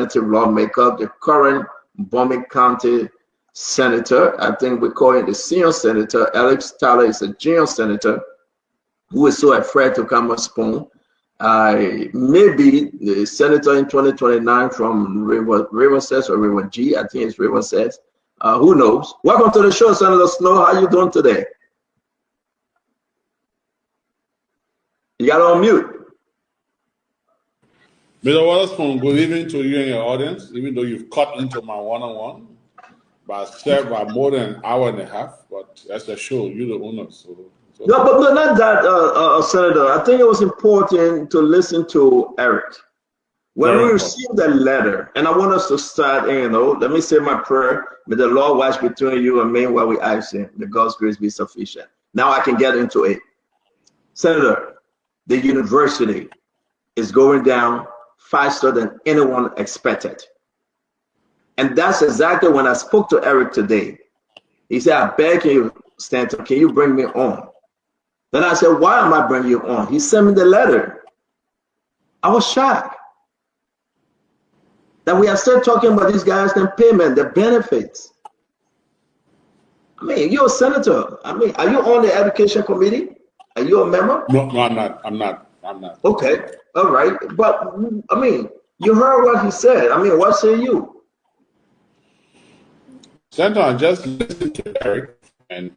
representative lawmaker, the current Boakai County senator. I think we call it the senior senator. Alex Tyler is a junior senator who is so afraid to come on spoon. Maybe the senator in 2029 from River Says or River G, I think it's River Says. Who knows? Welcome to the show, Senator Snowe. How you doing today? You got on mute. Mr. Waterspoon, good evening to you and your audience, even though you've cut into my one-on-one, but served by more than an hour and a half, but that's a show, you're the owner. No, but not that, Senator. I think it was important to listen to Eric. When we received that letter, and I want us to start, let me say my prayer. May the Lord watch between you and me while we ask him. May God's grace be sufficient. Now I can get into it. Senator, the university is going down faster than anyone expected. And that's exactly when I spoke to Eric today. He said, I beg you, Stanton, can you bring me on? Then I said, why am I bringing you on? He sent me the letter. I was shocked that we are still talking about these guys' payment, their benefits. I mean, you're a senator. I mean, are you on the education committee? Are you a member? No, I'm not. Okay, all right. But, I mean, you heard what he said. I mean, what say you? Senator, I just listened to Eric, and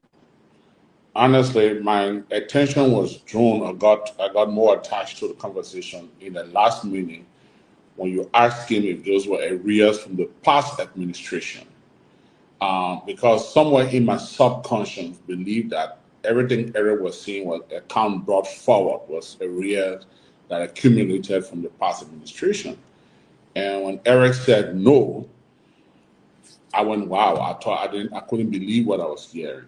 honestly, my attention was drawn. I got more attached to the conversation in the last meeting when you asked him if those were arrears from the past administration. Because somewhere in my subconscious believed that everything Eric was saying was account brought forward was arrears that accumulated from the past administration. And when Eric said no, I went, wow, I couldn't believe what I was hearing.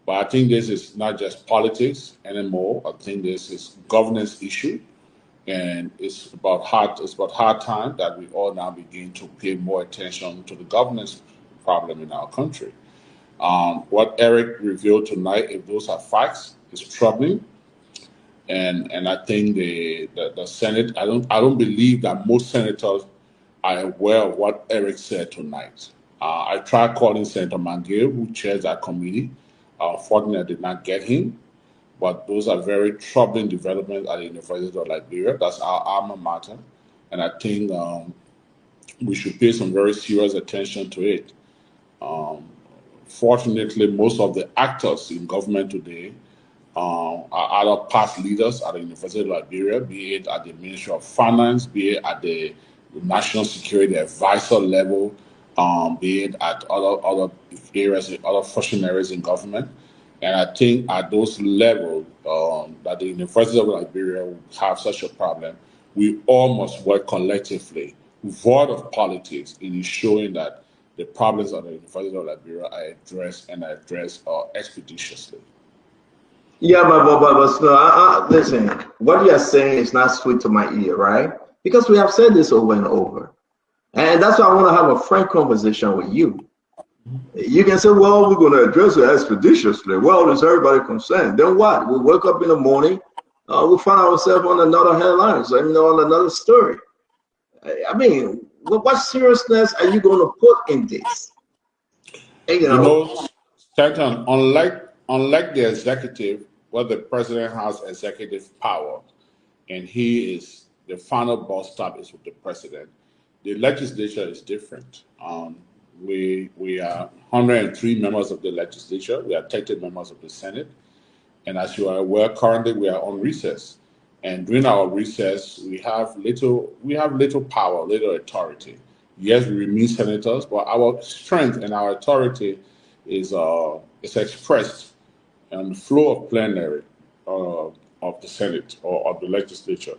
But I think this is not just politics anymore. I think this is governance issue. And it's about hard time that we all now begin to pay more attention to the governance problem in our country. What Eric revealed tonight, if those are facts, is troubling. And I think the Senate, I don't believe that most senators are aware of what Eric said tonight. I tried calling Senator Mangill, who chairs that committee. Unfortunately, I did not get him. But those are very troubling developments at the University of Liberia. That's our alma mater. And I think we should pay some very serious attention to it. Fortunately, most of the actors in government today are either past leaders at the University of Liberia, be it at the Ministry of Finance, be it at the National Security Advisor level, be it at other areas, other functionaries in government. And I think at those levels that the University of Liberia will have such a problem, we all must work collectively, void of politics, in ensuring that the problems of the University of Liberia are addressed expeditiously. Yeah, but listen, what you are saying is not sweet to my ear, right? Because we have said this over and over. And that's why I want to have a frank conversation with you. You can say, well, we're going to address it expeditiously. Well, is everybody concerned? Then what? We wake up in the morning, we find ourselves on another headline, on another story. I mean, what seriousness are you going to put in this? Stanton, unlike the executive, where the president has executive power, and he is the final boss stop is with the president, the legislature is different. We are 103 members of the legislature. We are 30 members of the Senate. And as you are aware, currently we are on recess. And during our recess, we have little power, little authority. Yes, we remain senators, but our strength and our authority is expressed in the flow of plenary of the Senate or of the legislature.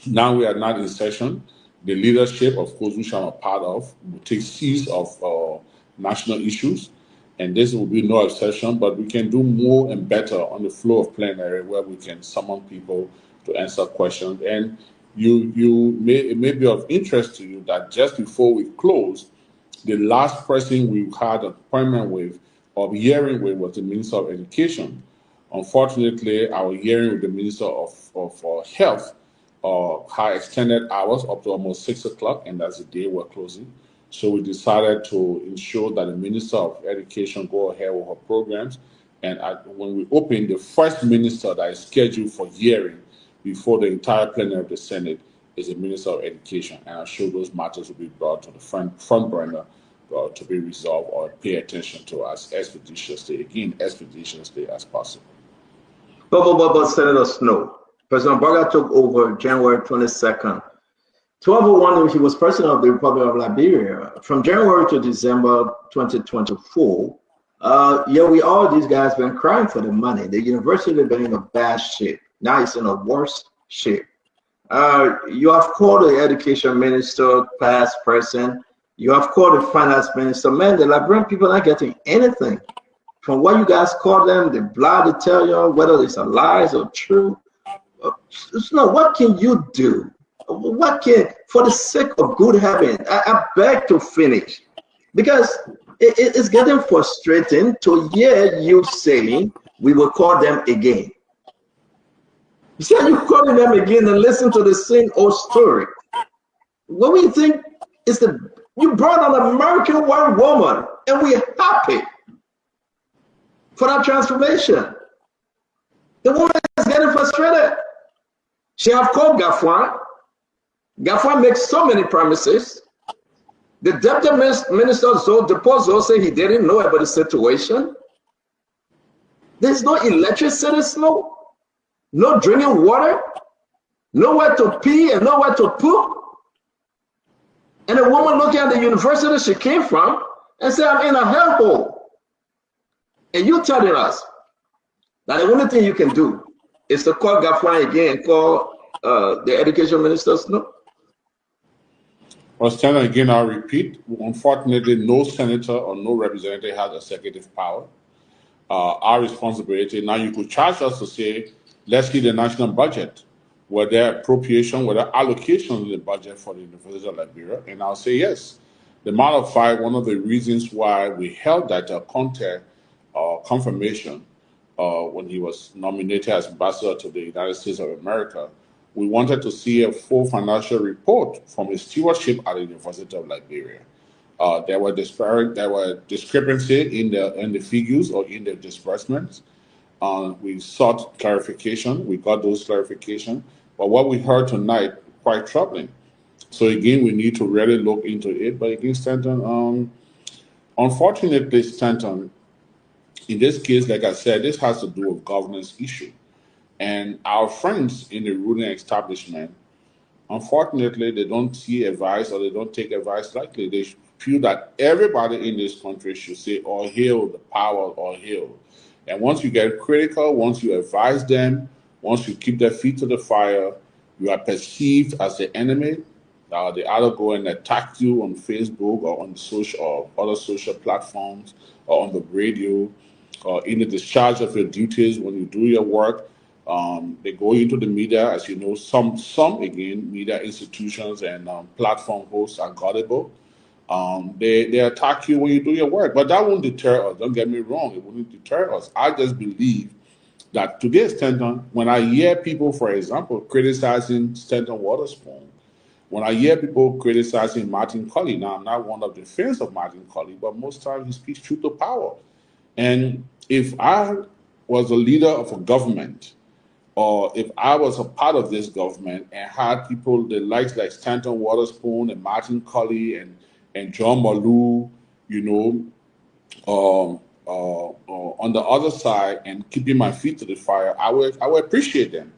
Now we are not in session. The leadership, of course, which I'm a part of, will take seize of national issues, and this will be no exception, but we can do more and better on the flow of plenary where we can summon people to answer questions. And it may be of interest to you that just before we close, the last person we had an appointment with or hearing with was the Minister of Education. Unfortunately, our hearing with the Minister of Health had extended hours up to almost 6 o'clock, and that's the day we're closing. So we decided to ensure that the Minister of Education go ahead with her programs. And when we open, the first minister that is scheduled for hearing before the entire plenary of the Senate is the Minister of Education. And I'm sure those matters will be brought to the front burner to be resolved or pay attention to as expeditiously as possible. But Senator Snowe, President Boakai took over January 22nd. 1201, he was president of the Republic of Liberia. From January to December 2024, these guys been crying for the money. The university been in a bad shape. Now it's in a worse shape. You have called the education minister, past, present. You have called the finance minister. Man, the Liberian people are not getting anything from what you guys call them. The blah to tell you whether it's a lies or true. So what can you do? For the sake of good heaven, I beg to finish, because it's getting frustrating to hear you saying we will call them again. You see, you're calling them again and listen to the same old story. What we think is you brought an American white woman, and we're happy for that transformation. The woman is getting frustrated. She have called Gafwan. Gafwan makes so many promises. The deputy minister Zoe said he didn't know about the situation. There's no electricity, Snow, no drinking water, nowhere to pee and nowhere to poop. And a woman looking at the university she came from and said, I'm in a hellhole. And you telling us that the only thing you can do is to call Gafwan again and call the education minister, Snow? Well, Senator, again, I'll repeat. Unfortunately, no senator or no representative has executive power. Our responsibility, now you could charge us to say, let's see the national budget, whether appropriation, whether allocation in the budget for the University of Liberia, and I'll say yes. The matter of fact, one of the reasons why we held that Conte confirmation when he was nominated as ambassador to the United States of America, we wanted to see a full financial report from his stewardship at the University of Liberia. There were discrepancy in the figures or in the disbursements. We sought clarification. We got those clarifications. But what we heard tonight, quite troubling. So again, we need to really look into it. But again, Stanton, unfortunately, Stanton, in this case, like I said, this has to do with governance issue. And our friends in the ruling establishment, unfortunately, they don't see advice or they don't take advice lightly. They feel that everybody in this country should say, all hail the power, all hail. And once you get critical, once you advise them, once you keep their feet to the fire, you are perceived as the enemy. They either go and attack you on Facebook or on social or other social platforms or on the radio or in the discharge of your duties when you do your work. They go into the media, as you know, some again, media institutions and platform hosts are gullible. They attack you when you do your work, but that won't deter us. Don't get me wrong, it wouldn't deter us. I just believe that to the extent when I hear people, for example, criticizing Stanton Waterspoon, when I hear people criticizing Martin Colley, now I'm not one of the fans of Martin Colley, but most times he speaks truth to power. And if I was a leader of a government, or if I was a part of this government and had people, the likes like Stanton Waterspoon and Martin Colley and John Malou, you know, on the other side and keeping my feet to the fire, I would appreciate them.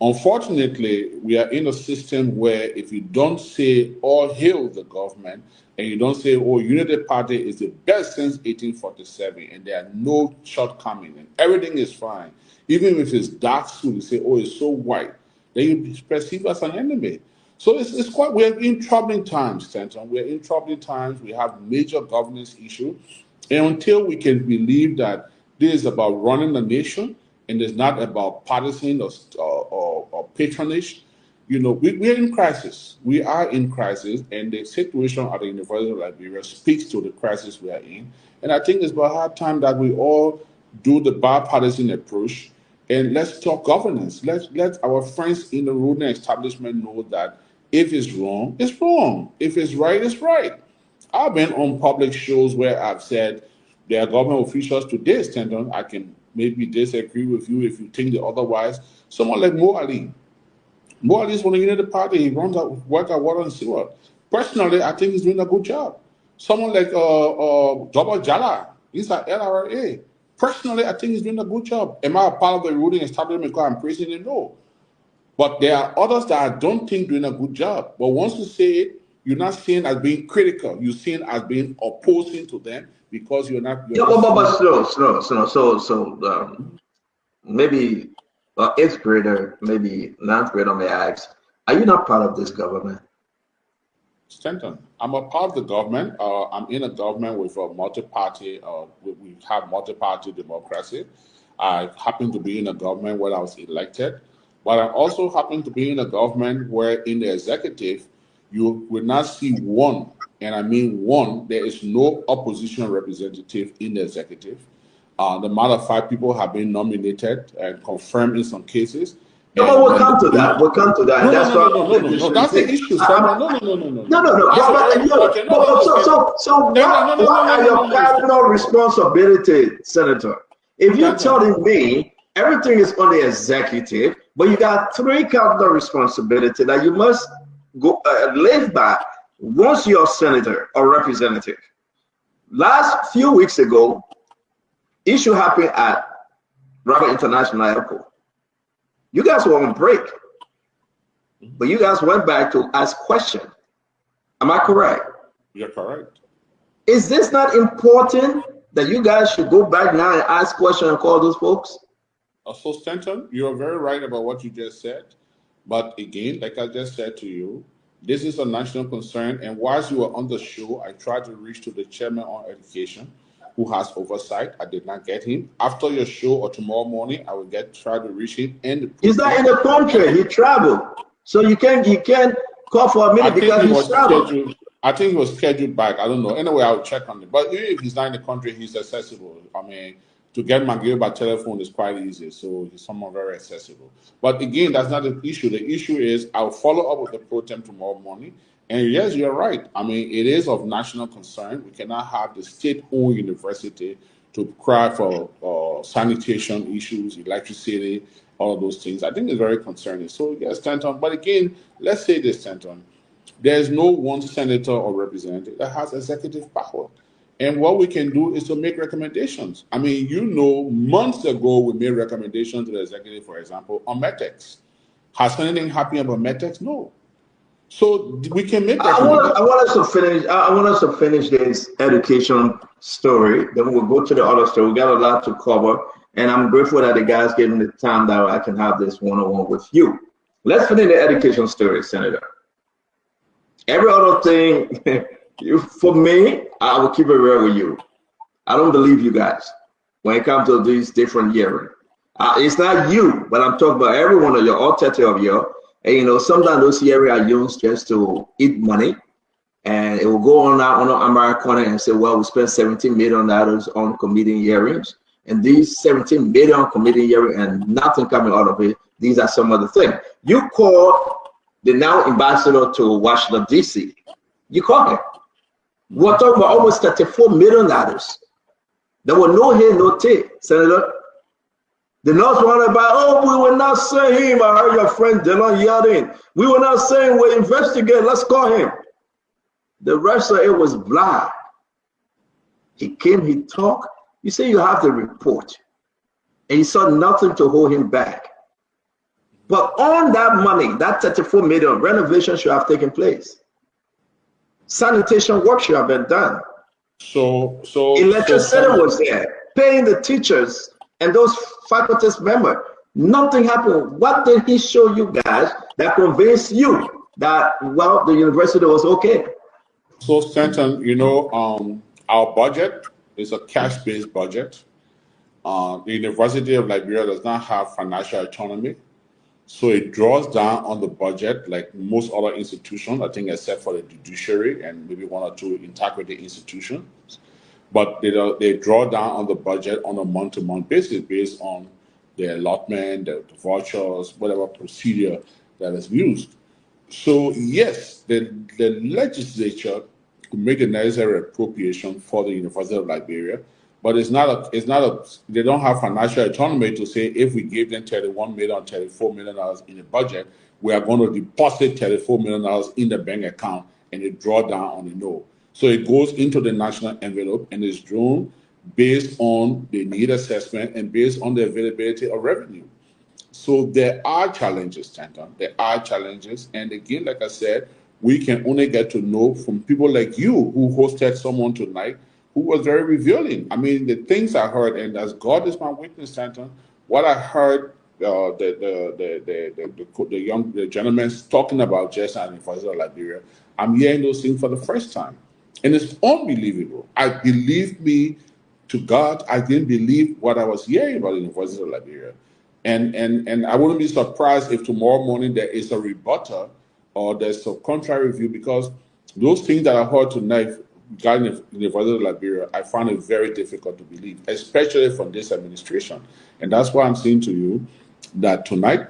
Unfortunately, we are in a system where if you don't say all hail the government and you don't say, oh, Unity Party is the best since 1847 and there are no shortcomings and everything is fine, even if it's dark suit, you say, oh, it's so white, then you perceive as an enemy. So it's quite, we're in troubling times, Stanton. We're in troubling times. We have major governance issues. And until we can believe that this is about running the nation and it's not about partisan or patronage, you know, we're in crisis. We are in crisis, and the situation at the University of Liberia speaks to the crisis we are in. And I think it's about hard time that we all do the bipartisan approach and let's talk governance. Let our friends in the ruling establishment know that if it's wrong, it's wrong. If it's right, it's right. I've been on public shows where I've said there are government officials today, Stanton. I can maybe disagree with you if you think the otherwise. Someone like Mo Ali. Mo Ali is from the Unity Party. He runs out work at Water and Sewer. Personally, I think he's doing a good job. Someone like Double Jala, he's at LRA. Personally, I think he's doing a good job. Am I a part of the ruling establishment because I'm praising him? No. But there are others that I don't think doing a good job. But once you say it, you're not seen as being critical. You're seen as being opposing to them because you're not. But slow. Maybe eighth grader, maybe ninth grader may ask, are you not part of this government? Stanton, I'm a part of the government. I'm in a government with a multi-party. We have multi-party democracy. I happen to be in a government where I was elected, but I also happen to be in a government where in the executive, you will not see one, and I mean one, there is no opposition representative in the executive. The matter of fact, people have been nominated and confirmed in some cases. No, but we'll come to that. We'll come to that. No, that's the issue. No. So what are your cardinal responsibility, Senator? If you're telling me everything is on the executive, but you got three cardinal responsibility that you must go live by once you're senator or representative. Last few weeks ago, issue happened at Rabat International Airport. You guys were on break, but you guys went back to ask questions. Am I correct? You're correct. Is this not important that you guys should go back now and ask questions and call those folks? So Stanton, you're very right about what you just said. But again, like I just said to you, this is a national concern. And whilst you were on the show, I tried to reach to the chairman on education, who has oversight. I did not get him. After your show or tomorrow morning, I will try to reach him. And he's not in the country. He traveled, so you can't call for a minute because he's traveled. I think he was scheduled back. I don't know. Anyway, I'll check on it. But even if he's not in the country, he's accessible. I mean, to get Magil by telephone is quite easy. So he's someone very accessible. But again, that's not the issue. The issue is I'll follow up with the pro tem tomorrow morning. And yes, you're right. I mean, it is of national concern. We cannot have the state-owned university to cry for sanitation issues, electricity, all of those things. I think it's very concerning. So yes, Stanton. But again, let's say this, Stanton. There's no one senator or representative that has executive power. And what we can do is to make recommendations. I mean, months ago, we made recommendations to the executive, for example, on Metex. Has anything happened about Metex? No. So we can make. I want us to finish this education story. Then we'll go to the other story. We got a lot to cover, and I'm grateful that the guys gave me the time that I can have this one-on-one with you. Let's finish the education story, Senator. Every other thing, for me, I will keep it real with you. I don't believe you guys when it comes to these different hearings. It's not you, but I'm talking about every one of you, all 30 of you. And sometimes those hearings are used just to eat money, and it will go on American and say, well, we spent $17 million on committee hearings, and these 17 million committee hearings and nothing coming out of it. These are some other things. You call the now ambassador to Washington, D.C. You call him. We're talking about almost $34 million. There were no hair, no tape, Senator. The North wanted about, oh, we will not send him. I heard your friend Dylan yelling. We will not send him. We'll investigate. Let's call him. The rest of it was blind. He came, he talked. You say you have the report. And you saw nothing to hold him back. But on that money, that 34 million, renovation should have taken place. Sanitation work should have been done. So electricity was there, paying the teachers and those faculty members. Nothing happened. What did he show you guys that convinced you that, well, the university was okay? So Stanton, our budget is a cash-based budget. The University of Liberia does not have financial autonomy. So it draws down on the budget like most other institutions, I think, except for the judiciary and maybe one or two integrity institutions. But they draw down on the budget on a month-to-month basis based on the allotment, the vouchers, whatever procedure that is used. So yes, the legislature could make the necessary appropriation for the University of Liberia, but they don't have financial autonomy to say if we give them $31 million, $34 million in the budget, we are going to deposit $34 million in the bank account and it draw down on the no. So it goes into the national envelope and is drawn based on the need assessment and based on the availability of revenue. So there are challenges, Stanton. There are challenges. And again, like I said, we can only get to know from people like you who hosted someone tonight who was very revealing. I mean, the things I heard, and as God is my witness, Stanton, what I heard the gentleman talking about just at the University of Liberia, I'm hearing those things for the first time. And it's unbelievable. Believe me, to God, I didn't believe what I was hearing about the University of Liberia. And I wouldn't be surprised if tomorrow morning there is a rebuttal or there's a contrary view, because those things that I heard tonight regarding the University of Liberia, I find it very difficult to believe, especially from this administration. And that's why I'm saying to you that tonight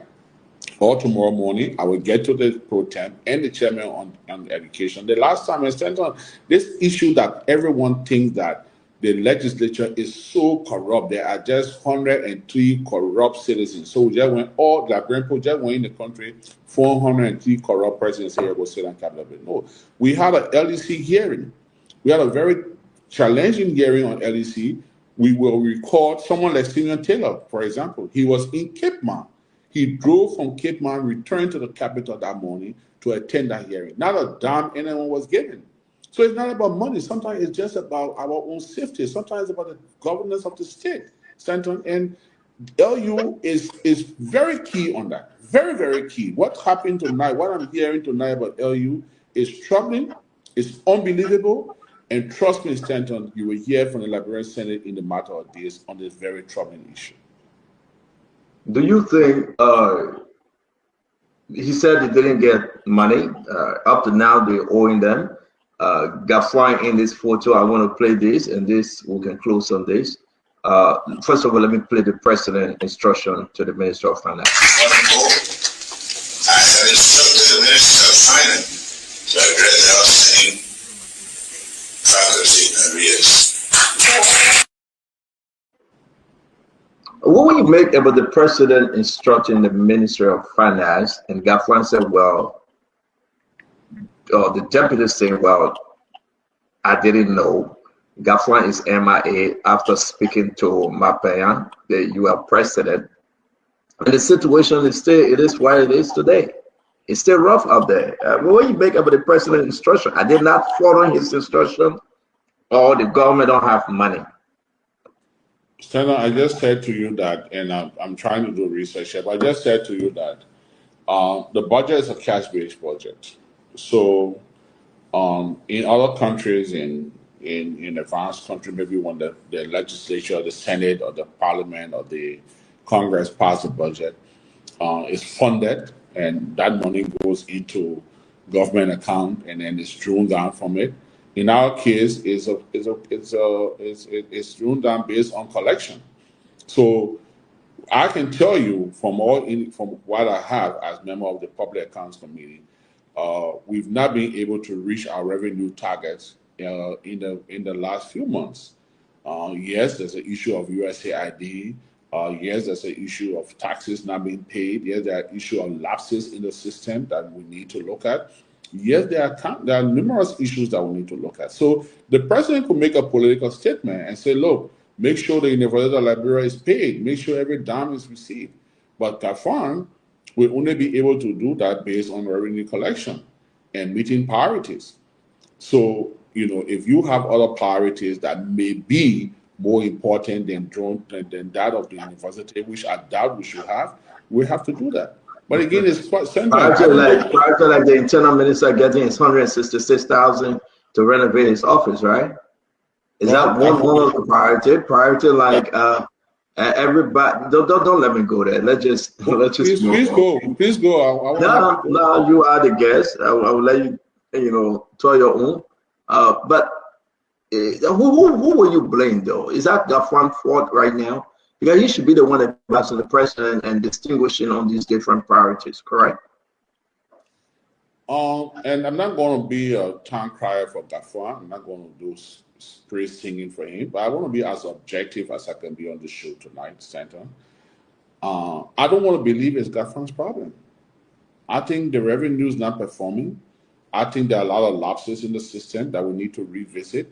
or tomorrow morning, I will get to the pro tem and the chairman on education. The last time I sent on this issue that everyone thinks that the legislature is so corrupt. There are just 103 corrupt citizens. So just when all Liberian people just went in the country, 403 corrupt presidents here will sit on Capitol Hill. No, we had an LEC hearing. We had a very challenging hearing on LEC. We will record someone like Simeon Taylor, for example. He was in Cape Mount. He drove from Cape Mount, returned to the Capitol that morning to attend that hearing. Not a dime anyone was given. So it's not about money. Sometimes it's just about our own safety. Sometimes it's about the governance of the state, Stanton. And LU is very key on that. Very, very key. What happened tonight, what I'm hearing tonight about LU is troubling, it's unbelievable. And trust me, Stanton, you will hear from the Liberian Senate in the matter of days on this very troubling issue. Do you think, he said they didn't get money, up to now they're owing them. Got flying in this photo. I want to play this, and this we can close on this. First of all, let me play the president instruction to the Minister of Finance. I have instructed the Minister of Finance to address the outstanding faculty arrears. What will you make about the president instructing the Minister of Finance? And Gafwan said, well, the deputy saying, well, I didn't know. Gafwan is MIA after speaking to Mapayan, the UL president. And the situation is still, it is what it is today. It's still rough out there. What will you make about the president's instruction? I did not follow his instruction, or the government don't have money. Stella, I just said to you that, and I'm trying to do research here, but I just said to you that the budget is a cash-based budget. So in other countries, in advanced countries, maybe when the legislature, the Senate, or the Parliament, or the Congress pass the budget, is funded, and that money goes into government account, and then it's drawn down from it. In our case, it's drawn down based on collection. So I can tell you from what I have as member of the Public Accounts Committee, we've not been able to reach our revenue targets in the last few months. Yes, there's an issue of USAID. Yes, there's an issue of taxes not being paid. Yes, there are issue of lapses in the system that we need to look at. Yes, there are numerous issues that we need to look at. So the president could make a political statement and say, look, make sure the University of Liberia is paid. Make sure every dime is received. But Gafwan will only be able to do that based on revenue collection and meeting priorities. So, if you have other priorities that may be more important than that of the university, which I doubt we should have, we have to do that. But again, it's quite central. Prior to the internal minister getting his $166,000 to renovate his office, right? Is that one of the priority? Like everybody, don't let me go there. Let's just please go. No, you are the guest. I will let you tell your own. But who will you blame though? Is that Gafwan's fault right now? Because he should be the one that advises the president and distinguishing on these different priorities, correct? And I'm not going to be a town crier for Gafwan. I'm not going to do praise singing for him, but I want to be as objective as I can be on the show tonight, Stanton. I don't want to believe it's Gafwan's problem. I think the revenue is not performing. I think there are a lot of lapses in the system that we need to revisit.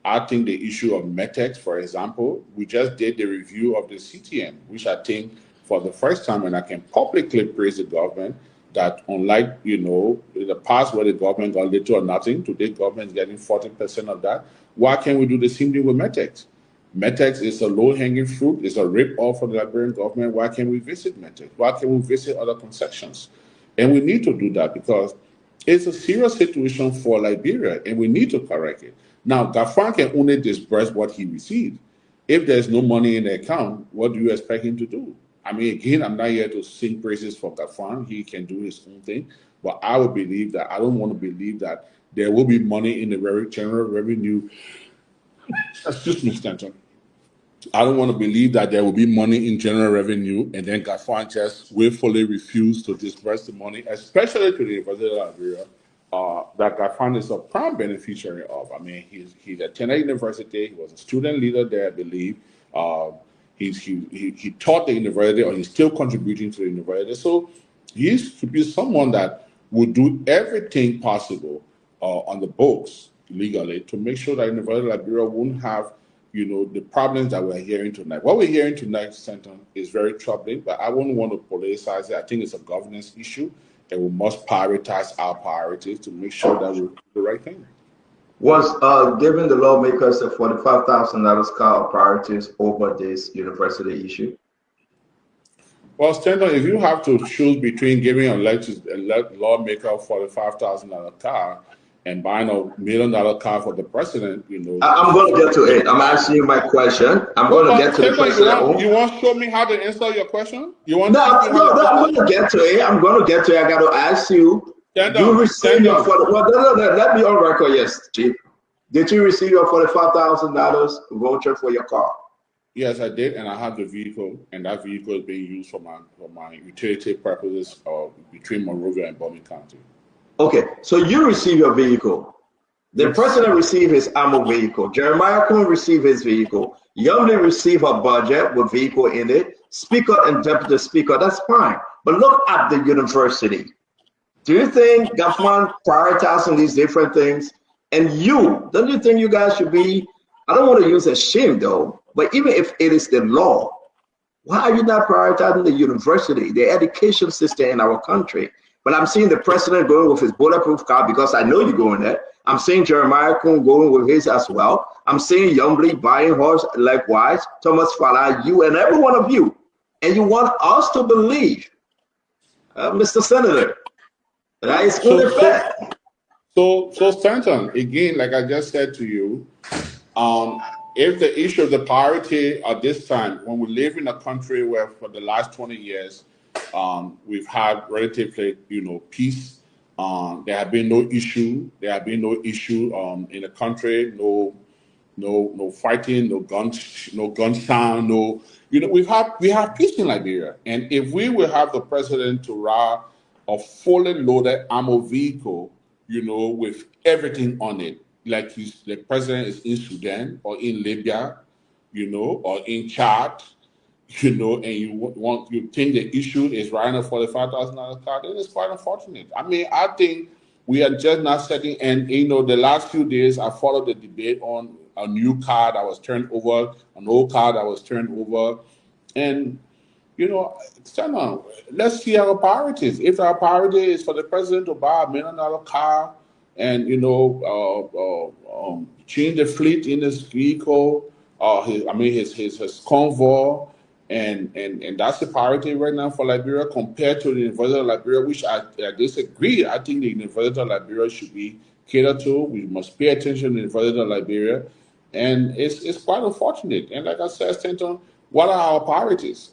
I think the issue of Metex, for example, we just did the review of the CTN, which I think for the first time, and I can publicly praise the government, that unlike, in the past where the government got little or nothing, today government is getting 40% of that. Why can't we do the same thing with Metex? Metex is a low-hanging fruit. It's a rip-off for the Liberian government. Why can't we visit Metex? Why can't we visit other concessions? And we need to do that because it's a serious situation for Liberia, and we need to correct it. Now, Gafwan can only disburse what he received. If there's no money in the account, what do you expect him to do? I mean, again, I'm not here to sing praises for Gafwan. He can do his own thing. But I would believe that, I don't want to believe that there will be money in the very general revenue. Excuse me, Stanton. I don't want to believe that there will be money in general revenue and then Gafwan just willfully refuse to disburse the money, especially to the University of Liberia, that Gafwan is a prime beneficiary of. I mean, he's attended university. He was a student leader there, I believe. He taught the university, or he's still contributing to the university. So he should be someone that would do everything possible on the books legally to make sure that University of Liberia won't have the problems that we're hearing tonight. What we're hearing tonight, Stanton, is very troubling, but I wouldn't want to politicize it. I think it's a governance issue, and we must prioritize our priorities to make sure that we do the right thing. Was giving the lawmakers the $45,000 car priorities over this university issue? Well, Stanton, if you have to choose between giving a lawmaker a $45,000 car and buying $1 million car for the president, I'm going to get to it. I'm asking you my question. I'm going to get to the question. You want to show me how to answer your question? I'm going to get to it. I got to ask you. You received your let me on record, yes, Chief. Did you receive your $45,000 voucher for your car? Yes, I did, and I have the vehicle, and that vehicle is being used for my utility purposes between Monrovia and Bowman County. Okay, so you receive your vehicle. The president received his armored vehicle. Jeremiah Kuhn received his vehicle. Youngly received a budget with vehicle in it. Speaker and deputy speaker, that's fine. But look at the university. Do you think Gafwan prioritizing these different things? And don't you think you guys should be, I don't want to use a shame though, but even if it is the law, why are you not prioritizing the university, the education system in our country? But I'm seeing the president going with his bulletproof car because I know you're going there. I'm seeing Jeremiah Kuhn going with his as well. I'm seeing Youngly buying horse likewise, Thomas Fala, you and every one of you. And you want us to believe, Mr. Senator, that is only fair. So Stanton, again, like I just said to you, if the issue of the priority at this time, when we live in a country where for the last 20 years, we've had relatively, peace. There have been no issue. There have been no issue in the country. No fighting. No guns. No gun sound. No. We have peace in Liberia. And if we will have the president to ride a fully loaded armored vehicle, with everything on it, like the president is in Sudan or in Libya, or in Chad. And you think the issue is riding a $45,000 car, then it's quite unfortunate. I mean, I think we are just not setting, and the last few days I followed the debate on a new car that was turned over, an old car that was turned over, and let's see our priorities. If our priority is for the president to buy a $1 million car and change the fleet in his vehicle, his convoy. And that's the priority right now for Liberia compared to the University of Liberia, which I disagree. I think the University of Liberia should be catered to. We must pay attention to the University of Liberia. And it's quite unfortunate. And like I said, Stanton, what are our priorities?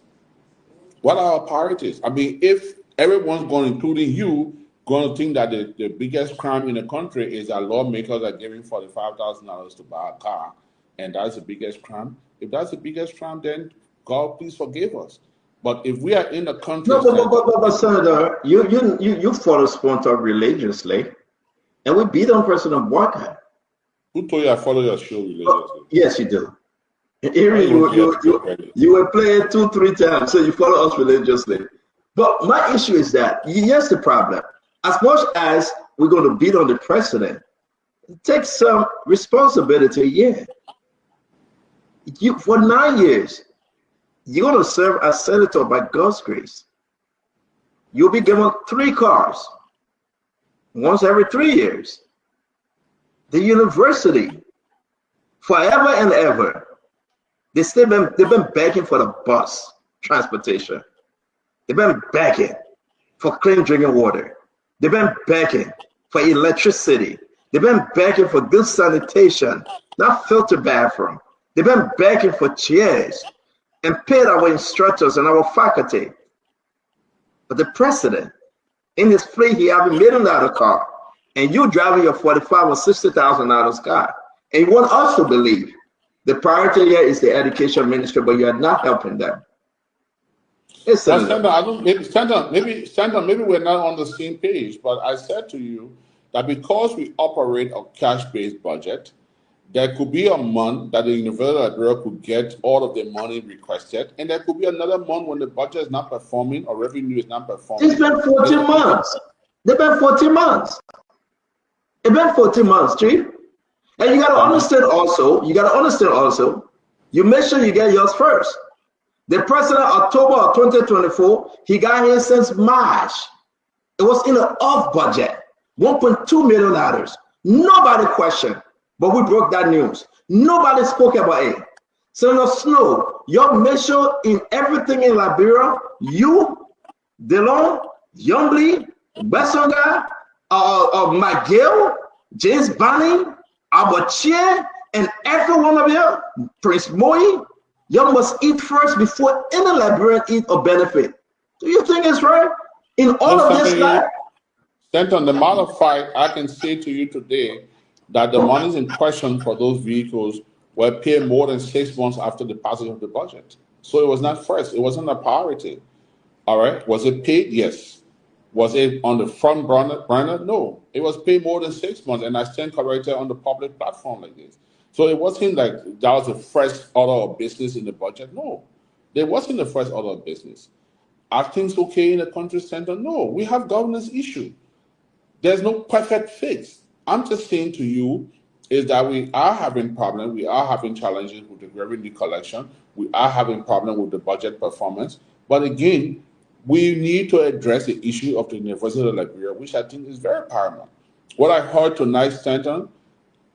What are our priorities? I mean, if everyone's going, including you, going to think that the biggest crime in the country is that lawmakers are giving $45,000 to buy a car, and that's the biggest crime. If that's the biggest crime, then God, please forgive us. But if we are in the country, but Senator, you follow sponsor religiously, and we beat on President Boakai. Who told you I follow your show religiously? Yes, you do. You were playing 2-3 times, so you follow us religiously. But my issue is that here's the problem. As much as we're going to beat on the president, take some responsibility. Yeah, for 9 years, you're going to serve as senator by God's grace. You'll be given 3 cars, once every 3 years. The university, forever and ever, they've been begging for the bus transportation. They've been begging for clean drinking water. They've been begging for electricity. They've been begging for good sanitation, not filtered bathroom. They've been begging for chairs and paid our instructors and our faculty. But the president, in his fleet, he has $1 million car, and you driving your $45,000 or $60,000 car. And you want us to believe the priority here is the education ministry, but you are not helping them. Maybe we're not on the same page, but I said to you that because we operate a cash-based budget, there could be a month that the University of Liberia could get all of the money requested, and there could be another month when the budget is not performing or revenue is not performing. It's been 14 months. They've been 14 months. It's been 14 months, Chief. And you got to understand also, you make sure you get yours first. The president, October of 2024, he got his since March. It was in an off budget, $1.2 million. Nobody questioned, but we broke that news. Nobody spoke about it. Senator Snowe, your mission in everything in Liberia, you, Delon, Youngly, Besonga, Miguel, James Banning, Abache, and every one of you, Prince Moyi, you must eat first before any Liberian eat or benefit. Do you think it's right? In all of this life? Stanton, the matter of fact, I can say to you today that the monies in question for those vehicles were paid more than 6 months after the passage of the budget. So it was not first. It wasn't a priority. All right. Was it paid? Yes. Was it on the front burner? No. It was paid more than 6 months, and I stand corrected on the public platform like this. So it wasn't like that was the first order of business in the budget. No, there wasn't the first order of business. Are things okay in the country center? No, we have governance issue. There's no perfect fix. I'm just saying to you is that we are having problems. We are having challenges with the revenue collection. We are having problems with the budget performance. But again, we need to address the issue of the University of Liberia, which I think is very paramount. What I heard tonight, Stanton,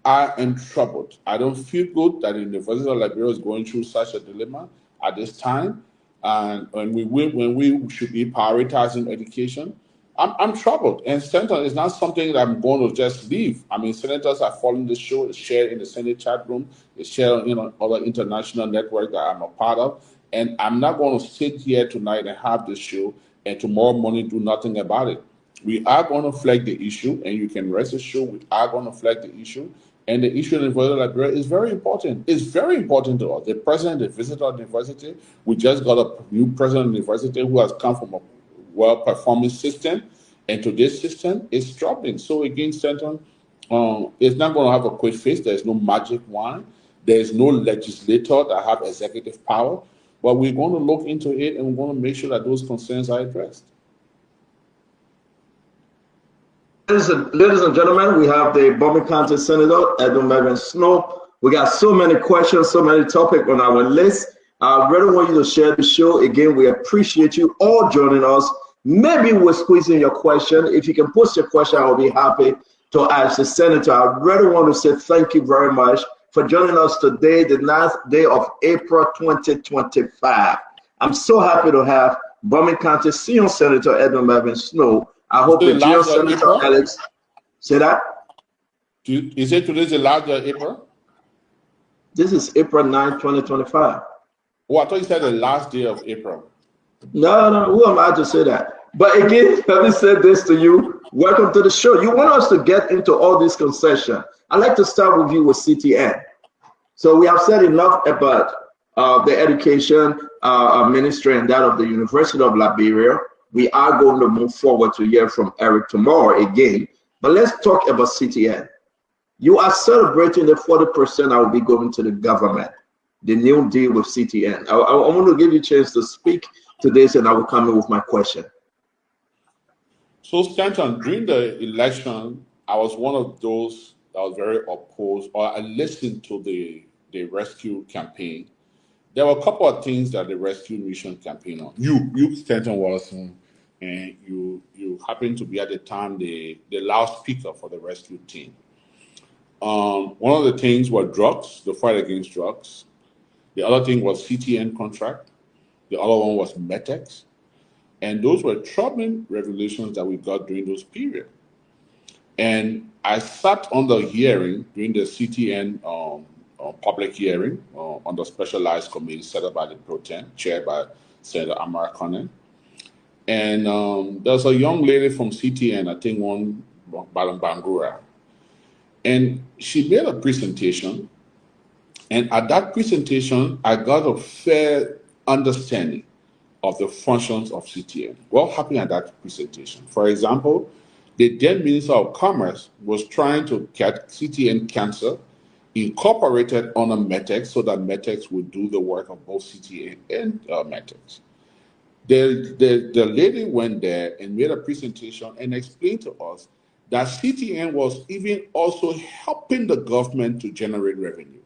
I am troubled. I don't feel good that the University of Liberia is going through such a dilemma at this time, and when we should be prioritizing education. I'm troubled, and Stanton is not something that I'm going to just leave. I mean, senators are following the show. It's shared in the Senate chat room. It's shared in other international network that I'm a part of, and I'm not going to sit here tonight and have this show and tomorrow morning do nothing about it. We are going to flag the issue, and you can rest assured we are going to flag the issue. And the issue in the University of Liberia is very important. It's very important to us. The president, the visitor of the university, we just got a new president of the university who has come from a well-performing system, and to this system is struggling. So again, Stanton, it's not going to have a quick fix. There's no magic wand. There's no legislator that have executive power. But we're going to look into it, and we're going to make sure that those concerns are addressed. Ladies and gentlemen, we have the Bowman County Senator, Edwin Melvin Snowe. We got so many questions, so many topics on our list. I really want you to share the show. Again, we appreciate you all joining us. Maybe we're squeezing your question. If you can post your question, I'll be happy to ask the Senator. I really want to say thank you very much for joining us today, the last day of April 2025. I'm so happy to have Bowman County Senior Senator Edwin Melvin Snowe. I hope the Junior Senator Alex, say that? Is it today's the last day of April? This is April 9, 2025. Oh, I thought you said the last day of April. No, who am I to say that? But again, let me say this to you. Welcome to the show. You want us to get into all this concession. I'd like to start with you with CTN. So we have said enough about the education ministry and that of the University of Liberia. We are going to move forward to hear from Eric tomorrow again. But let's talk about CTN. You are celebrating the 40% I will be going to the government, the new deal with CTN. I want to give you a chance to speak to this, and I will come in with my question. So, Stanton, during the election, I was one of those that was very opposed, or I listened to the rescue campaign. There were a couple of things that the rescue mission campaign on. You Stanton Watson, and you happened to be at the time the loudspeaker for the rescue team. One of the things were drugs, the fight against drugs. The other thing was CTN contract. The other one was Metex. And those were troubling revelations that we got during those periods. And I sat on the hearing during the CTN public hearing on the specialized committee set up by the Pro Tem, chaired by Senator Amara Conan. And there's a young lady from CTN, I think one Bangura. And she made a presentation. And at that presentation, I got a fair understanding of the functions of CTN. What happened at that presentation? For example, the then Minister of Commerce was trying to get CTN cancer incorporated on a Metex so that Metex would do the work of both CTN and Metex. The lady went there and made a presentation and explained to us that CTN was even also helping the government to generate revenue.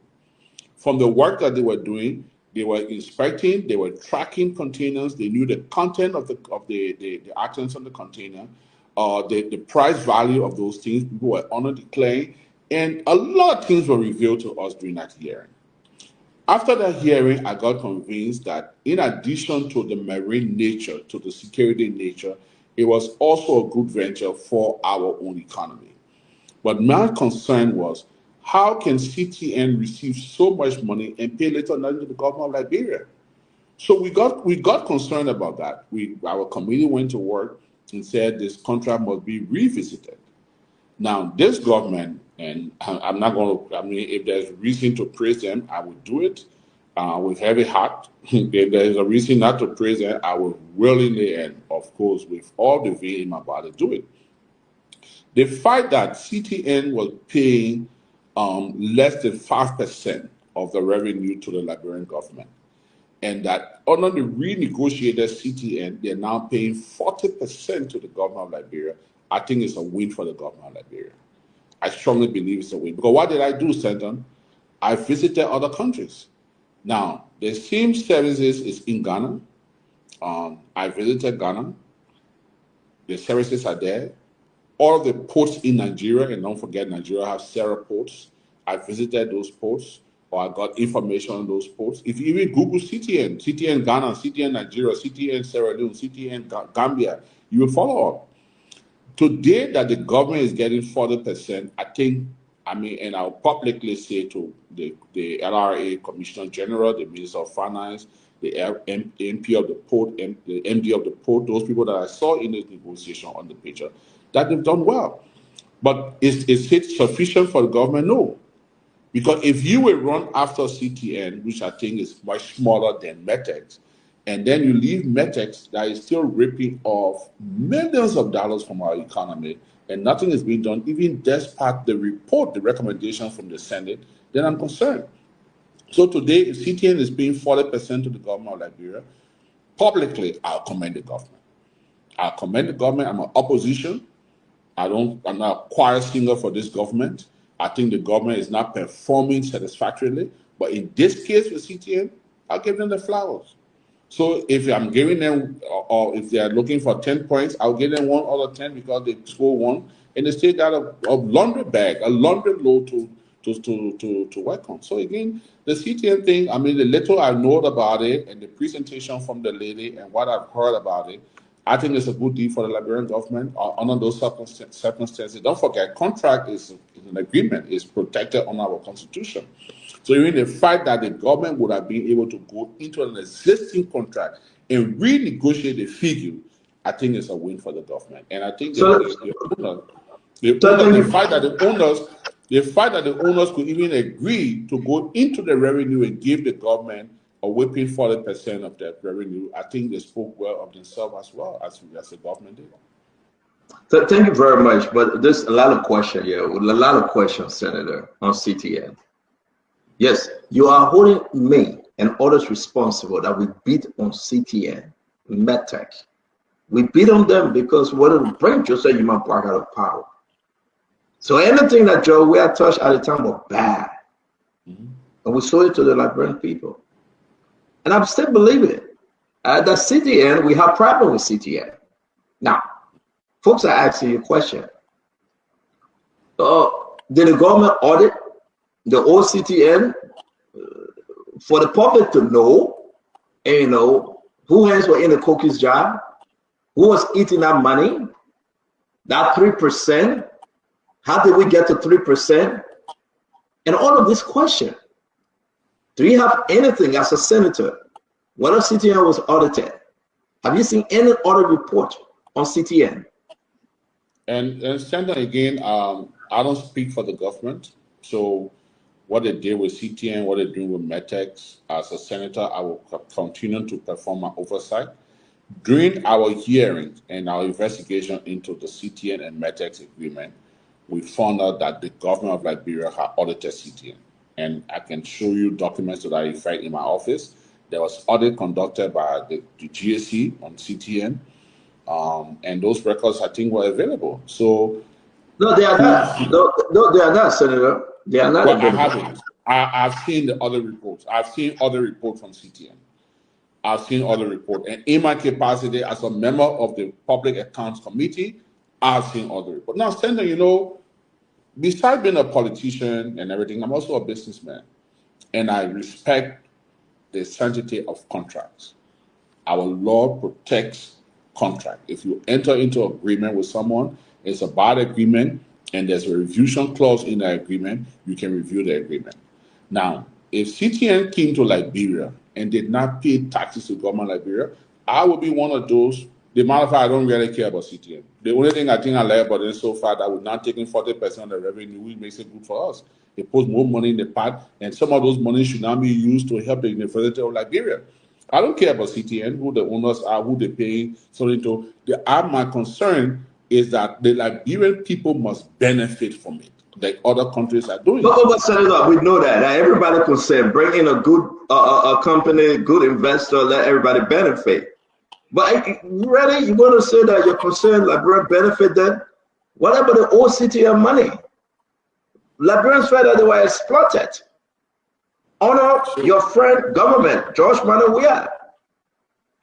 From the work that they were doing, they were inspecting, they were tracking containers, they knew the content of the items on the container, the price value of those things, people were honor declaring, and a lot of things were revealed to us during that hearing. After that hearing, I got convinced that in addition to the marine nature, to the security nature, it was also a good venture for our own economy. But my concern was, how can CTN receive so much money and pay little nothing to the government of Liberia? So we got concerned about that. Our committee went to work and said this contract must be revisited. Now, this government, and I'm not going to, I mean, if there's reason to praise them, I would do it with heavy heart. If there's a reason not to praise them, I will willingly and, of course, with all the vein in my body, do it. The fact that CTN was paying less than 5% of the revenue to the Liberian government, and that under the renegotiated CTN, they're now paying 40% to the government of Liberia, I think it's a win for the government of Liberia. I strongly believe it's a win. Because what did I do, Stanton? I visited other countries. Now, the same services is in Ghana. I visited Ghana. The services are there. All of the ports in Nigeria, and don't forget Nigeria has several ports. I visited those ports, or I got information on those ports. If you even Google CTN, CTN Ghana, CTN Nigeria, CTN Sierra Leone, CTN Gambia, you will follow up. Today that the government is getting 40%, I think, and I'll publicly say to the LRA Commissioner General, the Minister of Finance, the MP of the port, the MD of the port, those people that I saw in this negotiation on the picture, that they've done well. But is it sufficient for the government? No. Because if you will run after CTN, which I think is much smaller than Metex, and then you leave Metex that is still ripping off millions of dollars from our economy, and nothing is being done, even despite the report, the recommendation from the Senate, then I'm concerned. So today, if CTN is paying 40% to the government of Liberia, publicly, I'll commend the government. I'll commend the government. I'm an opposition. I'm not a choir singer for this government. I think the government is not performing satisfactorily. But in this case with CTN, I'll give them the flowers. So if I'm giving them, or if they are looking for 10 points, I'll give them 1 out of 10 because they score 1, and they still got a laundry bag, a laundry load to work on. So again, the CTN thing, the little I know about it, and the presentation from the lady, and what I've heard about it, I think it's a good deal for the Liberian government under those circumstances. Don't forget, contract is an agreement, is protected under our constitution. So even the fact that the government would have been able to go into an existing contract and renegotiate the figure, I think it's a win for the government. And I think the fact that the owners could even agree to go into the revenue and give the government a whipping 40% of their revenue, I think they spoke well of themselves as well as the government did. So thank you very much. But there's a lot of questions here, a lot of questions, Senator, on CTN. Yes, you are holding me and others responsible that we beat on CTN, Metex. We beat on them because what it brings you say you might bark out of power. So anything that Joe we had touched at the time was bad. And we sold it to the Liberian people. And I'm still believing it. At the CTN, we have problem with CTN. Now, folks are asking you a question. Did the government audit the old CTN for the public to know, and you know, who hands were in the cookie's job, who was eating that money, that 3%, how did we get to 3%? And all of this question. Do you have anything as a senator, whether CTN was audited? Have you seen any audit report on CTN? And Senator, again, I don't speak for the government. So what they did with CTN, what they're doing with Metex, as a senator, I will continue to perform my oversight. During our hearings and our investigation into the CTN and Metex agreement, we found out that the government of Liberia had audited CTN. And I can show you documents to that effect in my office. There was audit conducted by the GSC on CTN. And those records, I think, were available. So no, they are not. No, they are not, Senator. They are not. Well, I haven't. I've seen the other reports. I've seen other reports from CTN. I've seen other reports. And in my capacity as a member of the Public Accounts Committee, I've seen other reports. Now, Senator, you know, besides being a politician and everything, I'm also a businessman. And I respect the sanctity of contracts. Our law protects contract. If you enter into agreement with someone, it's a bad agreement, and there's a revision clause in the agreement, you can review the agreement. Now, if CTN came to Liberia and did not pay taxes to government of Liberia, I would be one of those. The matter of fact, I don't really care about CTN. The only thing I think I like about it so far that we're not taking 40% of the revenue, which makes it good for us. It puts more money in the pot, and some of those money should now be used to help the University of Liberia. I don't care about CTN, who the owners are, who they pay, something to. My concern is that the Liberian people must benefit from it, like other countries are doing. But Senator, we know that. Everybody concerned. Bring in a good a company, good investor, let everybody benefit. But really, you want to say that you're concerned Liberian benefit then? What about the old CTN money? Liberians felt that they were exploited. Honor your friend government, George Manawia.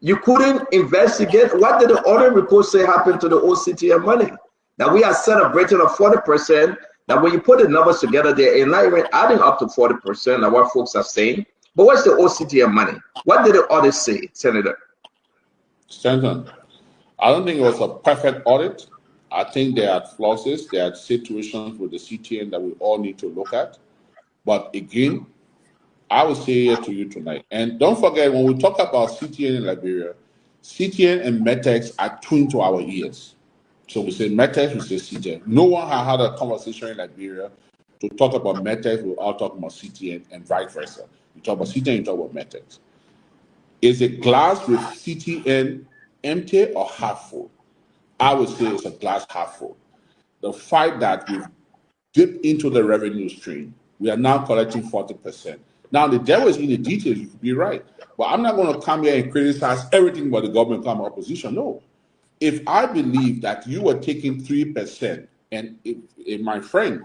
You couldn't investigate. What did the audit report say happened to the OCTN money? That we are celebrating a 40%. That when you put the numbers together, they're not even adding up to 40% of what folks are saying. But what's the OCTN money? What did the audit say, Senator? Senator, I don't think it was a perfect audit. I think there are flaws, there are situations with the CTN that we all need to look at. But again, I will say here to you tonight, and don't forget, when we talk about CTN in Liberia, CTN and Metex are tuned to our ears. So we say Metex, we say CTN. No one has had a conversation in Liberia to talk about Metex without talking about CTN and vice versa. You talk about CTN, you talk about Metex. Is a glass with CTN empty or half full? I would say it's a glass half full. The fact that we've dipped into the revenue stream, we are now collecting 40%. Now, the devil is in the details, you could be right. But I'm not going to come here and criticize everything about the government come opposition. No. If I believe that you were taking 3%, and if my friend,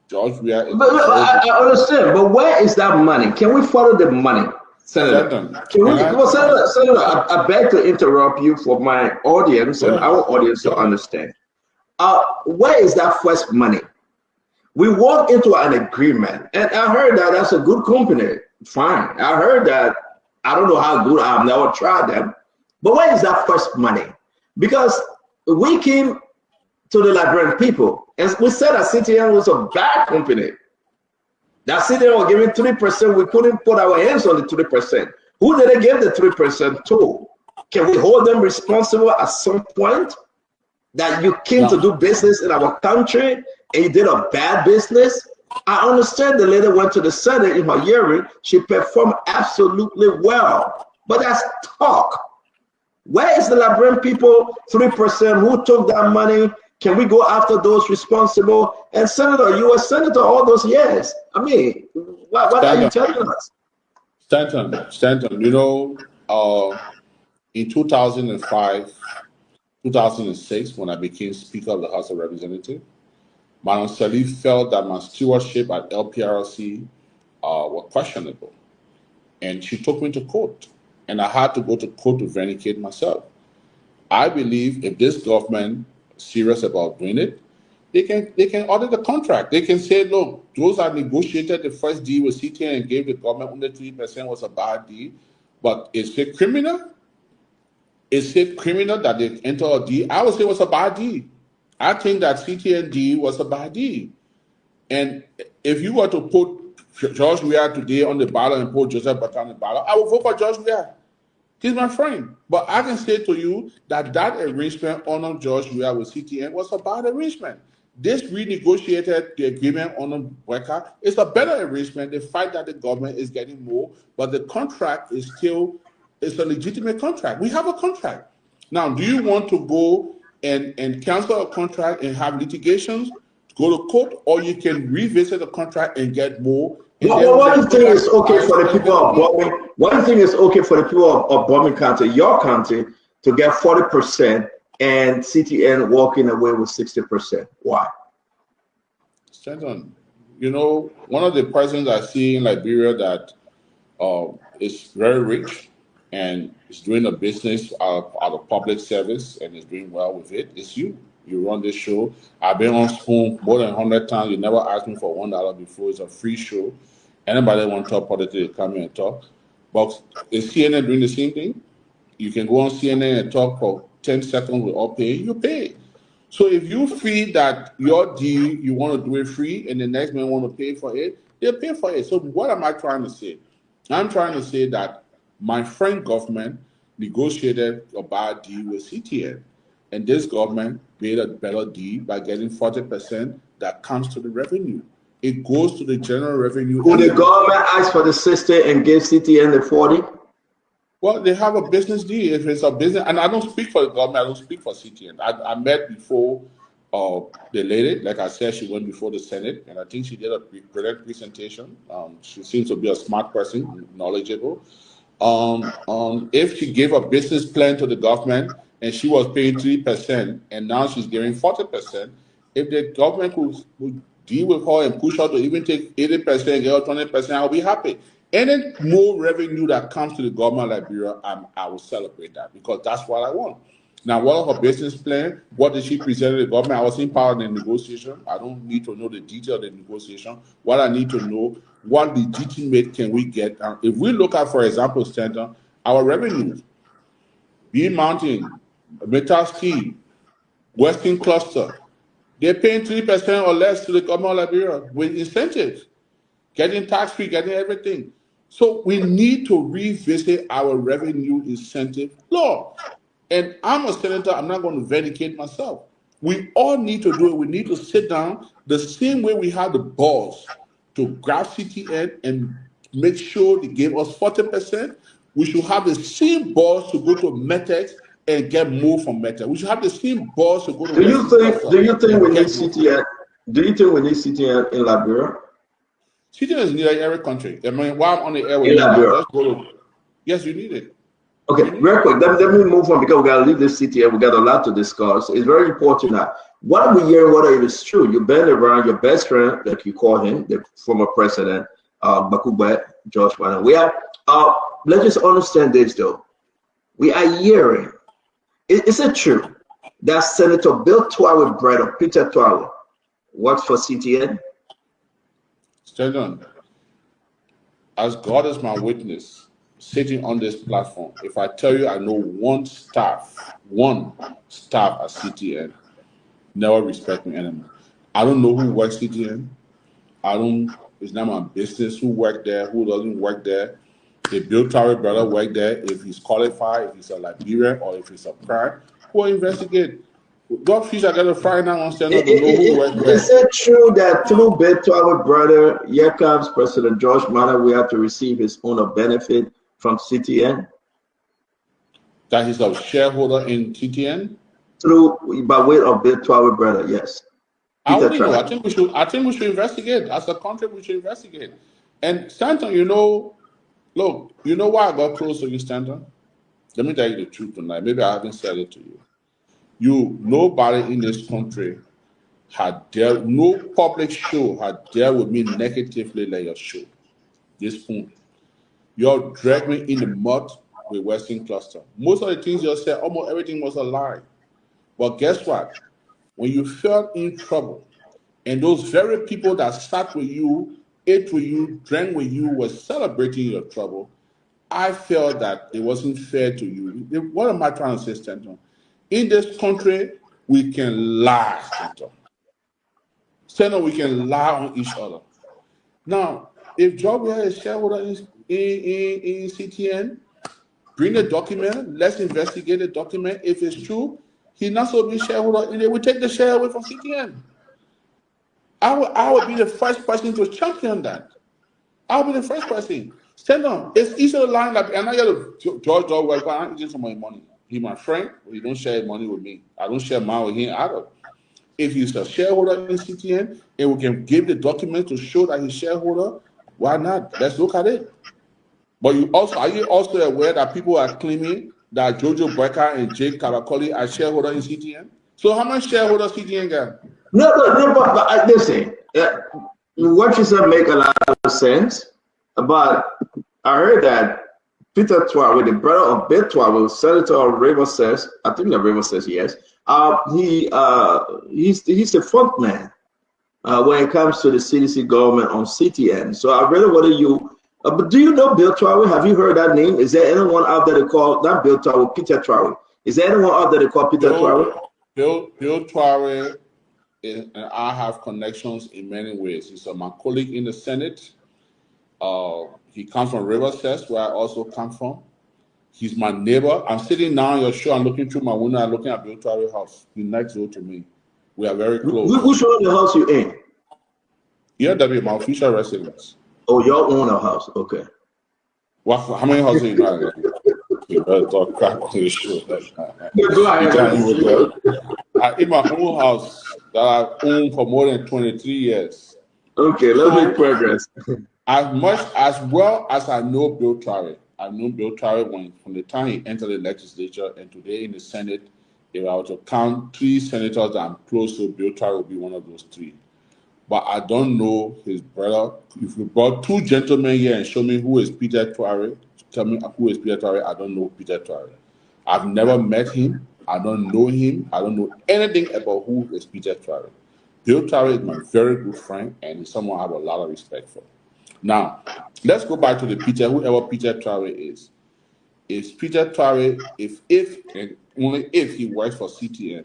George, we are... But I understand, but where is that money? Can we follow the money, Senator? Senator, I beg to interrupt you for my audience and our audience to understand. Where is that first money? We walked into an agreement, and I heard that that's a good company. Fine. I heard that. I don't know how good. I've never tried them. But where is that first money? Because we came to the Liberian people, and we said that CTN was a bad company. That CTN was giving 3%. We couldn't put our hands on the 3%. Who did they give the 3% to? Can we hold them responsible at some point? That you came to do business in our country and you did a bad business? I understand the lady went to the Senate in her hearing. She performed absolutely well. But that's talk. Where is the Liberian people, 3% who took that money? Can we go after those responsible? And Senator, you were senator all those years. I mean, what are you telling us? Stanton, you know, in 2005, 2006, when I became Speaker of the House of Representatives, Madam Salif felt that my stewardship at LPRC were questionable. And she took me to court. And I had to go to court to vindicate myself. I believe if this government is serious about doing it, they can audit the contract. They can say, look, those that negotiated the first deal with CTN and gave the government under 3% was a bad deal. But is it criminal? Is it criminal that they enter a deal? I would say it was a bad deal. I think that CTN deal was a bad deal. And if you were to put George Weah today on the ballot and put Joseph Boakai on the ballot, I would vote for George Weah. He's my friend. But I can say to you that that arrangement on George Weah with CTN was a bad arrangement. This renegotiated the agreement on Boakai is a better arrangement. The fact that the government is getting more, but the contract is still, it's a legitimate contract. We have a contract. Now, do you want to go and cancel a contract and have litigations, go to court, or you can revisit the contract and get more? What do you think is okay for the people of Bowman? What do you think is okay for the people of Bowman County, your county, to get 40% and CTN walking away with 60%? Why? Stanton, you know, one of the presidents I see in Liberia that is very rich and is doing a business out of public service and is doing well with it is you. You run this show. I've been on Spoon more than 100 times. You never asked me for $1 before. It's a free show. Anybody want to talk politics, come here and talk. But is CNN doing the same thing? You can go on CNN and talk for 10 seconds without paying, you pay. So if you feel that your deal, you want to do it free and the next man want to pay for it, they'll pay for it. So what am I trying to say? I'm trying to say that my friend government negotiated a bad deal with CTN. And this government made a better deal by getting 40% that comes to the revenue. It goes to the general revenue. Would the government ask for the 60 and give CTN the 40? Well, they have a business deal. If it's a business, and I don't speak for the government, I don't speak for CTN. I met before the lady. Like I said, she went before the Senate, and I think she did a brilliant presentation. She seems to be a smart person, knowledgeable. If she gave a business plan to the government, and she was paying 3%, and now she's giving 40%, if the government would deal with her and push her to even take 80% and get her 20%, I'll be happy. Any more revenue that comes to the government of Liberia, I will celebrate that because that's what I want. Now, what of her business plan? What did she present to the government? I was in part of the negotiation. I don't need to know the detail of the negotiation. What I need to know, what legitimate can we get? If we look at, for example, Stanton, our revenues, Bean Mountain, Metex, Western Cluster, they're paying 3% or less to the government of Liberia with incentives, getting tax-free, getting everything. So we need to revisit our revenue incentive law. And I'm a senator, I'm not going to vindicate myself. We all need to do it. We need to sit down the same way we have the balls to grab CTN and make sure they gave us 40%. We should have the same balls to go to Metex and get more from Metex. We should have the same balls to go to. Do you think we need CTN? Do you think we need CTN in Liberia? CTN is needed in every country. I mean, while I'm on the air with you, yes, you need it. Okay, real quick, let me move on because we got to leave this CTN. We got a lot to discuss. It's very important now. What are we hearing, whether it is true? You've been around your best friend, like you call him, the former president, Boakai, George Weah. We are, let's just understand this though. We are hearing, is it true that Senator Bill Twile brother, Peter Twile, works for CTN? Stand on. As God is my witness, sitting on this platform, if I tell you I know one staff at CTN, never respect me anymore. I don't know who works CTN. It's not my business who work there, who doesn't work there. If Bill Twile brother work there, if he's qualified, if he's a Liberian or if he's a prime, who investigate. God Fisher got to find out on Stand Up to know who went where. Is it true that through bid to our brother, here comes President George Manneh, we have to receive his own benefit from CTN? That he's a shareholder in CTN? Through, by way of bid to our brother, yes. I wouldn't know. I think we should investigate. As a country, we should investigate. And Stanton, look, you know why I got close to you, Stanton? Let me tell you the truth tonight. Maybe I haven't said it to you. Nobody in this country no public show had dealt with me negatively like your show. This point. You dragged me in the mud with Western Cluster. Most of the things you said, almost everything was a lie. But guess what? When you felt in trouble, and those very people that sat with you, ate with you, drank with you, were celebrating your trouble, I felt that it wasn't fair to you. What am I trying to say, Stanton? In this country, we can lie, Stanton. Stanton, we can lie on each other. Now, if George Weah is shareholder in CTN, bring the document, let's investigate the document. If it's true, he's not so be shareholder in it. We take the share away from CTN. I would be the first person to champion that. I'll be the first person. Stand on. It's easy to line up. And I got to George Weah, I'm using some of my money. He's my friend, but he don't share money with me. I don't share mine with him either. If he's a shareholder in CTN and we can give the document to show that he's shareholder, why not? Let's look at it. But are you also aware that people are claiming that Jojo Boakai and Jake Karakoli are shareholders in CTN? So how much shareholders CTN got? No, but listen, what you said make a lot of sense. But I heard that Peter Twawe, the brother of Beth Twawe, Senator of River says, I think the River says yes. He's the front man when it comes to the CDC government on CTN. So I really wanted you. But do you know Bill Twawe? Have you heard that name? Is there anyone out there that call not Bill Twawe, Peter Twawe? Is there anyone out there that call Peter Twawe? Bill Twawe, and I have connections in many ways. He's my colleague in the Senate. He comes from Riverside, where I also come from. He's my neighbor. I'm sitting now on your show. I'm looking through my window. I'm looking at Bill Twawe's house. He's next door to me. We are very close. Which one of the house you in? Yeah, that be my official residence. Oh, your own house. Okay. How many houses you know? You better talk crap on the show. In my own house that I've owned for more than 23 years. Okay, let's make progress. As well as I know Bill Twawe. I've known Bill Twawe from the time he entered the legislature, and today in the Senate, if I were to count 3 senators that I'm close to, Bill Twawe will be one of those 3. But I don't know his brother. If you brought 2 gentlemen here and show me who is Peter Twawe, tell me who is Peter Twawe, I don't know Peter Twawe. I've never met him. I don't know him. I don't know anything about who is Peter Twawe. Bill Twawe is my very good friend, and he's someone I have a lot of respect for. Now, let's go back to whoever Peter Twawe is. Is Peter Twawe, if and only if he works for CTN,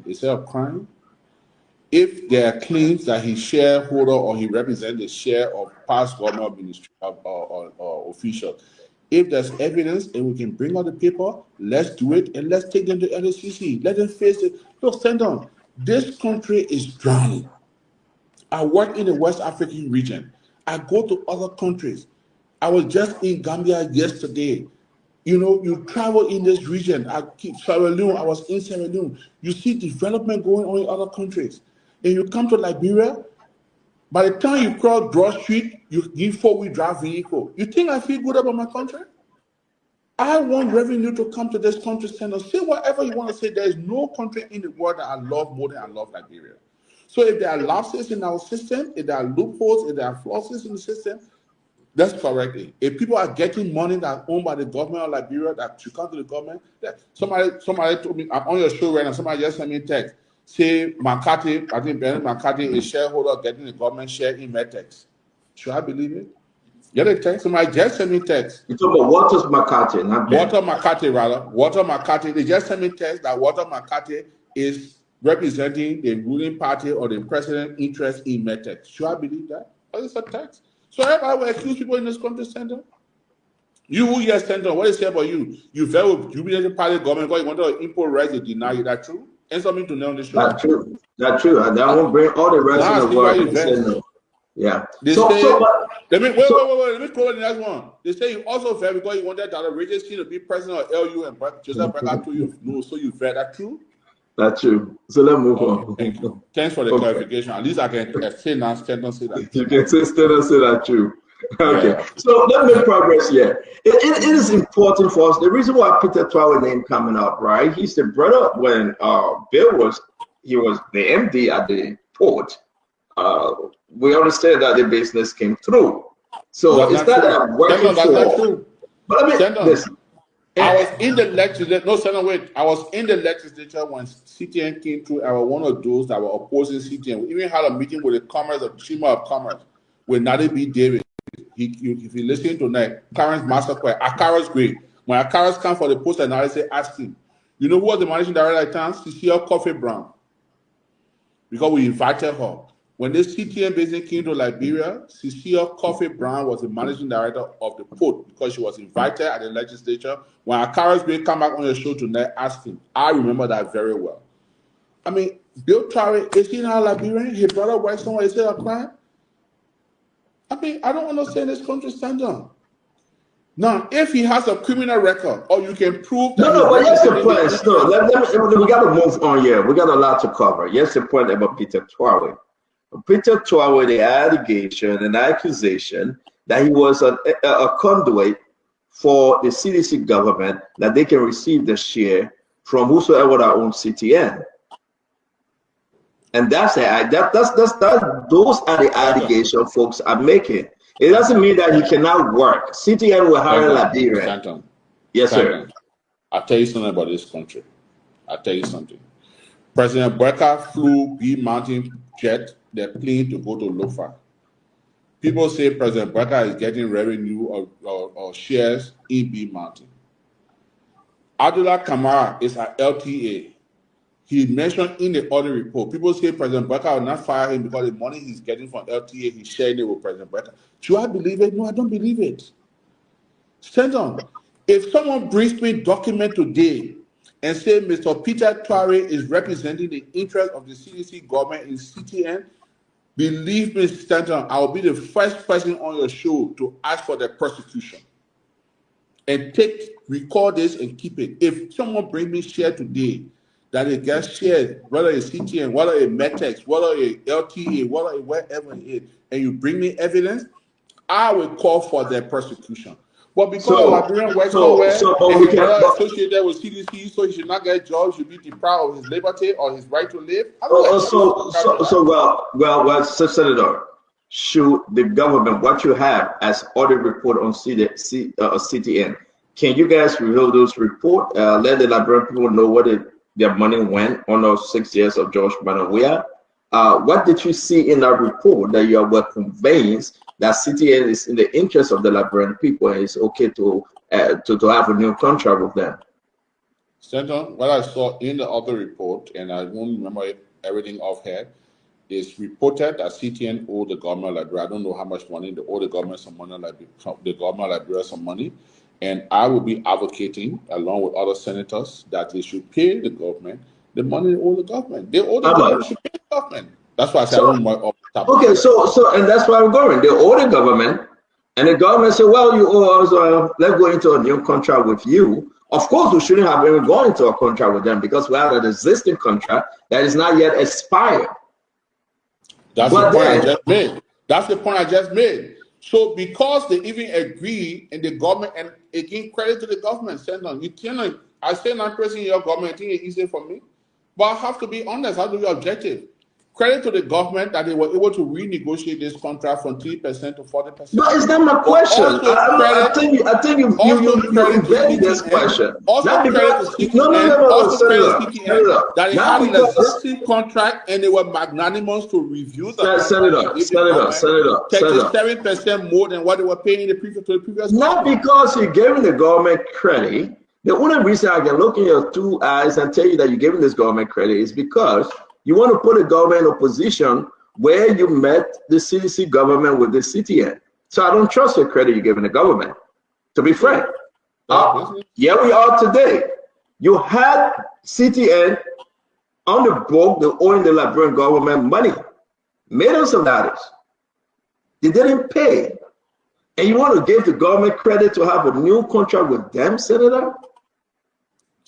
is there a crime? If there are claims that he's shareholder or he represents the share of past government administration or officials, if there's evidence and we can bring out the paper, let's do it and let's take them to LSCC. Let them face it. Look, stand on. This country is drowning. I work in the West African region. I go to other countries. I was just in Gambia yesterday. You travel in this region. I was in Sierra Leone. You see development going on in other countries. And you come to Liberia, by the time you cross Broad Street, you give 4-wheel drive vehicle. You think I feel good about my country? I want revenue to come to this country center. Say whatever you want to say. There is no country in the world that I love more than I love Liberia. So if there are lapses in our system, if there are loopholes, if there are flaws in the system, that's correct. If people are getting money that's owned by the government of Liberia that should come to the government, that somebody told me, I'm on your show right now, somebody just sent me a text. Say McCarthy, I think Bernard McCarthy is shareholder getting the government share in Metex. Should I believe it? Get a text. Somebody just sent me text. You talk about Walter McCarthy, not Ben. Walter McCarthy. They just sent me text that Walter McCarthy is representing the ruling party or the president's interest in Metex. Should I believe that? Or is it a text? So everybody will accuse people in this country center. You who here center, what is it about you? You fell with Jubilee Party government because you want to import rights, they deny you. That true? Answer me to know on the show. That's true. That's true. And that won't bring all the rest of the world. No. Yeah. They say, let me call the next one. They say you also vet because you wanted that Regis to be president of LU and Joseph Boakai told you no, so you vet. That true? That's true. So let's move on. Thank you. Thanks for the clarification. At least I can say now, Stanton say that. You can say that true. Okay. Yeah. So let's make progress here. It is important for us. The reason why Peter Twawe name coming up, right? He's the brother when Bill was the MD at the port. We understand that the business came through. So it's not that working for. But I mean, listen. I was in the legislature. No, Senator, wait. I was in the legislature when CTN came through. I was one of those that were opposing CTN. We even had a meeting with the Chamber of Commerce with Nadi B. David. If you listen tonight, Karen's master question, Akara's great. When Akara's come for the post analysis, ask him, you know who was the managing director at the time? Cecilia Coffee Brown. Because we invited her. When this CTN business came to Liberia, Cecilia Coffee Brown was the managing director of the port because she was invited at the legislature. When Akara's great come back on the show tonight, ask him. I remember that very well. I mean, Bill Twawe, is he not Liberian? His brother works somewhere, is it a crime? I mean, I don't understand this country standard. Now, if he has a criminal record, or you can prove that. No, but here's the point. We got to move on here. We got a lot to cover. Here's the point about Peter Twawe. Peter Twawe, the allegation and accusation that he was a conduit for the CDC government, that they can receive the share from whosoever that owns CTN. And those are the allegations folks are making. It doesn't mean that he cannot work. CTN will hire Liberia. Yes, sir. I'll tell you something about this country. I'll tell you something. President Boakai flew B Mountain jet, the plane to go to Lofa. People say President Boakai is getting revenue or shares in B Mountain. Abdullah Kamara is at LTA. He mentioned in the audit report, people say President Boakai will not fire him because the money he's getting from LTA, he's sharing it with President Boakai. Should I believe it? No, I don't believe it. Stand on. If someone brings me a document today and say Mr. Peter Twawe is representing the interest of the CDC government in CTN, believe me, Stanton, I will be the first person on your show to ask for the prosecution. And record this and keep it. If someone brings me share today, that it gets shared, whether it's CTN, whether it's Metex, whether it's LTA, whether it's wherever it is, and you bring me evidence, I will call for their prosecution. But because a Liberian works somewhere and he's not associated with CDC, so he should not get jobs, should be deprived of his liberty or his right to live. Senator, should the government, what you have as audit report on CTN, can you guys reveal those reports? Let the Liberian people know what their money went on those 6 years of George Banawea. What did you see in that report that you were convinced that CTN is in the interest of the Liberian people and it's okay to have a new contract with them? Stanton, what I saw in the other report, and I won't remember everything offhand, is reported that CTN owed the government of Liberia. I don't know how much money they owe the government some money, the government of Liberia some money. And I will be advocating, along with other senators, that they should pay the government the money they owe the government. They owe the government, should pay the government. That's why I said okay, so and that's why we're going. They owe the government, and the government said, well, you owe us, let's go into a new contract with you. Of course, we shouldn't have even gone into a contract with them because we have an existing contract that is not yet expired. That's the point I just made. That's the point I just made. So because they even agree in the government, and again, credit to the government, you cannot, I say not praising your government, I think it's easy for me, but I have to be honest, I have to be objective. Credit to the government that they were able to renegotiate this contract from 3% to 40%. No, it's not my question. I think you getting this question. Also credit to CTN that they had an existing contract and they were magnanimous to review the Senator, 37% more than what they were paying the previous. Not because you're giving the government credit. The only reason I can look in your two eyes and tell you that you're giving this government credit is because you want to put the government in a position where you met the CDC government with the CTN. So I don't trust your credit you're giving the government, to be frank. Here we are today. You had CTN on the book, they're owing the Liberian government money, millions of dollars. They didn't pay. And you want to give the government credit to have a new contract with them, Senator?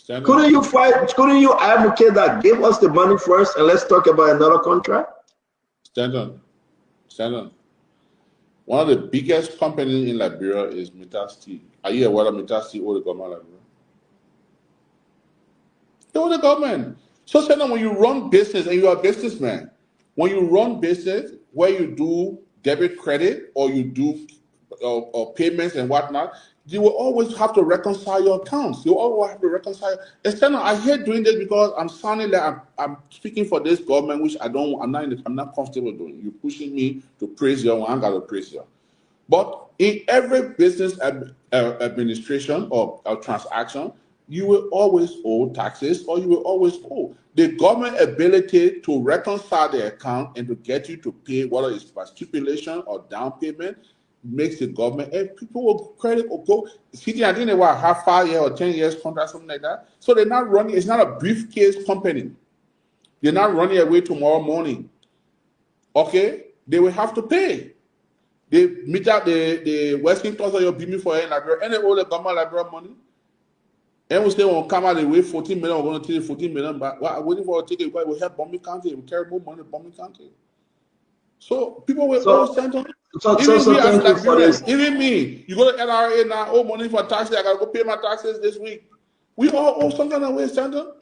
Couldn't you fight? Couldn't you advocate that? Give us the money first, and let's talk about another contract. Stand on. One of the biggest companies in Liberia is Metex. Are you aware of Metex or the government Liberia? They owe the government. So, Senator, when you run business and you're a businessman, when you run business where you do debit credit or you do or payments and whatnot, you will always have to reconcile your accounts. You always have to reconcile. Instead, I hate doing this because I'm sounding like I'm speaking for this government, which I'm not comfortable doing. You're pushing me to praise you. I got to praise you. But in every business administration or transaction, you will always owe taxes, or you will always owe. The government ability to reconcile the account and to get you to pay, whether it's by stipulation or down payment, makes the government, and people will credit or go. CTN, I think they were half 5 year or 10 years contract, something like that. So they're not running, it's not a briefcase company. They're not running away tomorrow morning. Okay? They will have to pay. They meet out the Western Clause of your beaming for in Liberia, and they owe the government Liberia money. And we say, when we come out, they weigh 14 million, we're going to take 14 million back. Well, waiting for a ticket because we help Bombay County, we carry more money in Bombay County. So people will always send on. Even me, you go to LRA now, owe money for taxes, I got to go pay my taxes this week. We all owe some kind of way, Senator.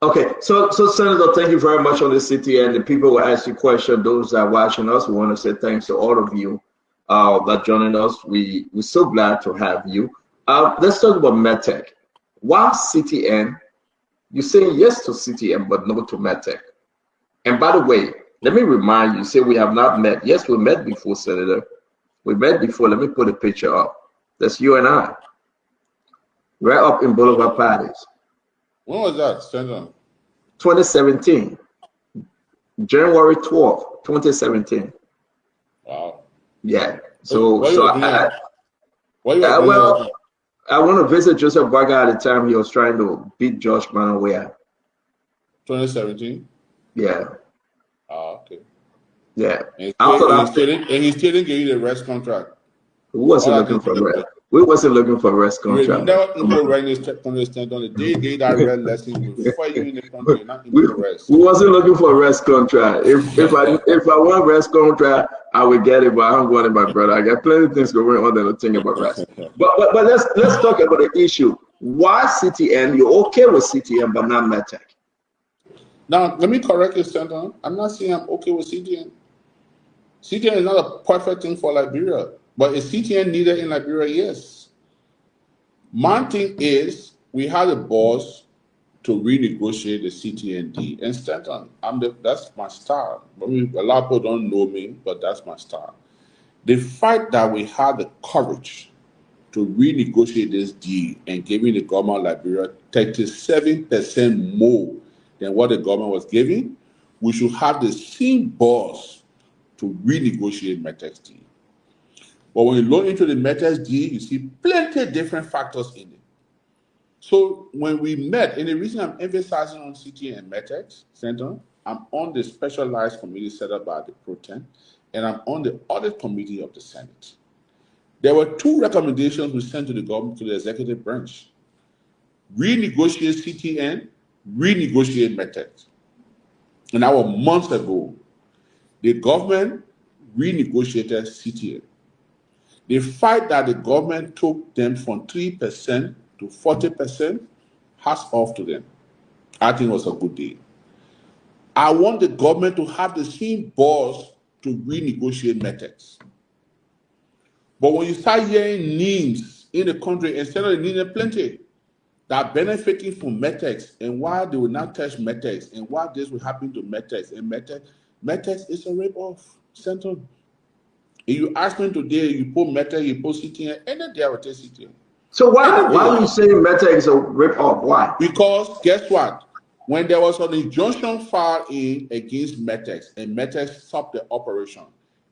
Okay, so Senator, thank you very much on the CTN. The people will ask you questions. Those that are watching us, we want to say thanks to all of you that joining us. We're so glad to have you. Let's talk about Metex. Why CTN? You're saying yes to CTN, but no to Metex. And by the way, let me remind you, say we have not met. Yes, we met before, Senator. We met before. Let me put a picture up. That's you and I. Right up in Boulevard Parties. When was that, Senator? 2017. January 12th, 2017. Wow. Yeah. I want to visit Joseph Boakai at the time he was trying to beat George Manawea. 2017? Yeah. Okay. Yeah. And he still didn't give you the rest contract. We wasn't looking for rest. We wasn't looking for rest contract. On the day gave that red lesson before you in the country, not in the rest. We wasn't looking for rest contract. If I want rest contract, I would get it, but I don't want it, my brother. I got plenty of things going on than to think about rest. But let's talk about the issue. Why CTN? You're okay with CTN, but not Metex. Now, let me correct you, Senator. I'm not saying I'm okay with CTN. CTN is not a perfect thing for Liberia, but is CTN needed in Liberia? Yes. My thing is, we had a boss to renegotiate the CTN. And Stanton, that's my star. I mean, a lot of people don't know me, but that's my star. The fact that we had the courage to renegotiate this deal and giving the government of Liberia 37% more than what the government was giving, we should have the same boss to renegotiate Metex deal. But when you look into the Metex deal, you see plenty of different factors in it. So when we met, and the reason I'm emphasizing on CTN and Metex Center, I'm on the specialized committee set up by the Pro-Tem, and I'm on the audit committee of the Senate. There were 2 recommendations we sent to the government, to the executive branch. Renegotiate CTN, renegotiate Metex. And that was months ago. The government renegotiated CTN. The fact that the government took them from 3% to 40%, hats off to them. I think it was a good deal. I want the government to have the same boss to renegotiate Metex. But when you start hearing names in the country, instead of needing plenty, that are benefiting from Metex, and why they will not touch Metex, and why this will happen to Metex, and Metex is a rip-off center. If you ask me today, you put Metex, you put CTN, and then they will take CTN. So why are you saying Metex is a rip-off? Why? Because guess what? When there was an injunction filed in against Metex, and Metex stopped the operation,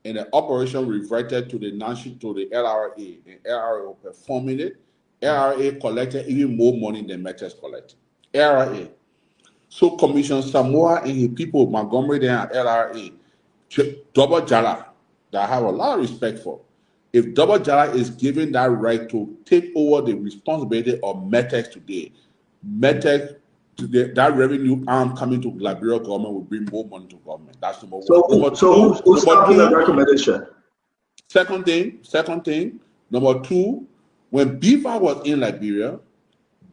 and the operation reverted to the LRA, and LRA was performing it, LRA collected even more money than Metex collected. LRA. So Commissioner Samoa and his people, Montgomery there and LRA, Double Jala, that I have a lot of respect for. If Double Jala is given that right to take over the responsibility of Metex today, Metex, that revenue arm coming to Liberia government will bring more money to government. That's number one. So who's stopping the recommendation? Second thing, number two, when BIVA was in Liberia,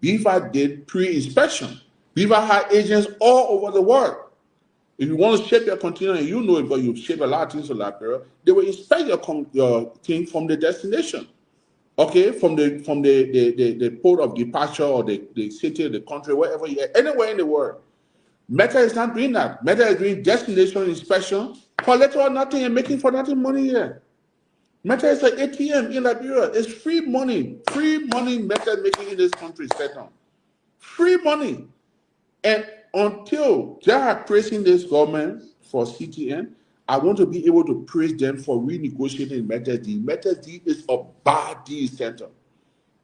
BIVA did pre-inspection. BIVA had agents all over the world. If you want to shape your container, and you know it, but you shape a lot of things in Liberia, they will inspect your thing from the destination. Okay, from the port of departure or the city, the country, wherever you are, anywhere in the world. Meta is not doing that. Meta is doing destination inspection, collect or nothing, and making for nothing money here. Meta is an ATM in Liberia. It's free money Meta is making in this country, Satan. Free money. And until they are praising this government for CTN, I want to be able to praise them for renegotiating Metex deal. Metex deal is a bad deal, Center.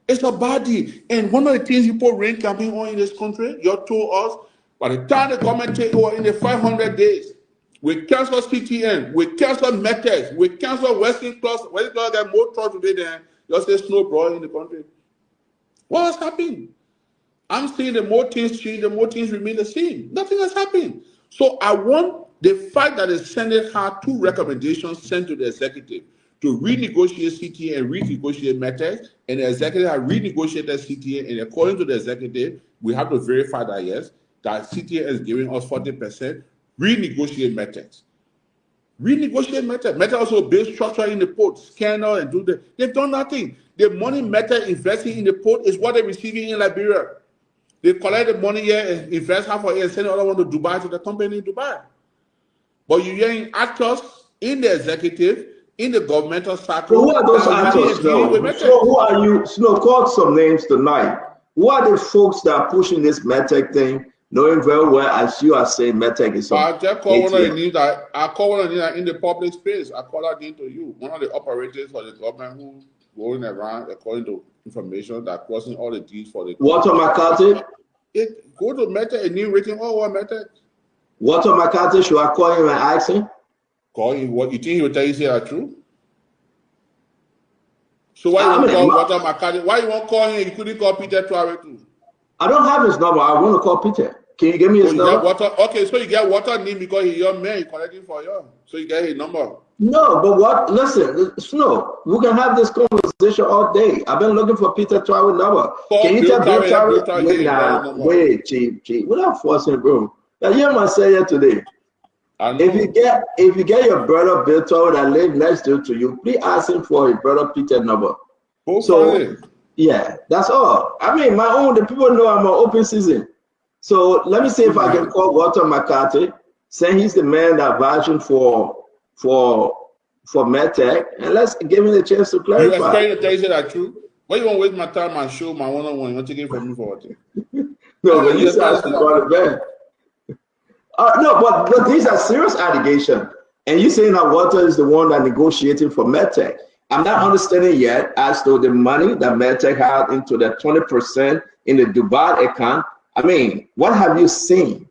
It's a bad deal. And one of the things you put rain camping on in this country, you told us, by the time the government take over in the 500 days, we cancel CTN, we cancel Metex, we cancel Western Plus, get more trust today than just a snow brawl in the country. What has happened? I'm saying the more things change, the more things remain the same. Nothing has happened. So I want the fact that the Senate had two recommendations sent to the executive to renegotiate CTN and renegotiate Metex, and the executive had renegotiated CTN, and according to the executive, we have to verify that yes, that CTN is giving us 40%, renegotiate Metex. Renegotiate Metex. Metex also build structure in the port, scanner, and do the. They've done nothing. The money Metex investing in the port is what they're receiving in Liberia. They collect the money here and invest half of it and send the other one to Dubai, to the company in Dubai. But you're hearing actors in the executive, in the governmental circle. So who are those actors? So who are you? Snow, call some names tonight. Who are the folks that are pushing this Metex thing, knowing very well, as you are saying, Metex is on? I just call one of the names that I call one of the names in the public space. I call that name to you. One of the operators for the government who going around according to information that crossing all the deals for the Walter McCarthy. Go to Metex and new rating all over Metex. Walter McCarthy, should I call him and ask him? Call him. What you think he will tell you say are true? So why you want to call Walter McCarthy? Why you won't call him? You couldn't call Peter Traore too. I don't have his number. I want to call Peter. Can you give me his number? Okay, so you get Walter name because he's your man. He collecting for you, so you get his number. No, but what? Listen, Snow. We can have this conversation all day. I've been looking for Peter Traore number. Can you tell Peter Traore? Wait, Chief. We're not forcing, bro. Now you must say it today. If you get your brother Bill Traore that live next to you, please ask him for his brother Peter number. So yeah, that's all. I mean, the people know I'm an open season. So let me see if I can call Walter McCarthy, saying he's the man that vouching for Metex, and let's give him a chance to clarify. You expect to tell that true? Why you want to waste my time and show my one-on-one? You want to take it from me for what? No, but you said to go to bed. No, but these are serious allegations. And you're saying that Walter is the one that negotiating for Metex. I'm not understanding yet as to the money that Metex had into the 20% in the Dubai account. I mean, what have you seen?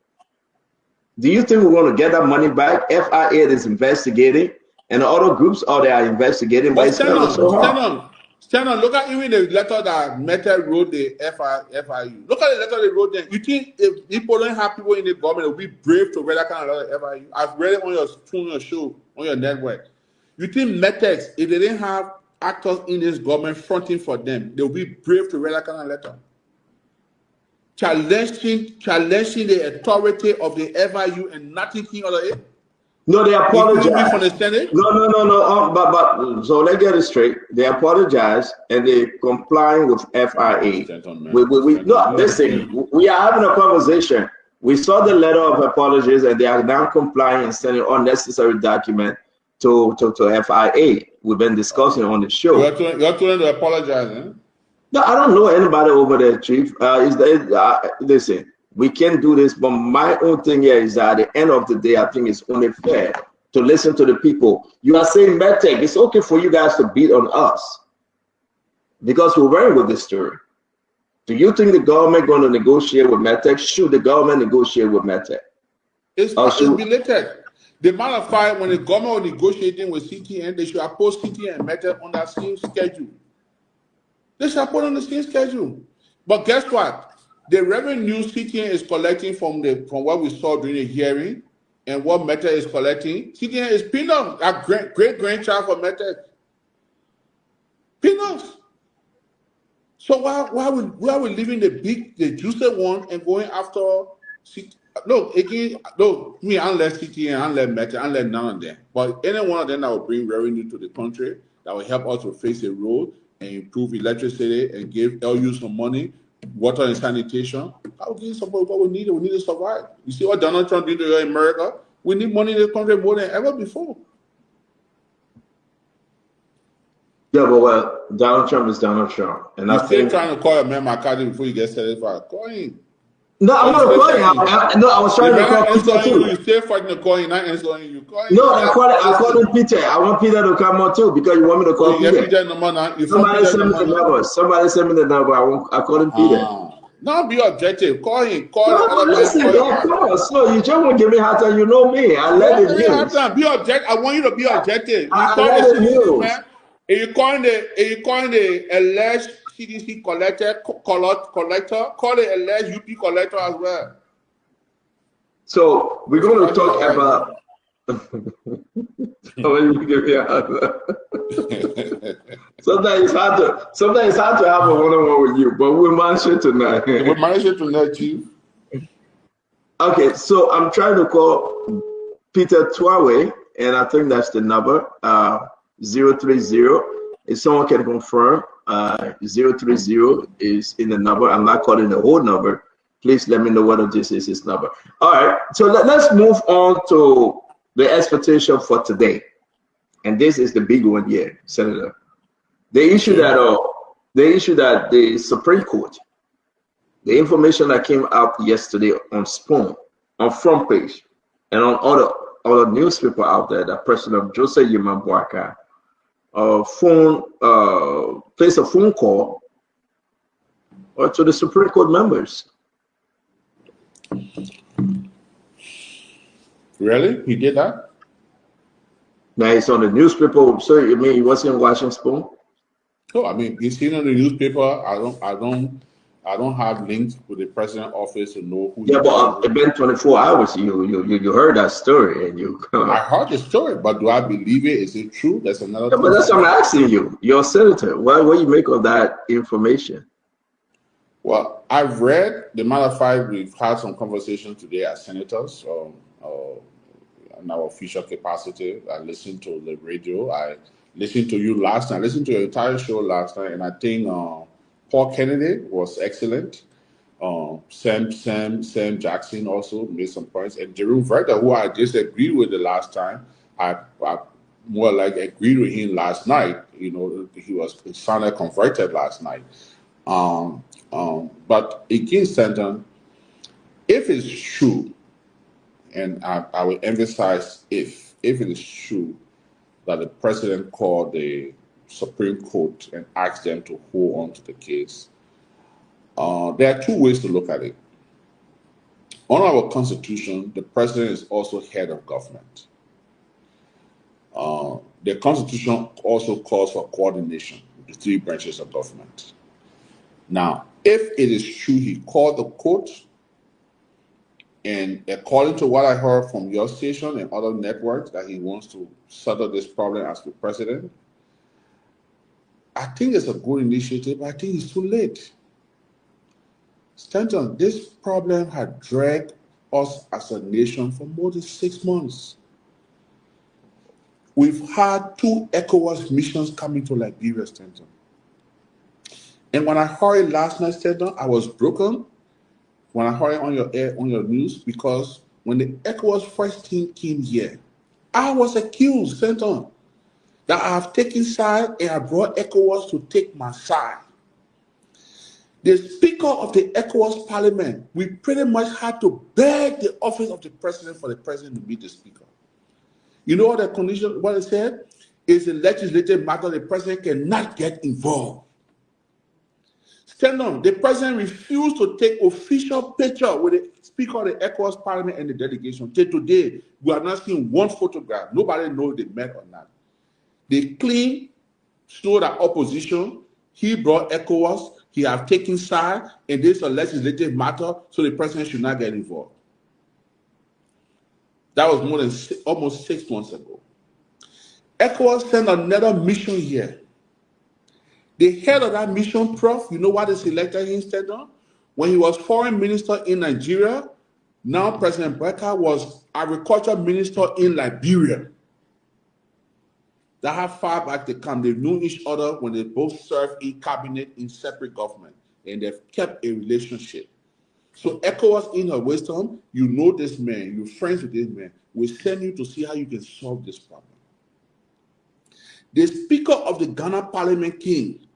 Do you think we're going to get that money back? FIA is investigating, and the other groups they are investigating. But stand on. Look at even the letter that Metex wrote the FIU. Look at the letter they wrote there. You think if people don't have people in the government, they'll be brave to read that kind of letter FIU? I've read it on your show, on your network. You think Metex, if they didn't have actors in this government fronting for them, they'll be brave to read that kind of letter? Challenging the authority of the FIU and nothing other than it? No, they apologize. From the Senate? No. But so let's get it straight. They apologize and they complying with FIA. Listen, we are having a conversation. We saw the letter of apologies and they are now complying and sending unnecessary document to FIA. We've been discussing on the show. You're trying to apologize, eh? No, I don't know anybody over there, Chief. Listen, we can do this, but my own thing here is that at the end of the day, I think it's only fair to listen to the people. You are saying Metex, it's okay for you guys to beat on us because we're running with this story. Do you think the government going to negotiate with Metex? Should the government negotiate with Metex? It's related. The matter of fact, when the government was negotiating with CTN, they should have put CTN and Metex on that same schedule. They should have put on the same schedule. But guess what? The revenue CTN is collecting from what we saw during the hearing and what Metex is collecting, CTN is peanuts. A great grandchild for Metex. Peanuts. So why are we leaving the juicy one and going after CTN? Look, again, me, unless CTN, unless Metex, unless none of them. But any one of them that will bring revenue to the country, that will help us to face the road and improve electricity and give LU some money, water and sanitation. I will give support what we need. We need to survive. You see what Donald Trump did to America? We need money in the country more than ever before. Yeah, but well, Donald Trump is Donald Trump. And I'm still trying to call your man McCarthy before you get satisfied. Call him. No, I'm not calling him. No, I was trying to call Peter too. You still fighting to call him, not answering you. Call him. No, I called him Peter. I want Peter to come on too because you want me to call Peter. Peter number now. Somebody send me the number. Somebody send me the number. I called him Peter. Now be objective. Call him. Listen, call. So you just want to give me hard time. You know me. I let it use. Be objective. I want you to be objective. I let it use. Are you calling the alleged CDC collector, call the alleged UP collector as well. So we're going to talk about. Sometimes it's hard to have a one-on-one with you, but we'll manage it tonight. We'll manage it tonight, Chief. Okay, so I'm trying to call Peter Twawe, and I think that's the number 030. If someone can confirm, 030 is in the number. I'm not calling the whole number. Please let me know whether this is his number. All right, so let's move on to the expectation for today. And this is the big one here, Senator. The issue that the Supreme Court, the information that came out yesterday on Spoon, on front page, and on other newspaper out there, that President Boakai placed a phone call to the Supreme Court members. Really? He did that? Now it's on the newspaper. So you mean he wasn't watching Spoon? No, I mean he's seen on the newspaper. I don't have links with the president's office to know who. Yeah, but it's been 24 hours. You heard that story, and you. I heard the story, but do I believe it? Is it true? That's another. Yeah, but that's what I'm asking you. You're a senator. What do you make of that information? Well, I've read. The matter of fact, we've had some conversations today as senators. In our official capacity, I listened to the radio. I listened to you last night. I listened to your entire show last night, and I think Paul Kennedy was excellent. Sam Jackson also made some points, and Jerome Verda, who I disagreed with the last time, I more like agreed with him last night. You know, he sounded converted last night. But again, Stanton, if it's true, and I will emphasize if it is true that the president called the Supreme Court and asked them to hold on to the case, there are two ways to look at it. On our Constitution, the president is also head of government. The Constitution also calls for coordination with the three branches of government. Now, if it is true he called the court, and according to what I heard from your station and other networks, that he wants to settle this problem as the president, I think it's a good initiative, but I think it's too late. Stanton, this problem had dragged us as a nation for more than 6 months. We've had 2 ECOWAS missions coming to Liberia, Stanton. And when I heard it last night, Stanton, I was broken. When I heard it on your news, because when the ECOWAS first team came here, I was accused, Stanton, that I have taken side and I brought ECOWAS to take my side. The Speaker of the ECOWAS Parliament, we pretty much had to beg the office of the president for the president to meet the Speaker. You know what the condition? What it said is a legislative matter. The president cannot get involved. Stand on. The president refused to take official picture with the Speaker of the ECOWAS Parliament and the delegation. Till today, we are not seeing one photograph. Nobody knows they met or not. They claim Snowe that opposition. He brought ECOWAS. He have taken side, and this is a legislative matter, so the president should not get involved. That was more than almost 6 months ago. ECOWAS sent another mission here. The head of that mission, Prof, you know what they selected him instead of? When he was foreign minister in Nigeria, now President Boakai was agriculture minister in Liberia. That how far back they come. They knew each other when they both served in cabinet in separate government, and they've kept a relationship. So ECOWAS, in her wisdom, you know this man, you're friends with this man, will send you to see how you can solve this problem. The Speaker of the Ghana Parliament King,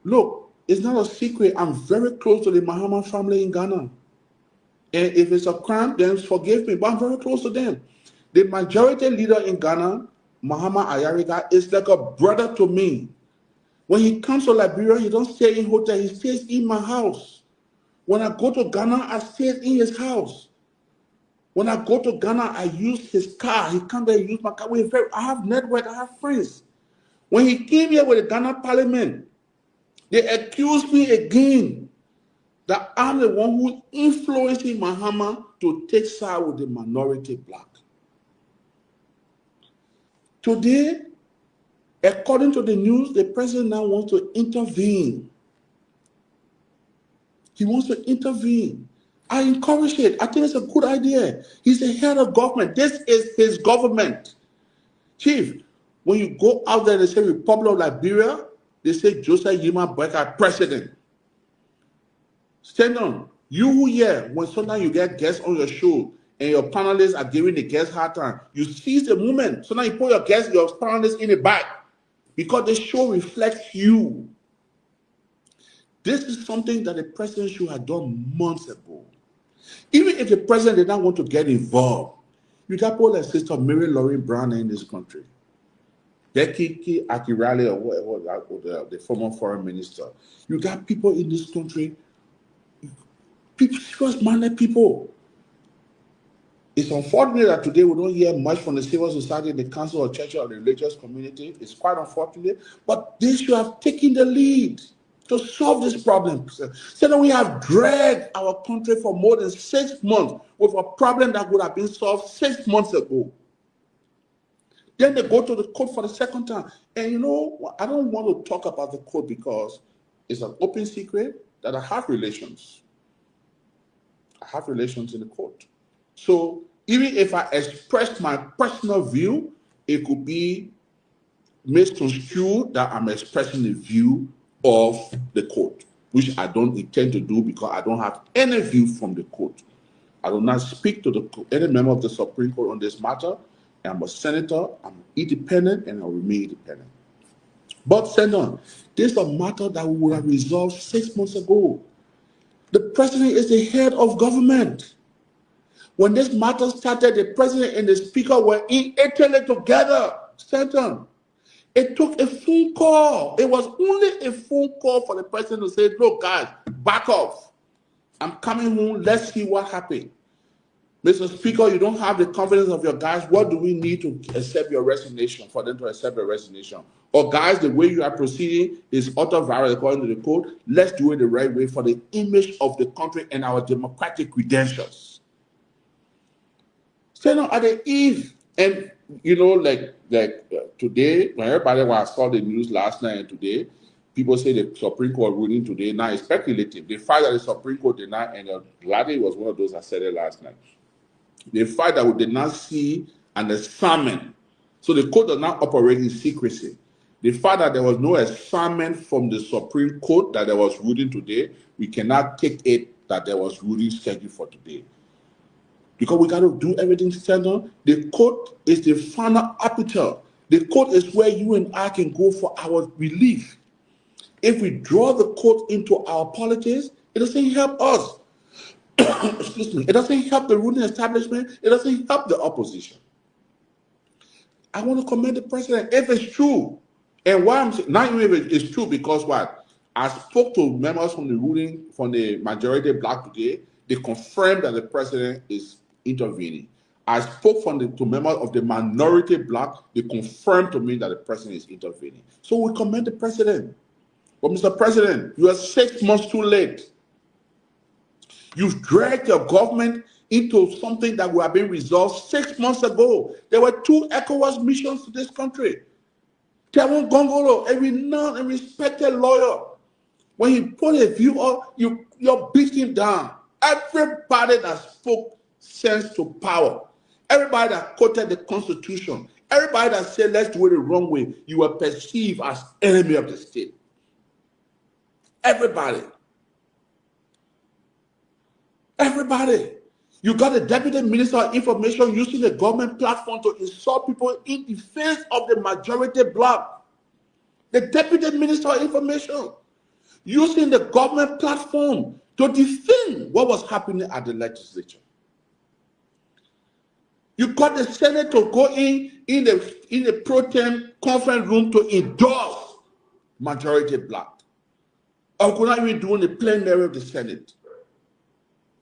look, it's not a secret, I'm very close to the Mahama family in Ghana. And if it's a crime, then forgive me, but I'm very close to them. The majority leader in Ghana, Mahama Ayariga, is like a brother to me. When he comes to Liberia, he don't stay in hotel, he stays in my house. When I go to Ghana, I stay in his house. When I go to Ghana, I use his car. He comes there, use my car. I have network, I have friends. When he came here with the Ghana Parliament, they accused me again that I'm the one who influencing Mahama to take side with the minority black. Today, according to the news, the president now wants to intervene. He wants to intervene. I encourage it. I think it's a good idea. He's the head of government. This is his government. Chief, when you go out there and they say Republic of Liberia, they say Joseph Nimba County president. Stand on. You here, when sometimes you get guests on your show and your panelists are giving the guests hard time, you seize the moment. So now you put your guests, your panelists in the back because the show reflects you. This is something that the president should have done months ago. Even if the president did not want to get involved, you got Paul and Sister Mary Lauren Brown in this country. Becky Akirale, or the former foreign minister. You got people in this country, people, serious-minded people. It's unfortunate that today we don't hear much from the civil society, the council of church, or the religious community. It's quite unfortunate, but they should have taken the lead to solve this problem. So that we have dragged our country for more than 6 months with a problem that would have been solved 6 months ago. Then they go to the court for the second time. And you know, I don't want to talk about the court because it's an open secret that I have relations. I have relations in the court. So even if I express my personal view, it could be misconstrued that I'm expressing the view of the court, which I don't intend to do because I don't have any view from the court. I will not speak to any member of the Supreme Court on this matter. I'm a senator, I'm independent, and I'll remain independent. But, Senator, this is a matter that we would have resolved 6 months ago. The president is the head of government. When this matter started, the president and the speaker were in Italy together. Senator, it took a phone call. It was only a phone call for the president to say, look, guys, back off. I'm coming home. Let's see what happened. Mr. Speaker, you don't have the confidence of your guys. What do we need to accept your resignation, for them to accept your resignation? Or guys, the way you are proceeding is utter virus according to the code. Let's do it the right way for the image of the country and our democratic credentials. So now at the eve, and you know, like today, when everybody saw the news last night and today, people say the Supreme Court ruling today. Now it's speculative. The fact that the Supreme Court did not, and Gladys was one of those that said it last night. The fact that we did not see an assignment, so the court does not operate in secrecy. The fact that there was no assignment from the Supreme Court that there was ruling today, we cannot take it that there was ruling scheduled for today. Because we got to do everything standard. The court is the final arbiter. The court is where you and I can go for our relief. If we draw the court into our politics, it doesn't help us. Excuse me. It doesn't help the ruling establishment. It doesn't help the opposition. I want to commend the president if it's true. And why I'm saying, not even if it's true, because what? I spoke to members from the majority black brigade. They confirmed that the president is intervening. I spoke to members of the minority black. They confirmed to me that the president is intervening. So we commend the president. But Mr. President, you are 6 months too late. You've dragged your government into something that would have been resolved 6 months ago. There were 2 ECOWAS missions to this country. Kevin Gongolo, a renowned and respected lawyer, when he put a view up, you beat him down. Everybody that spoke sense to power, everybody that quoted the Constitution, everybody that said let's do it the wrong way, you were perceived as enemy of the state. Everybody. You got the Deputy Minister of Information using the government platform to insult people in defense of the majority black. The Deputy Minister of Information using the government platform to defend what was happening at the legislature. You got the Senate to go in the pro-tem conference room to endorse majority black. Or could not even do in the plenary of the Senate.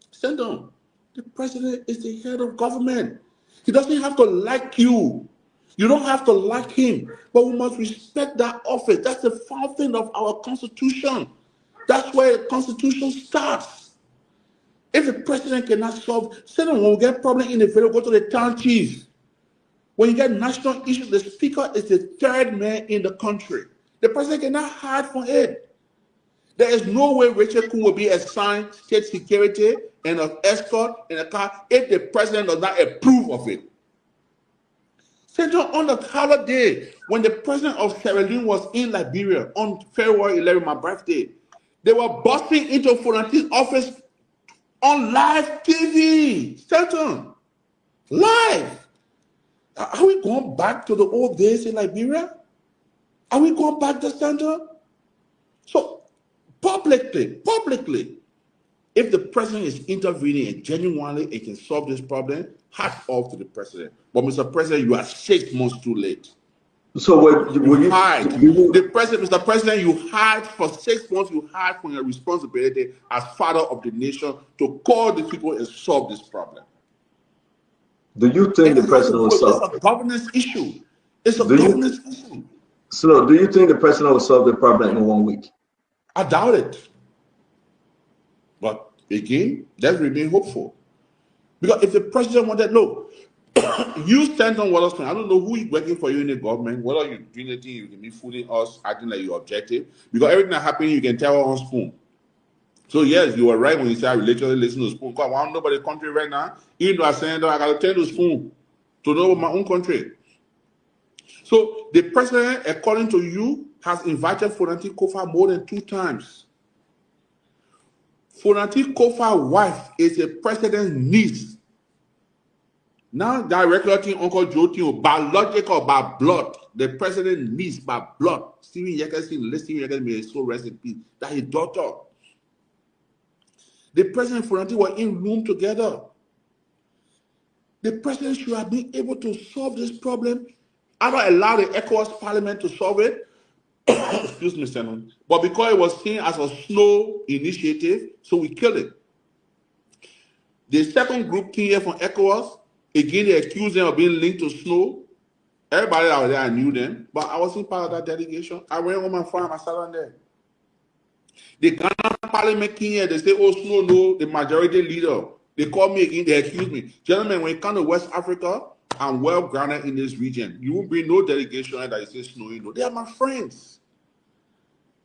Stand on. The president is the head of government. He doesn't have to like you. You don't have to like him. But we must respect that office. That's the fountain of our Constitution. That's where the Constitution starts. If the president cannot solve, when we get problem in the village, go to the town chief. When you get national issues, the speaker is the third man in the country. The president cannot hide from it. There is no way Rachel Kuhn will be assigned state security and an escort in a car if the president does not approve of it. On the holiday, when the president of Sierra Leone was in Liberia on February 11, my birthday, they were busting into Fonanti's office on live TV. Stanton, live. Are we going back to the old days in Liberia? Are we going back to Stanton? So, publicly, if the president is intervening and genuinely it can solve this problem, hats off to the president. But Mr. President, you are 6 months too late. So you hide. Mr. President, you hide for 6 months. You hide from your responsibility as father of the nation to call the people and solve this problem. Do you think the president will solve it? It's a governance issue. It's a governance issue. So, do you think the president will solve the problem in 1 week? I doubt it. But again, let's remain hopeful. Because if the president wanted, look, you stand on Water Spoon. I don't know who is working for you in the government, whether you're doing anything, you can be fooling us, acting like you're objective. Because everything that happens, you can tell on Spoon. So yes, you were right when you said I religiously listen to Spoon. Because I want to know about the country right now. Even though I said I got to tell the Spoon to know my own country. So the president, according to you, has invited Fonanti Kofa more than 2 times. Fonanti Kofa's wife is a president's niece. Now that regulating Uncle Joe, biological, by blood, the president's niece by blood. Stephen Yekesi may so rest in peace. That his daughter. The president and Fonanti were in room together. The president should have been able to solve this problem. I don't allow the ECOWAS parliament to solve it. Excuse me, Senator. But because it was seen as a Snowe initiative, so we killed it. The second group came here from ECOWAS. Again, they accused them of being linked to Snowe. Everybody out there, I knew them, but I wasn't part of that delegation. I went on my farm, I sat on there. The Ghana parliament came here, they say, oh, Snowe, no, the majority leader. They called me again, they accused me. Gentlemen, when it comes to West Africa, I'm well grounded in this region. You won't bring no delegation that you say Snowe, you know. They are my friends.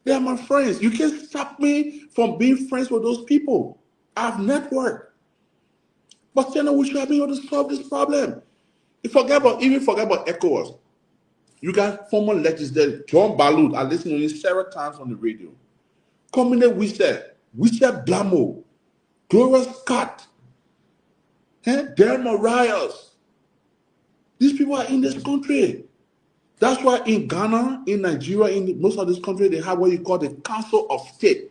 They are my friends. You can't stop me from being friends with those people. I have networked. But then we should have been able to solve this problem. Forget about ECOWAS. You got former legislators, John Balud, I listened to him several times on the radio. Communist Wisse Blamo, Gloria Scott, Darren Marias. These people are in this country. That's why in Ghana, in Nigeria, in most of this country, they have what you call the Council of State.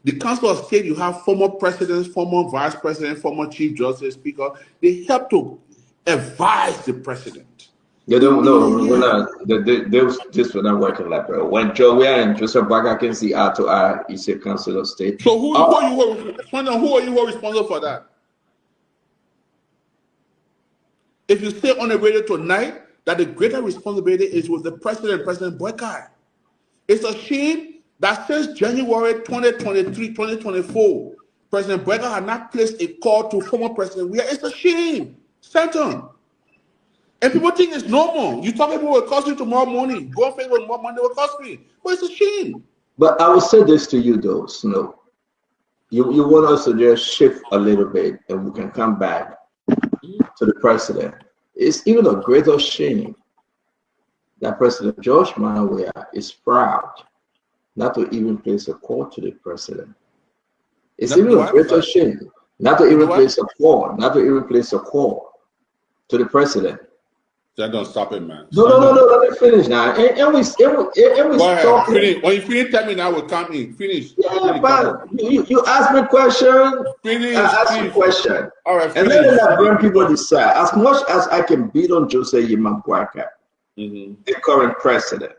The Council of State, you have former presidents, former vice president, former chief justice, speaker. They help to advise the president. You don't know. We're not. This we're not working like that. When Joe and Joseph Boakai can see eye to eye, he's a council of state. So who are you responsible for that? If you say on the radio tonight that the greater responsibility is with the president, President Boakai, it's a shame that since January 2023, 2024, President Boakai had not placed a call to former President. It's a shame, Stanton. And people think it's normal. You talk about what will cost you tomorrow morning. Go on Facebook, what money will cost me. But it's a shame. But I will say this to you though, Snow. You want us to just shift a little bit and we can come back to the president. It's even a greater shame that President George Manawea is proud not to even place a call to the president. It's even a greater shame not to even place a call, to the president. That don't stop it, man. No. Let me finish now. And we stop. Finish. When you finish, tell me now. We'll count in. Finish. Yeah, but you ask me a question. Finish. I ask you a question. All right. And then let bring people decide. As much as I can beat on Jose Yima Boakai, the current president,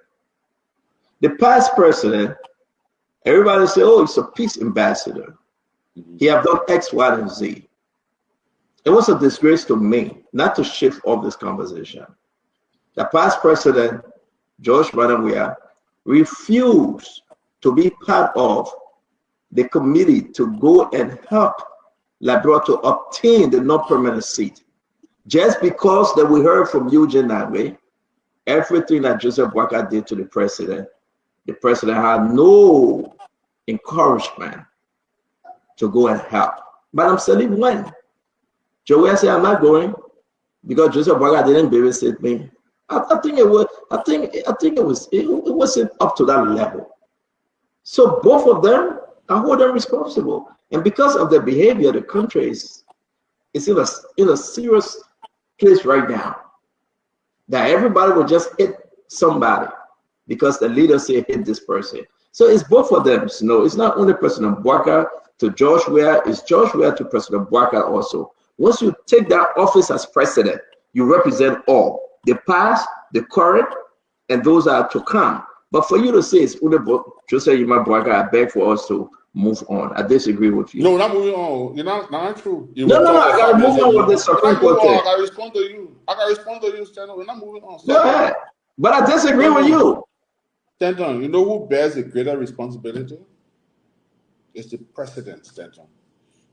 the past president, everybody say, "Oh, he's a peace ambassador. He have done X, Y, and Z." It was a disgrace to me not to shift off this conversation. The past president, George Manawea, refused to be part of the committee to go and help Liberia to obtain the non-permanent seat. Just because that we heard from Eugene that way, everything that Joseph Boakai did to the president had no encouragement to go and help. But I'm saying when? Joey said, "I'm not going because Joseph Boakai didn't babysit me." I think it wasn't up to that level. So both of them, I hold them responsible, and because of their behavior, the country is in a serious place right now. That everybody will just hit somebody because the leader say hit this person. So it's both of them. No, it's not only President Boakai to George Weah, it's George Weah to President Boakai also. Once you take that office as president, you represent all, the past, the current, and those are to come. But for you to say it's only Joseph Yima Boakai, I beg for us to move on. I disagree with you. No, not moving on. You're not true. No, I gotta move on with the Supreme Court. I gotta respond to you. Stanton. We're not moving on. Go ahead. But I disagree with you. Stanton, you know who bears the greater responsibility? It's the president, Stanton.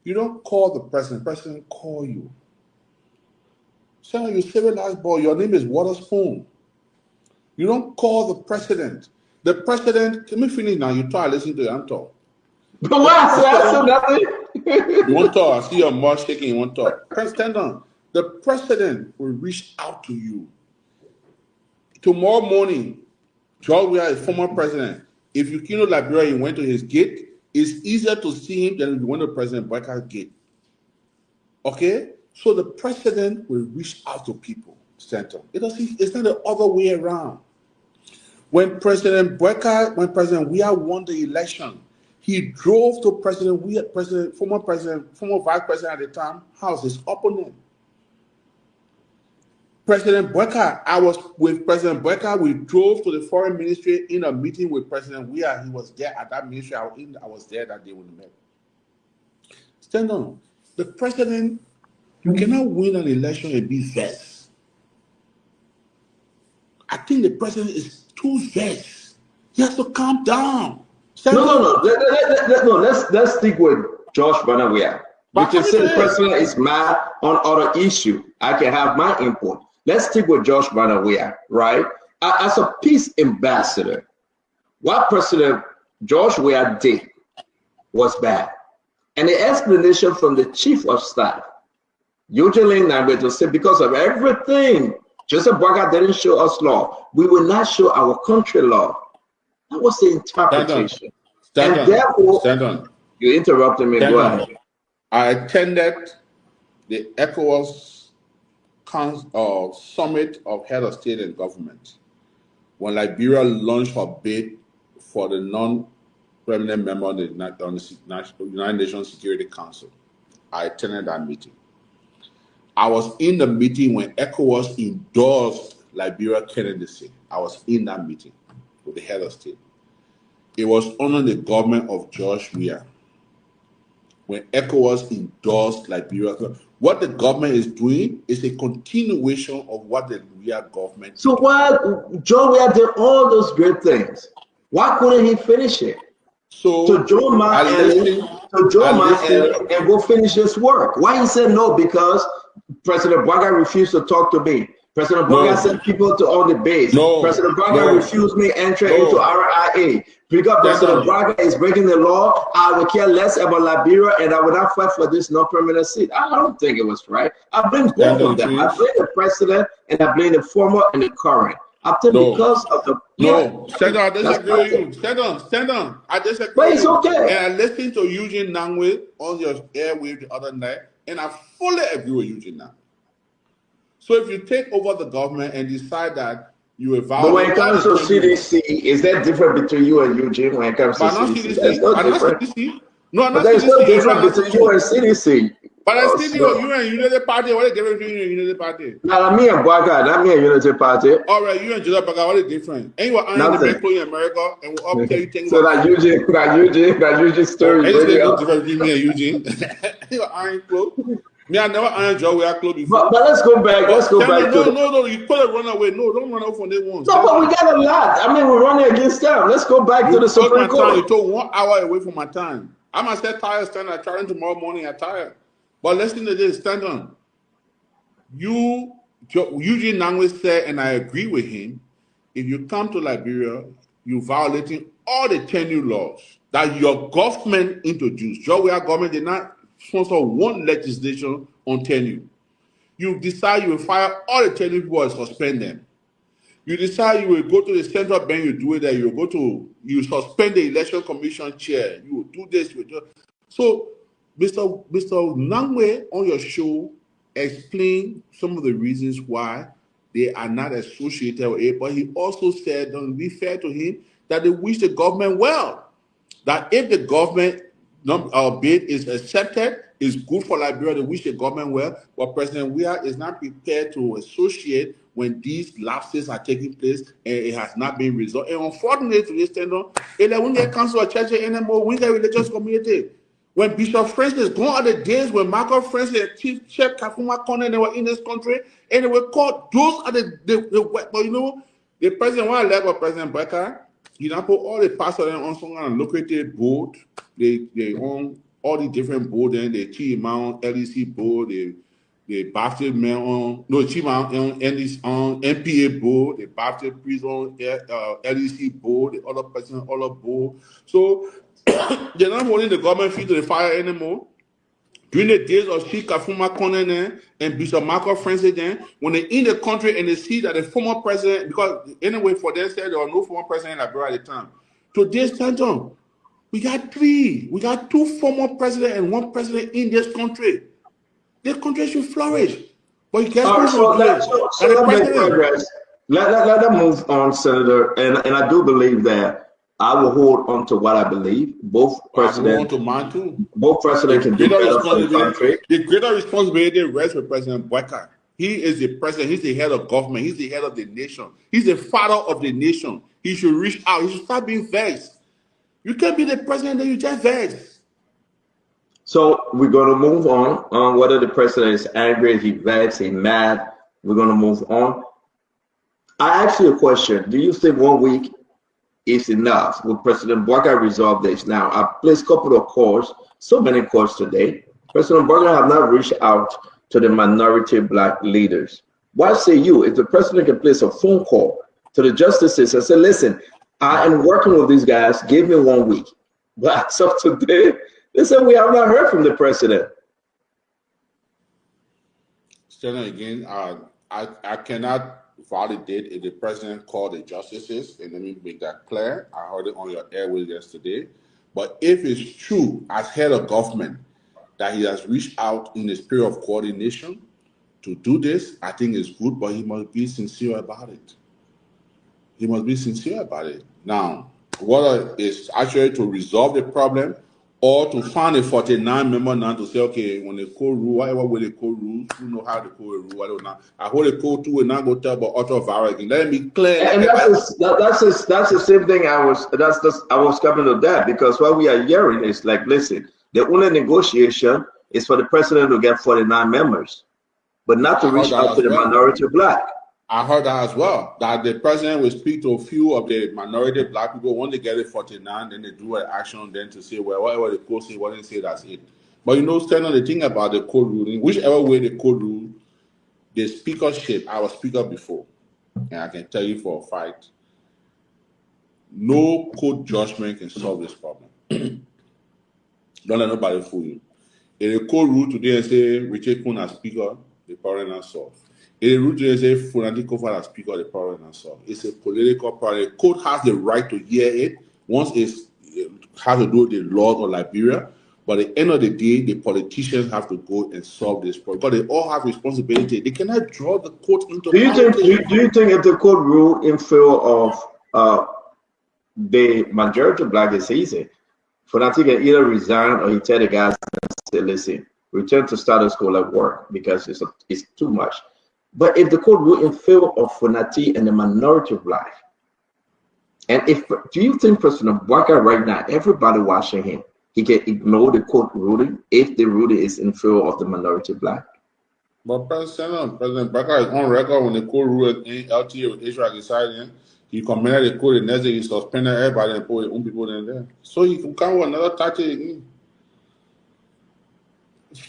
You don't call the president call you. Stanton, you civilized boy, your name is Waterspoon. You don't call the president. The president, let me finish now. You try to listen to your talk. But why? You won't talk. I see your mouth shaking. You won't talk. Stanton, the president will reach out to you. Tomorrow morning, George Weah is former president. If you came to Liberia, you went to his gate, it's easier to see him than if you went to President Boakai's gate. Okay? So the president will reach out to people, Stanton. It's not the other way around. When President Weah won the election, he drove to President Weah, former vice president at the time, house, his opponent. President Boakai, I was with President Boakai. We drove to the foreign ministry in a meeting with President Weah. He was there at that ministry. I was there that day when we met. Stand on. The president, you cannot win an election and be vexed. I think the president is too vexed. He has to calm down. No. Let's stick with George Manawea. You can say the president is mad on other issue. I can have my input. Let's stick with George Manawea, right? As a peace ambassador, what President George Weah did was bad. And the explanation from the chief of staff, Eugene Nambe, to say because of everything, Joseph Boakai didn't show us law. We will not show our country law. That was the interpretation. Stand on. You interrupted me. Go ahead. I attended the ECOWAS Summit of Head of State and Government when Liberia launched her bid for the non-permanent member on the United Nations Security Council. I attended that meeting. I was in the meeting when ECOWAS endorsed Liberia, candidacy. I was in that meeting with the head of state. It was under the government of George Weah when ECOWAS endorsed Liberia. What the government is doing is a continuation of what the Weah government. So why John Weah did all those great things? Why couldn't he finish it? So Joe Ma and go finish this work. Why he said no? Because President Boakai refused to talk to me. President Boakai sent people to on the base. President Boakai refused me entry into RIA. Because President Boakai is breaking the law, I will care less about Liberia and I will not fight for this non-permanent seat. I don't think it was right. I blame both of them. I blame the president and I blame the former and the current. I think because of the stand on. I disagree with you. Stand on. I disagree. But it's okay. And I listened to Eugene Nangwe on your airwave the other night, and I fully agree with Eugene Nangwe. So if you take over the government and decide that you evaluate, but when it comes to CDC, is that different between you and Eugene? When it comes to CDC, there's no difference. But there's no difference between you and CDC. But I still you and Unity Party. What is the difference between you and Unity Party? Not me and Boakai, not me and Unity Party. All right, you and Judicial Boakai, what is the difference? And you are in the bank in America, and we'll up you things. So that Eugene story. Anything no difference between me and Eugene. You are iron clothes. Me, I never iron Joe. We are clothes before. But let's go back. Let's go back. No. You put a runaway. No, don't run off on day one. No, but we got a lot. I mean, we're running against them. Let's go back to the Supreme Court. You took 1 hour away from my time. I must get tired. Stand. I'm tired tomorrow morning. I'm tired. But listen to this, stand on. Eugene Nangwe said, and I agree with him, if you come to Liberia, you're violating all the tenure laws that your government introduced. Your government did not sponsor one legislation on tenure. You decide you will fire all the tenure people and suspend them. You decide you will go to the central bank, you do it there, you suspend the election commission chair, you will do this, so Mr. Nangwe on your show explained some of the reasons why they are not associated with it, but he also said, don't be fair to him, that they wish the government well. That if the government bid is accepted, it's good for Liberia, they wish the government well, but President Weah is not prepared to associate when these lapses are taking place and it has not been resolved. And unfortunately, to this extent, when they cancel a church anymore, we get religious community. When Bishop Francis gone are the days when Michael Francis and Chief Chef Kafuma Kone, they were in this country, and they were called, those are but you know, the president, when I left with President Boakai, he now put all the pastors on some kind of located board. They own all the different boards, and the Chief Mount LEC board, the Baptist man on, no, Chief Mount on MPA board, the Baptist priest on LEC board, the other person on other board. So, they're not holding the government feet to the fire anymore. During the days of Chief Kafuma Kone and Bishop Michael Francis, when they're in the country and they see that the former president, because anyway, for them said there was no former president in Liberia at the time. Today's time, we got 3. We got 2 former presidents and 1 president in this country. This country should flourish. But you can't make progress. Let them move on, Senator. And I do believe that I will hold on to what I believe. Both presidents can do better for the country. The greater responsibility rests with President Boakai. He is the president. He's the head of government. He's the head of the nation. He's the father of the nation. He should reach out. He should start being vexed. You can't be the president and you just vex. So we're going to move on whether the president is angry, he vexed, he mad. We're going to move on. I asked you a question. Do you think 1 week is enough? Will President Boakai resolve this? Now, I placed a couple of calls, so many calls today. President Boakai have not reached out to the minority black leaders. Why say you, if the president can place a phone call to the justices and say, listen, I am working with these guys, give me 1 week. But so today, they said we have not heard from the president. Still again, I cannot validate if the president called the justices, and let me make that clear. I heard it on your airways yesterday. But if it's true, as head of government, that he has reached out in the spirit of coordination to do this, I think it's good, but he must be sincere about it. He must be sincere about it. Now, whether it's actually to resolve the problem or to find a 49 member now to say, okay, when they code rule, whatever way they code rules, you know how they code a rule. I don't know. I hold a code to and now go tell about auto virus again. Let me clear. And that's the same thing I was coming to that, because what we are hearing is like, listen, the only negotiation is for the president to get 49 members, but not to reach out to the minority black. I heard that as well, that the president will speak to a few of the minority black people. When they get it 49, then they do an action then to say, well, whatever the code say, what they say, that's it. But you know, Stanley, the thing about the code ruling, whichever way the code rule, the speakership, I was speaker before, and I can tell you for a fact, no court judgment can solve this problem. Don't let nobody fool you. If the court rule today and say Richard Kun as speaker, the problem is solved. If the rule today say Funadi Kofa as speaker, the problem is solved. It's a political problem. The court has the right to hear it once it has to do with the laws of Liberia. But at the end of the day, the politicians have to go and solve this problem because they all have responsibility. They cannot draw the court into. Do you think if the court rule in favor of the majority black is easy, Funati can either resign or he tell the guys and say, listen, return to status quo at work because it's too much. But if the court rule in favor of Funati and the minority black, and do you think President Boakai right now, everybody watching him, he can ignore the court ruling if the ruling is in favor of the minority black? But President Boakai is on record when the court ruled in LTA with Israel deciding he commended the court, the next day he suspended everybody and put his own people in there. So he can come with another tactic again.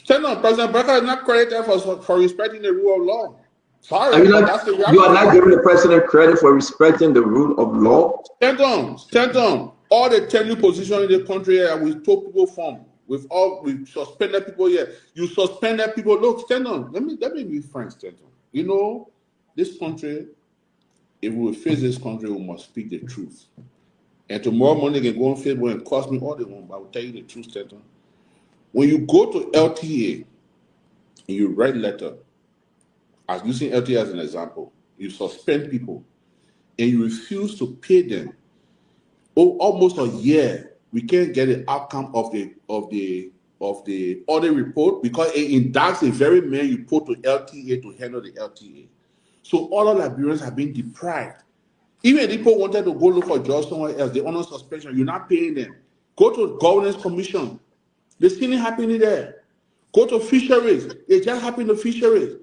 President Boakai is not credited for respecting the rule of law. Sorry, that's the reality. You are not giving the president credit for respecting the rule of law? Stand on. All the tenure positions in the country here, we took people from. We suspended people here. You suspended people. Look, stand on. Let me be frank, stand on. You know, this country, if we face this country, we must speak the truth. And tomorrow morning they can go on Facebook and cost me all they want, but I will tell you the truth, stand on. When you go to LTA and you write letter, as using LTA as an example, you suspend people and you refuse to pay them. Almost a year, we can't get the outcome of the audit report because it indicts the very man you put to LTA to handle the LTA. So all of Liberians have been deprived. Even if people wanted to go look for jobs somewhere else, they're under suspension. You're not paying them. Go to governance commission. There's nothing happening there. Go to fisheries. It just happened to fisheries.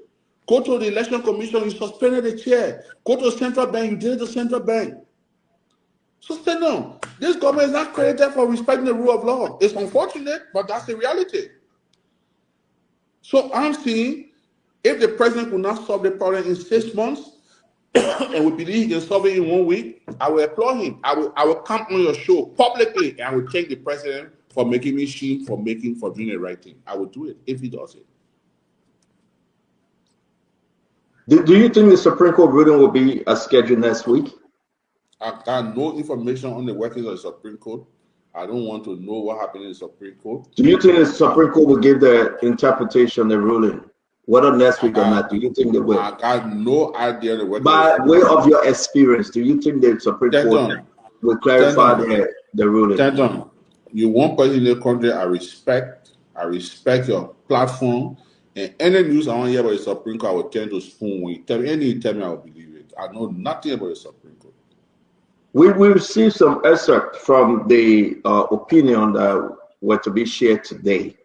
Go to the election commission. You suspended the chair. Go to central bank. You did it to central bank. So stand on. This government is not credited for respecting the rule of law. It's unfortunate, but that's the reality. So I'm saying, if the president could not solve the problem in 6 months, and we believe he can solve it in 1 week, I will applaud him. I will come on your show publicly, and I will thank the president for making me shame for doing the right thing. I will do it if he does it. Do you think the Supreme Court ruling will be scheduled next week? I got no information on the workings of the Supreme Court. I don't want to know what happened in the Supreme Court. Do you think the Supreme Court will give the interpretation, the ruling, whether next week or not? Do you think they will? I got no idea the workings. By way of your experience, do you think the Supreme Court will clarify the ruling? You one person in the country, I respect your platform. And any news I want to hear about the Supreme Court, I will tend to spoon. When you tell me anything, you tell me, I will believe it. I know nothing about the Supreme Court. We received some excerpt from the opinion that were to be shared today.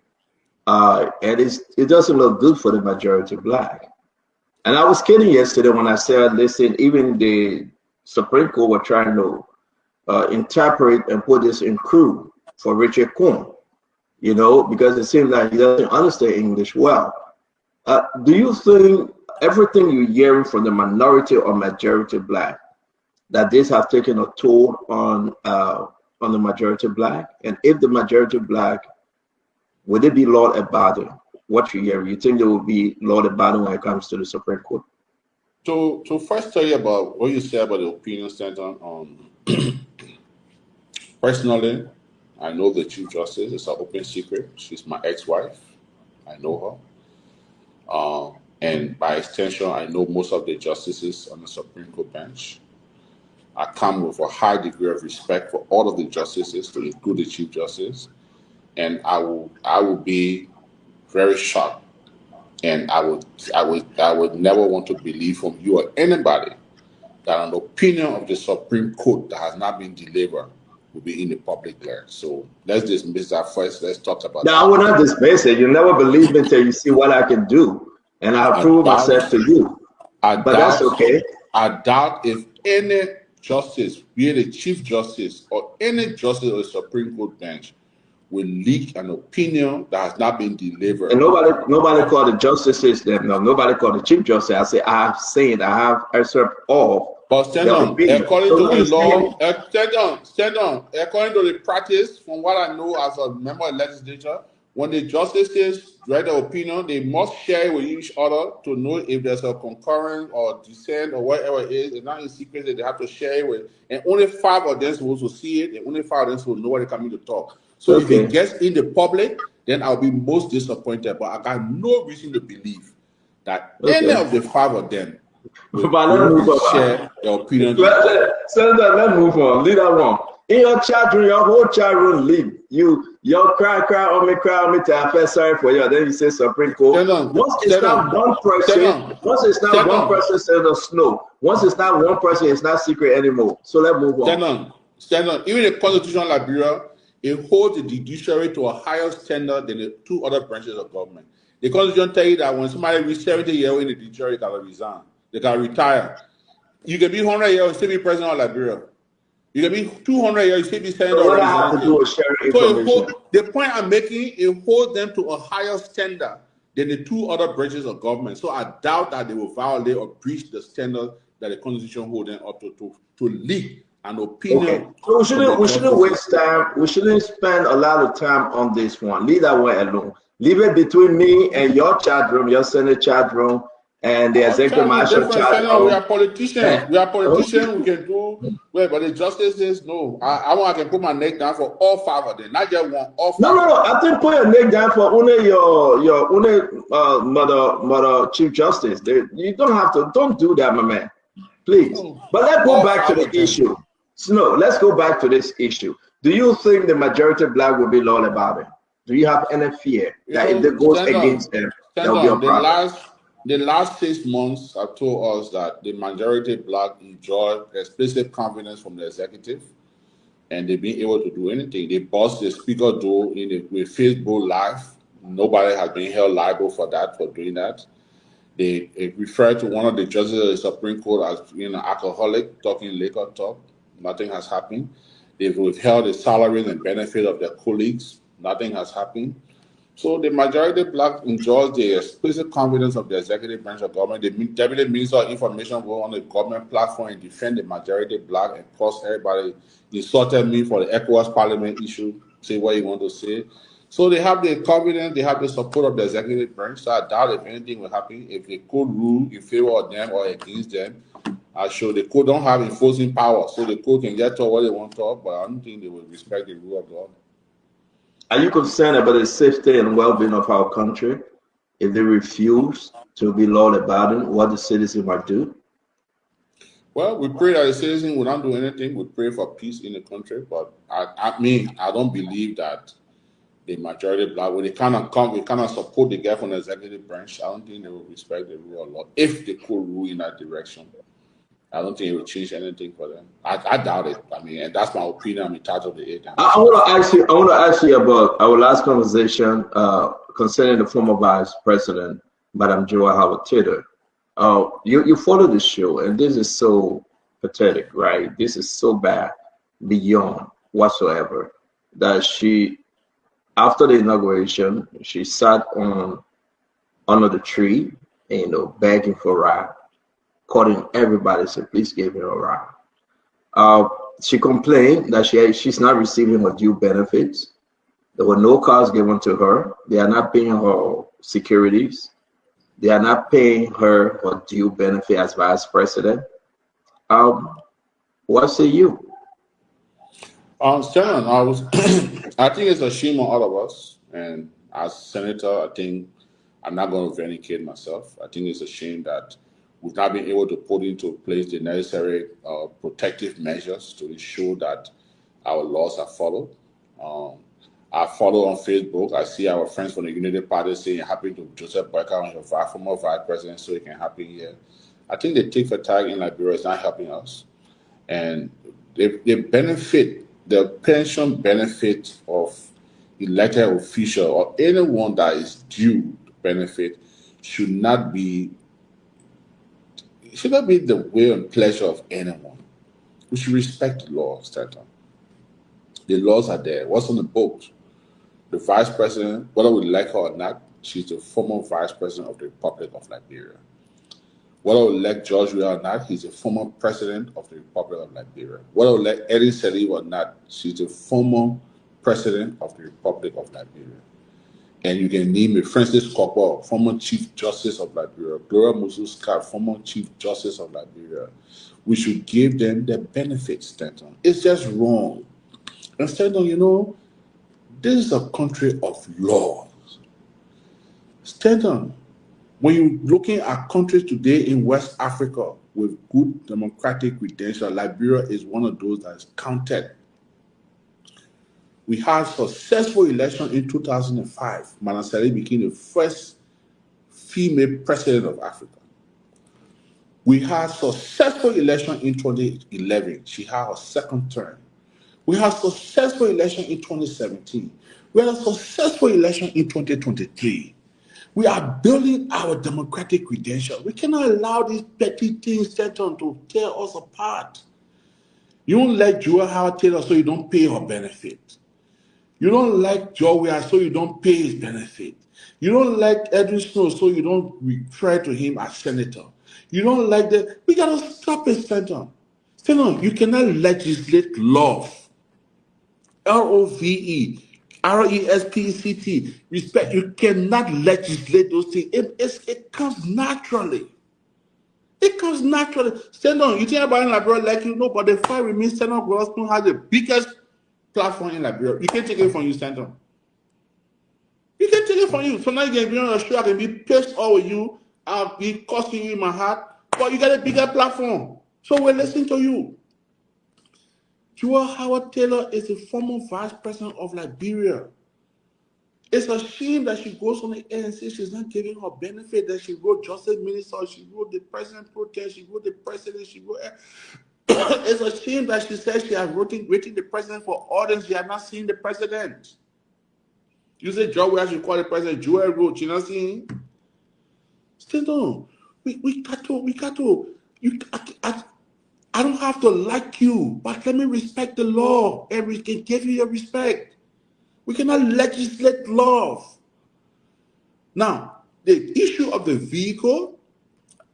And it doesn't look good for the majority black. And I was kidding yesterday when I said, listen, even the Supreme Court were trying to interpret and put this in crew for Richard Kun, you know, because it seems like he doesn't understand English well. Do you think everything you're hearing from the minority or majority black, that this has taken a toll on the majority black? And if the majority black, would it be law abiding? What you hear, you think there will be law abiding when it comes to the Supreme Court? So first tell you about what you say about the opinion center. Personally, I know the Chief Justice. It's an open secret. She's my ex-wife. I know her. And by extension, I know most of the justices on the Supreme Court bench. I come with a high degree of respect for all of the justices, to include the Chief Justice. and I will be very shocked, and I would never want to believe from you or anybody that an opinion of the Supreme Court that has not been delivered will be in the public there. So let's dismiss that first. Let's talk about No, I will not dismiss it. You never believe me until you see what I can do, and I'll prove myself to you. But that's okay. I doubt if any justice, be it a chief justice or any justice of the Supreme Court bench, will leak an opinion that has not been delivered. And nobody called the justices them. No, nobody called the chief justice. I say I have excerpt of. But stand on, according to the law, stand on. According to the practice, from what I know as a member of the legislature, when the justices write their opinion, they must share it with each other to know if there's a concurrence or dissent or whatever it is. It's not in secret that they have to share it with. And only 5 of them are supposed to see it, and only 5 of them will know what they're coming to talk. So if it gets in the public, then I'll be most disappointed. But I got no reason to believe that any of the 5 of them will share their opinion. Senator, let's move on. Leave that wrong. In your chat room, your whole chat room leave. Your cry on me to I feel sorry for you. Then you say Supreme Court. Once it's not one person, Senator Snowe. Once it's not one person, it's not secret anymore. So let's move on. Stand on. Even the Constitution of Liberia, it holds the judiciary to a higher standard than the 2 other branches of government. The Constitution tells you that when somebody reaches 70 years in the judiciary, they can resign. They can retire. You can be 100 years and still be president of Liberia. You can be 200 years, you still be senator. What I have to do is share information. The point I'm making, it holds them to a higher standard than the 2 other branches of government. So I doubt that they will violate or breach the standard that the Constitution holds them up to leak an opinion. Okay. So we shouldn't waste time. We shouldn't spend a lot of time on this one. Leave that one alone. Leave it between me and your chat room, your Senate chat room, and the executive marshal chat room. We are politicians. We can do well, but the justice says no. I can put my neck down for all 5 of them, not just one. All 5. No. I think put your neck down for only your mother chief justice. You don't have to. Don't do that, my man. Please. But let's go back to the issue. No, let's go back to this issue. Do you think the majority black will be loyal about it? Do you have any fear that if it goes against them, there will be a problem? The last 6 months have told us that the majority black enjoy explicit confidence from the executive, and they've been able to do anything. They bust the speaker door with Facebook Live. Nobody has been held liable for doing that. They refer to one of the judges of the Supreme Court as being an alcoholic, talking liquor talk. Nothing has happened. They've withheld the salaries and benefits of their colleagues. Nothing has happened. So the majority black enjoys the explicit confidence of the executive branch of government. The Deputy Minister of Information go on the government platform and defend the majority black and cross everybody. Insulted me for the ECOWAS Parliament issue, say what you want to say. So they have the confidence, they have the support of the executive branch. So I doubt if anything will happen. If the court rule in favor of them or against them, I'm sure the court don't have enforcing power. So the court can get to what they want to talk, but I don't think they will respect the rule of law. Are you concerned about the safety and well-being of our country? If they refuse to be loyal about it, what the citizens might do? Well, we pray that the citizens will not do anything. We pray for peace in the country, but I don't believe that the majority black, when they cannot support the guy from the executive branch, I don't think they will respect the rule of law if they could rule in that direction. I don't think it will change anything for them. I doubt it. I mean, and that's my opinion. I'm in charge of the aid. I want to ask you about our last conversation concerning the former Vice President, Madam Joy Howard Taylor. You follow the show, and this is so pathetic, right? This is so bad beyond whatsoever that she, after the inauguration, she sat under the tree, begging for a ride, calling everybody, so please give her a ride. She complained that she's not receiving her due benefits. There were no cars given to her. They are not paying her securities. They are not paying her due benefit as Vice President. What say you? Shannon, I think it's a shame on all of us. And as Senator, I think I'm not going to vindicate myself. I think it's a shame that we've not been able to put into place the necessary protective measures to ensure that our laws are followed. I follow on Facebook. I see our friends from the Unity Party saying happy to Joseph Boakai on your former vice president, so it can happen here. I think the tick for tag in Liberia is not helping us. And they benefit, the pension benefit of elected official or anyone that is due benefit should not be the will and pleasure of anyone. We should respect the laws, Stanton. The laws are there. What's on the books? The vice president, whether we like her or not, she's the former vice president of the Republic of Liberia. Whether we elect George Weah or not, he's a former president of the Republic of Liberia. Whether we elect Eddie Seli or not, she's a former president of the Republic of Liberia. And you can name it Francis Kokpo, former Chief Justice of Liberia, Gloria Musu-Scott, former Chief Justice of Liberia. We should give them the benefits, Stanton. It's just wrong. And Stanton, you know, this is a country of laws. Stanton, when you're looking at countries today in West Africa with good democratic credentials, Liberia is one of those that is counted. We had successful election in 2005. Madam Sali became the first female president of Africa. We had successful election in 2011. She had her second term. We had successful election in 2017. We had a successful election in 2023. We are building our democratic credentials. We cannot allow these petty things to tear us apart. You don't like Joel Howard Taylor, so you don't pay her benefit. You don't like Joe Weah, so you don't pay his benefit. You don't like Edwin Snowe, so you don't refer to him as senator. You don't like that. We got to stop it, Stanton. Stanton, you cannot legislate love. LOVE, RESPECT, respect. You cannot legislate those things. It comes naturally. It comes naturally. Stanton, you think about Liberia like you know, but the fact remains Stanton Groston has the biggest platform in Liberia. You can't take it from you, Stanton. You can take it from you. So now you can be on a show, I can be pissed off with you, I'll be cursing you in my heart, but you got a bigger platform. So we're listening to you. Joel Howard Taylor is the former vice president of Liberia. It's a shame that she goes on the air and says she's not giving her benefit, that she wrote Justice Minister, she wrote the president protest, she wrote the president, she wrote. It's a shame that she says she has written the president for orders. She has not seen the president. You say Joe Weah should call the president Joel Roach. You not seeing? Still no. We got to. I don't have to like you, but let me respect the law, and we can give you your respect. We cannot legislate love. Now, the issue of the vehicle,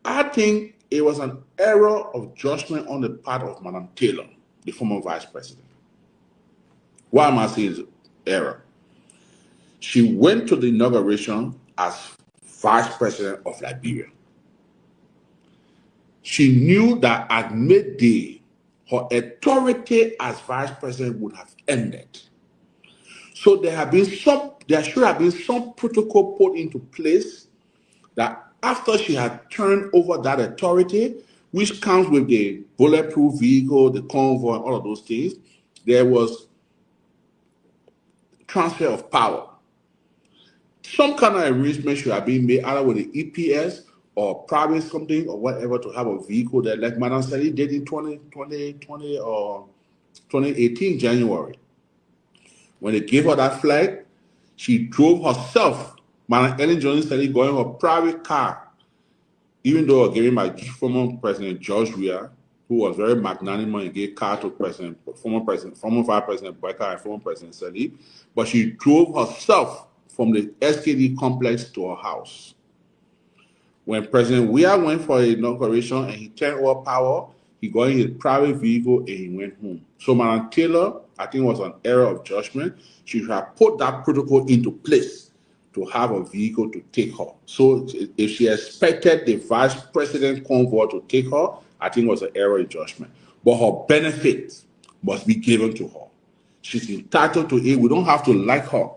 I think it was an error of judgment on the part of Madam Taylor, the former vice president. Why am I saying error? She went to the inauguration as vice president of Liberia. She knew that at midday, her authority as vice president would have ended. So there should have been some protocol put into place that after she had turned over that authority, which comes with the bulletproof vehicle, the convoy, all of those things, there was transfer of power. Some kind of arrangement should have been made either with the EPS or private something or whatever to have a vehicle that, like Madam Sali did in 2020 or 2018 January. When they gave her that flag, she drove herself, Madam Ellen Johnson Sali, going in her private car, even though given by former President George Weah, who was very magnanimous and gave car to former Vice President Boakai and former President Sali, but she drove herself from the SKD complex to her house. When President Weah went for the inauguration and he turned over power, he got in his private vehicle and he went home. So Madam Taylor, I think, was an error of judgment. She should have put that protocol into place to have a vehicle to take her. So if she expected the vice president convoy to take her, I think it was an error in judgment. But her benefits must be given to her. She's entitled to it. We don't have to like her.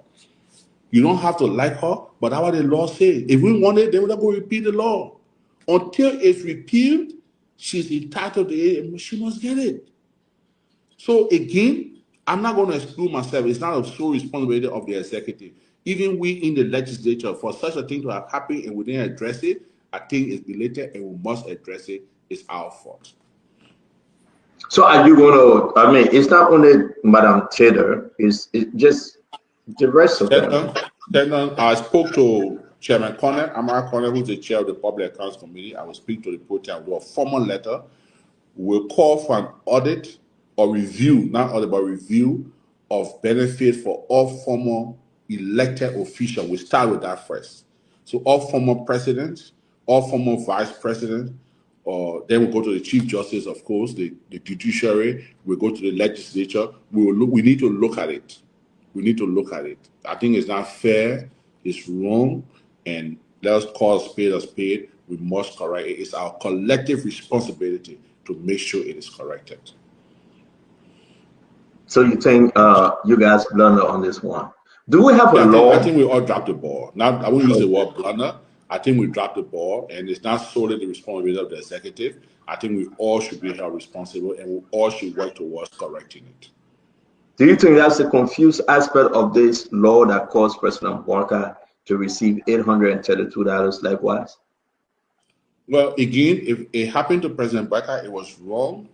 You don't have to like her, but that's what the law says. If we want it, then we're not going to repeal the law. Until it's repealed, she's entitled to it and she must get it. So again, I'm not going to exclude myself. It's not a sole responsibility of the executive. Even we in the legislature, for such a thing to have happened and we didn't address it, I think it's belated and we must address it. It's our fault. So are you going to, I mean, it's not only Madam Taylor, it's just the rest of them. I spoke to Chairman Connor, Amara Connor, who's the chair of the Public Accounts Committee. I will speak to the podium, do a formal letter. We'll call for an audit or review, not audit, but review of benefit for all former elected officials. We start with that first. So all former presidents, all former vice presidents, or then we go to the Chief Justice, of course, the judiciary. We go to the legislature. We need to look at it. We need to look at it. I think it's not fair. It's wrong, and let us call a spade a spade. We must correct it. It's our collective responsibility to make sure it is corrected. So you think you guys blunder on this one? Do we have a law? I think we all dropped the ball. Now, I won't use the word blunder. I think we dropped the ball, and it's not solely the responsibility of the executive. I think we all should be held responsible, and we all should work towards correcting it. Do you think that's a confused aspect of this law that caused President Boakai to receive $832 likewise? Well, again, if it happened to President Boakai, it was wrong.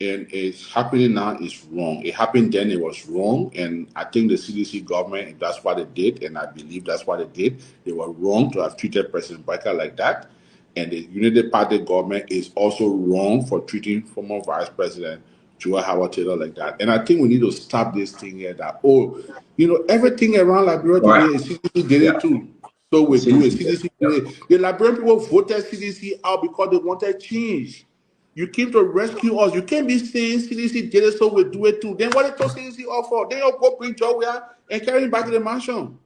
And it's happening now, it's wrong. It happened then, it was wrong. And I think the CDC government, that's what they did. And I believe that's what they did. They were wrong to have treated President Boakai like that. And the Unity Party government is also wrong for treating former Vice President Joel Howard Taylor like that. And I think we need to stop this thing here that, everything around Liberia today, CDC did it too. So we do it. CDC did it. The Liberian people voted CDC out because they wanted change. You came to rescue us. You can't be saying CDC did it, so we'll do it too. Then what did CDC offer? Then you'll go bring Joe and carry him back to the mansion.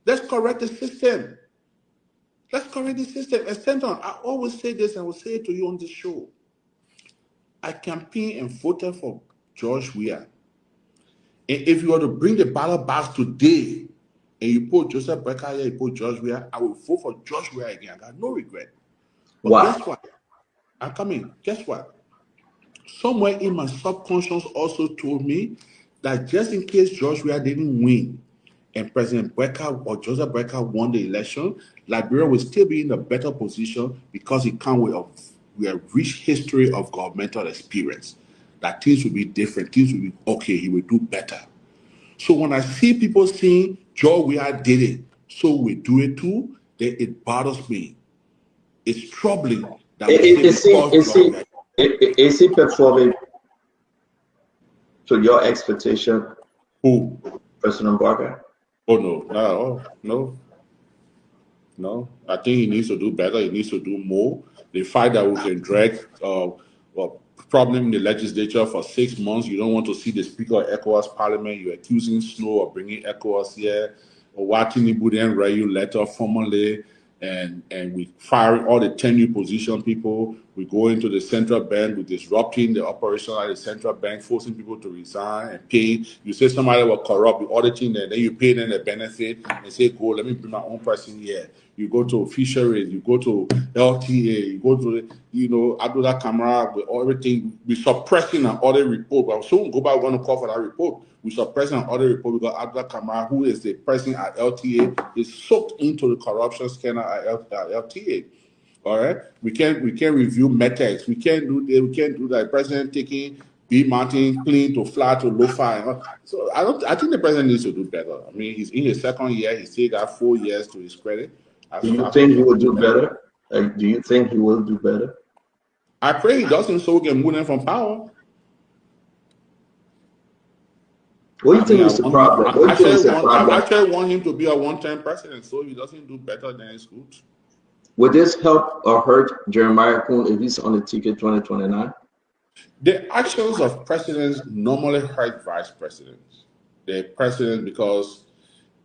Let's correct the system. Let's correct the system. And Stanton, I always say this, and I will say it to you on this show. I campaigned and voted for George Weah. And if you were to bring the ballot box today, and you put Joseph Boakai here, you put George Weah, I will vote for George Weah again. I got no regret. But guess what? I'm coming. Guess what? Somewhere in my subconscious also told me that just in case George Weah didn't win and President Boakai or Joseph Boakai won the election, Liberia will still be in a better position because it comes with a rich history of governmental experience. That things will be different. Things will be okay. He will do better. So when I see people saying George Weah did it, so we do it too, then it bothers me. It's troubling. Is he performing to your expectation? Who? President Boakai? Oh, no, not at all. No. I think he needs to do better. He needs to do more. The fact that we can drag problem in the legislature for 6 months, you don't want to see the Speaker of ECOWAS Parliament, you're accusing Snowe of bringing ECOWAS here, or watching Tinubu then write you letter formally, and we fire all the 10 new position people. We go into the central bank, we're disrupting the operation at the central bank, forcing people to resign and pay. You say somebody was corrupt, you're auditing them, then you pay them the benefit and say, go, let me bring my own person here. You go to fisheries, you go to LTA, you go to, Abdullah Kamara, with everything. We're suppressing an audit report. But soon go back, we're going to call for that report. We're suppressing an audit report because Abdullah Kamara, who is the president at LTA, is soaked into the corruption scandal at LTA. All right, we can't review Metex. We can't do that. President taking B Mountain clean to fly to low-fi. So I think the president needs to do better. I mean, he's in his second year. He still got 4 years to his credit. Do you think he will do better? Do you think he will do better? I pray he doesn't, so we can move him from power. What do you think is the problem? I actually want him to be a one-time president, so if he doesn't do better, then it's good. Would this help or hurt Jeremiah Kuhn if he's on the ticket 2029? The actions of presidents normally hurt vice presidents. The president, because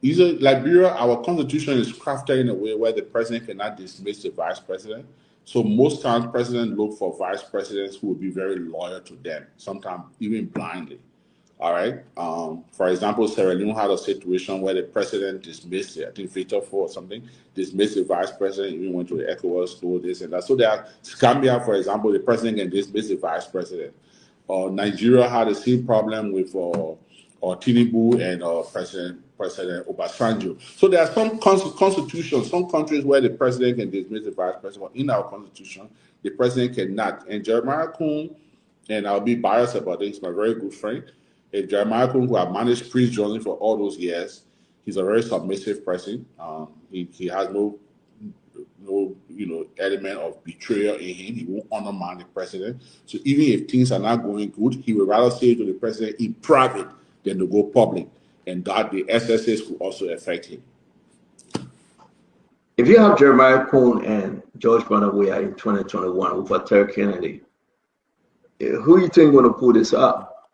Liberia, our constitution is crafted in a way where the president cannot dismiss the vice president. So most times, presidents look for vice presidents who will be very loyal to them, sometimes even blindly. All right. For example, Sierra Leone had a situation where the president dismissed it. I think Victor Ford or something dismissed the vice president, even went to the ECOWAS, do this and that. So there are Gambia, for example, the president can dismiss the vice president. Nigeria had the same problem with Tinubu and President Obasanjo. So there are some constitutions, some countries where the president can dismiss the vice president. In our constitution, the president cannot. And Jeremiah Kuhn, and I'll be biased about this, my very good friend, Jeremiah Kuhn, who have managed Priest Johnny for all those years, he's a very submissive person. He has no element of betrayal in him. He won't undermine the president. So even if things are not going good, he would rather say to the president in private than to go public, and that the SSS could also affect him. If you have Jeremiah Kuhn and George Boakai in 2021 with Terry Kennedy, who you think going to pull this up?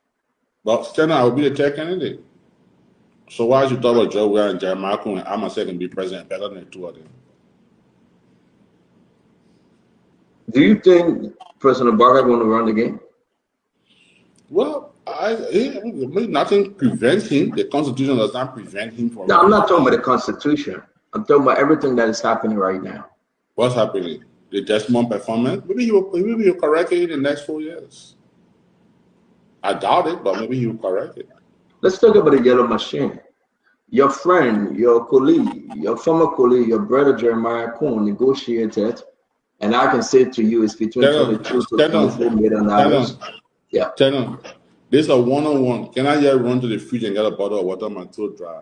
Well, still I will be the Terry Kennedy. So why should you talk about Joe Boakai and Jeremiah Kuhn and I'm a second be president better than the two of them? Do you think President Boakai going to run the game? Well, nothing prevents him. The Constitution does not prevent him from. No, I'm not talking about the Constitution. I'm talking about everything that is happening right now. What's happening? The Desmond performance? Maybe you'll correct it in the next 4 years. I doubt it, but maybe you'll correct it. Let's talk about the yellow machine. Your friend, your colleague, your former colleague, your brother Jeremiah Kuhn negotiated, and I can say to you, it's between 22 to $24 million. Yeah. Tell them, this is a one-on-one. Can I just run to the fridge and get a bottle of water? My throat dry.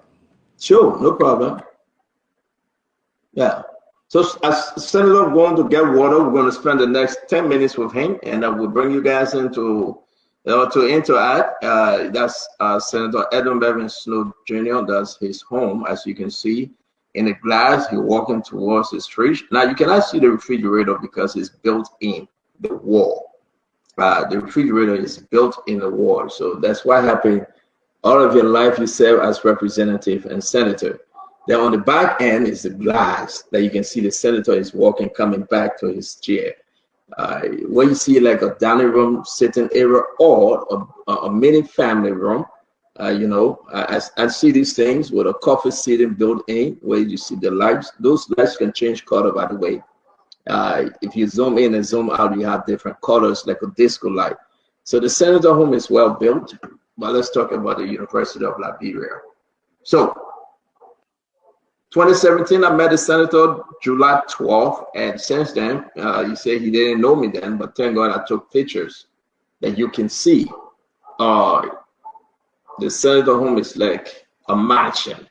Sure, no problem. Yeah. So as Senator going to get water, we're going to spend the next 10 minutes with him, and I will bring you guys into to interact. That's Senator Edwin Melvin Snowe Jr. That's his home, as you can see in the glass. He's walking towards his fridge. Now you cannot see the refrigerator because it's built in the wall. The refrigerator is built in the wall, so that's what happened. All of your life you serve as representative and senator. Then on the back end is the glass that you can see the senator is walking, coming back to his chair. Where you see like a dining room, sitting area, or a mini family room. I see these things with a coffee seating built in, where you see the lights. Those lights can change color, by the way. If you zoom in and zoom out, you have different colors like a disco light. So the senator home is well built, but let's talk about the University of Liberia. So 2017, I met the senator July 12th, and since then, he said he didn't know me then, but thank God I took pictures that you can see. The senator home is like a mansion.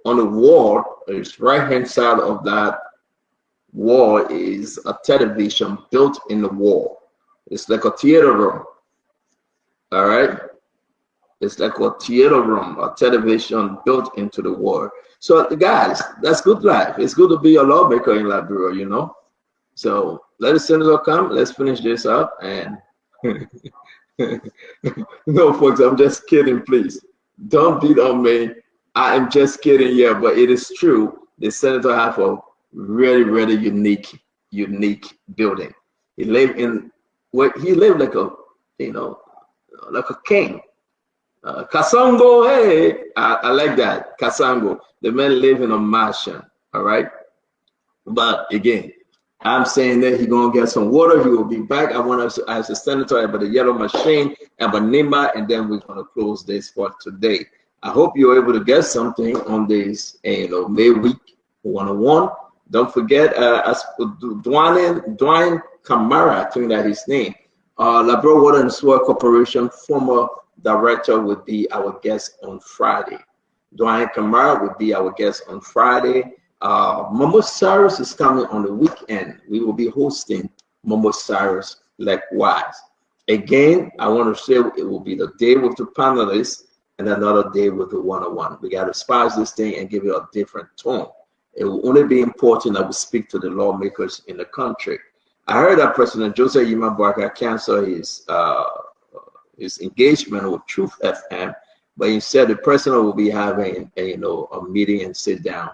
On the wall, it's right-hand side of that wall is a television built in the wall. It's like a theater room. All right, it's like a theater room, a television built into the wall. So guys, that's good life. It's good to be a lawmaker in Liberia, you know. So let the senator come. Let's finish this up. And no, folks, I'm just kidding. Please don't beat on me. I am just kidding. Yeah, but it is true. The senator have a really, really unique building. He lived like a, like a king. Kasango, hey, I like that. Kasango. The man live in a mansion, all right? But again, I'm saying that he's gonna get some water. He will be back. I want us to ask the senator about the yellow machine and about Nimba, and then we're gonna close this for today. I hope you're able to get something on this, May week 101. Don't forget, as Dwayne Kamara, I think that his name, Liberia Water and Sewer Corporation former director would be our guest on Friday. Dwayne Kamara would be our guest on Friday. Momo Cyrus is coming on the weekend. We will be hosting Momo Cyrus likewise. Again, I want to say it will be the day with the panelists and another day with the one-on-one. We got to spice this thing and give it a different tone. It will only be important that we speak to the lawmakers in the country. I heard that President Joseph Nimba County canceled his engagement with Truth FM, but instead the president will be having a meeting and sit down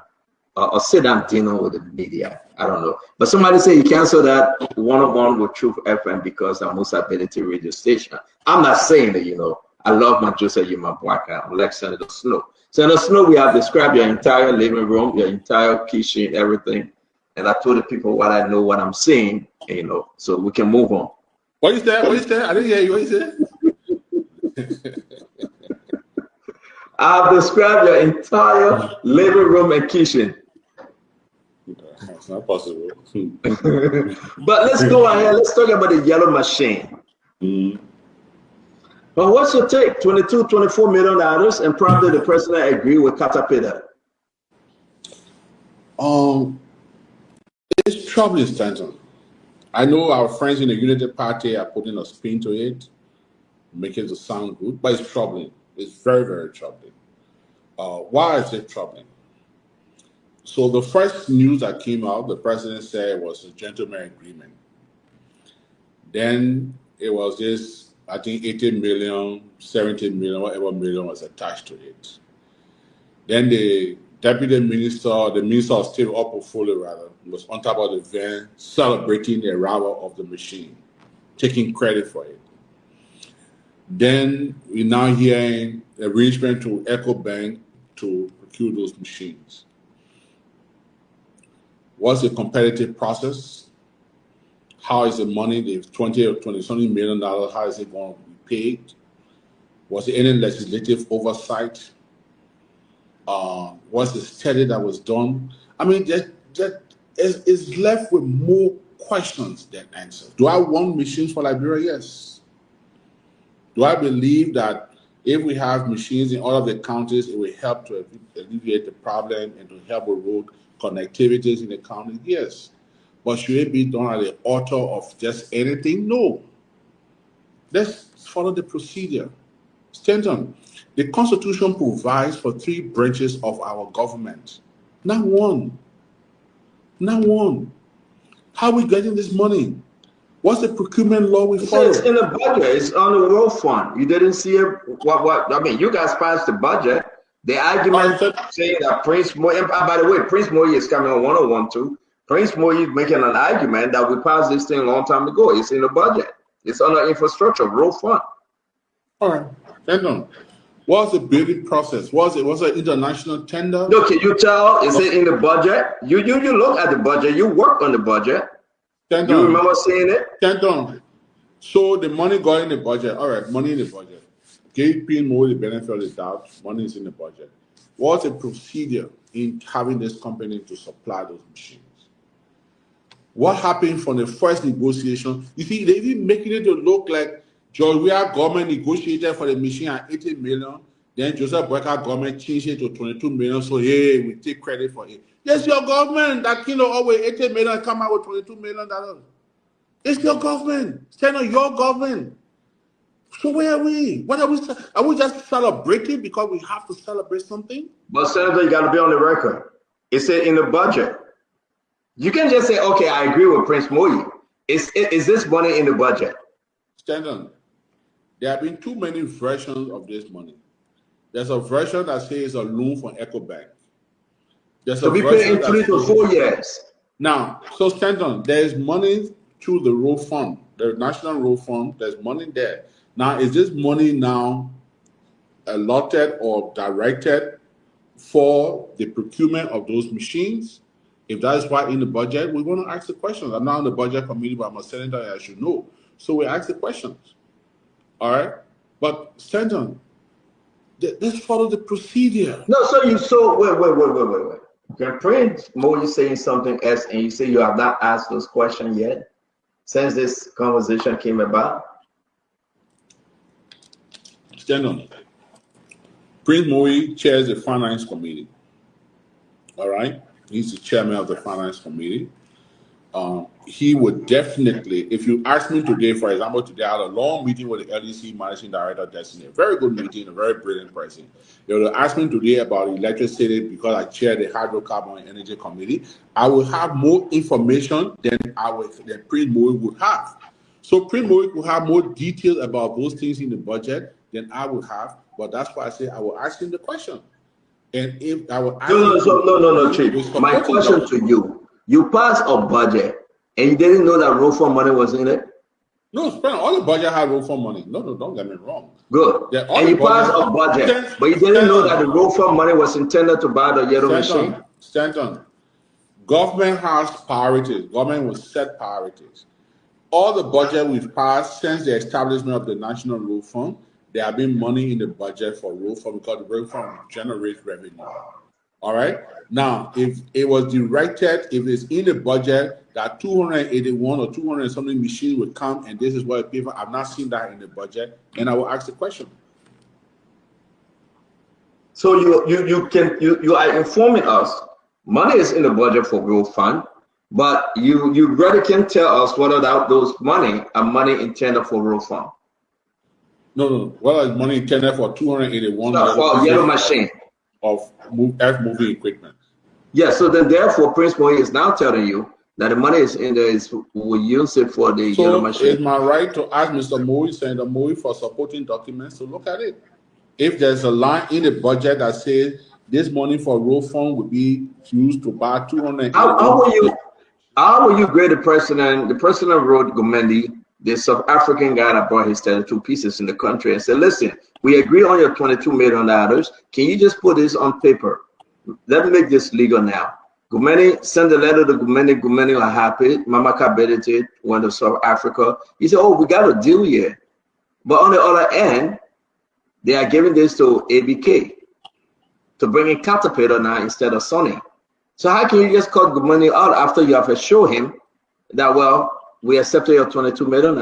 dinner with the media. I don't know, but somebody said he canceled that one-on-one with Truth FM because of most ability radio station. I'm not saying that, I love my Joseph Nimba County. I'm like Senator Snowe. Senator Snowe, we have described your entire living room, your entire kitchen, everything, and I told the people what I know, what I'm seeing, so we can move on. What is that? I didn't hear you. What is that? I've described your entire living room and kitchen. That's not possible. But let's go ahead. Let's talk about the yellow machine. But what's your take? $24 million, and probably the president agreed with Caterpillar. It's troubling, Stanton. I know our friends in the Unity Party are putting a spin to it, making it sound good, but it's troubling. It's very, very troubling. Why is it troubling? So the first news that came out, the president said it was a gentleman agreement. Then it was this, I think 18 million, 17 million, whatever million was attached to it. Then the deputy minister, the minister of state or portfolio rather, was on top of the van celebrating the arrival of the machine, taking credit for it. Then we're now hearing arrangement to EcoBank to procure those machines. What's the competitive process? How is the money, the 20 or 20 something million dollars, how is it going to be paid? Was there any legislative oversight? What's the study that was done? I mean, that is left with more questions than answers. Do I want machines for Liberia? Yes. Do I believe that if we have machines in all of the counties, it will help to alleviate the problem and to help with road connectivities in the county? Yes. But should it be done at the altar of just anything? No. Let's follow the procedure. Stanton, the Constitution provides for 3 branches of our government. Not one. Not one. How are we getting this money? What's the procurement law we follow? It's in the budget. It's on the road fund. You didn't see it. What? I mean, you guys passed the budget. The argument saying that Prince Moyi, and by the way, Prince Moyi is coming on 101 too. Prince Moyi is making an argument that we passed this thing a long time ago. It's in the budget. It's on the infrastructure road fund. All right. Stand What's the bidding process? Was it an international tender? No, can you tell? Is it in the budget? You look at the budget. You work on the budget. Stand you remember seeing it? Stand So the money got in the budget. All right, money in the budget. Gave more the benefit of the doubt. Money is in the budget. What's the procedure in having this company to supply those machines? What happened from the first negotiation? You see, they're even making it to look like Georgia government negotiated for the machine at 80 million. Then Joseph Boakai government changed it to 22 million. So, hey, we take credit for it. Yes, your government that always 80 million come out with $22 million. It's your government. Stand on your government. So where are we? What are we? Are we just celebrating because we have to celebrate something? But Senator, you got to be on the record. It said in the budget. You can just say, okay, I agree with Prince Moyi. Is this money in the budget? Stand on. There have been too many versions of this money. There's a version that says a loan from EcoBank. There's to be paid in 3 to 4 years. Now, so Stanton, there is money through the road fund, the National Road Fund. There's money there. Now, is this money now allotted or directed for the procurement of those machines? If that is why in the budget, we're going to ask the questions. I'm not on the budget committee, but I'm a senator, I should know. So we ask the questions. All right? But Stanton, let's follow the procedure. No, wait. Can Prince Moyi saying something else and you say you have not asked those questions yet since this conversation came about? Stand on it. Prince Moyi chairs the finance committee. All right? He's the chairman of the finance committee. He would definitely, if you ask me today, for example, today I had a long meeting with the LDC managing director, Destiny, a very good meeting, a very brilliant person. They would ask me today about electricity because I chair the hydrocarbon energy committee. I will have more information than Prince Moyi would have. So Prince Moyi will have more details about those things in the budget than I would have, but that's why I say I will ask him the question. And if I will ask no, Chief. My question to you, you passed a budget and you didn't know that road fund money was in it? No, all the budget had road fund money. No, don't get me wrong. Good. And you passed a budget, but you didn't know that the road fund money was intended to buy the yellow machine? Stanton, government has priorities. Government will set priorities. All the budget we've passed since the establishment of the National Road Fund, there have been money in the budget for road fund because the road fund generates revenue. All right. Now, if it was directed, if it's in the budget that 281 or 200 something machines would come and this is what people, I've not seen that in the budget, and I will ask the question. So you are informing us money is in the budget for road fund, but you really can tell us whether those money are money intended for road fund. No. Well, it's money intended for 281 for yellow machine of earth moving equipment. Yeah, so then therefore Prince Moe is now telling you that the money is in there, we use it for the yellow machine. So it's my right to ask Mr. Moe, Senator Moe, for supporting documents to look at it. If there's a line in the budget that says this money for road fund would be used to buy 200. How will you grade the president? The president wrote Gomendi, the South African guy that brought his 32 pieces in the country, and said, listen, we agree on your $22 million. Can you just put this on paper? Let me make this legal now. Gomendi sent a letter to Gomendi. Gomendi was happy. Mama Kabedite went to South Africa. He said, oh, we got a deal here. But on the other end, they are giving this to ABK to bring in Caterpillar now instead of Sony. So how can you just cut Gomendi out after you have assured him that, well, we accepted your $22 million?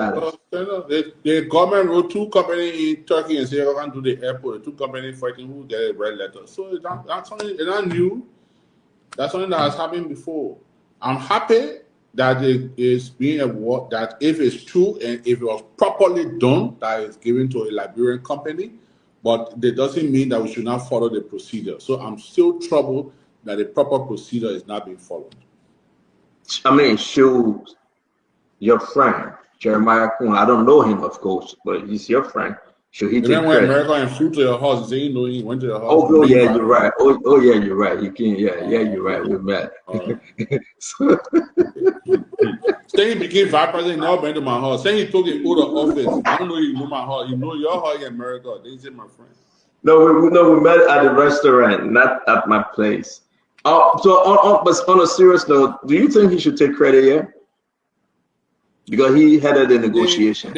The government wrote two companies in Turkey and said, I can't do the airport. Two companies fighting who get a red letter. So that's something not new. That's something that has happened before. I'm happy that it is being awarded, that if it's true and if it was properly done, that is given to a Liberian company, but that doesn't mean that we should not follow the procedure. So I'm still troubled that the proper procedure is not being followed. I mean, should your friend, Jeremiah Kuhn, I don't know him, of course, but he's your friend. Should he take credit? When America and flew to your house, he went to your house. Oh yeah, you're right. Oh yeah, you're right. You can, yeah, you're right. We met. Saying he became vice president, never been to my house. Saying he took it out of office. I don't know you know my house. You know your house in America. They say my friend. No, we met at the restaurant, not at my place. But on a serious note, do you think he should take credit here? Because he headed the negotiation.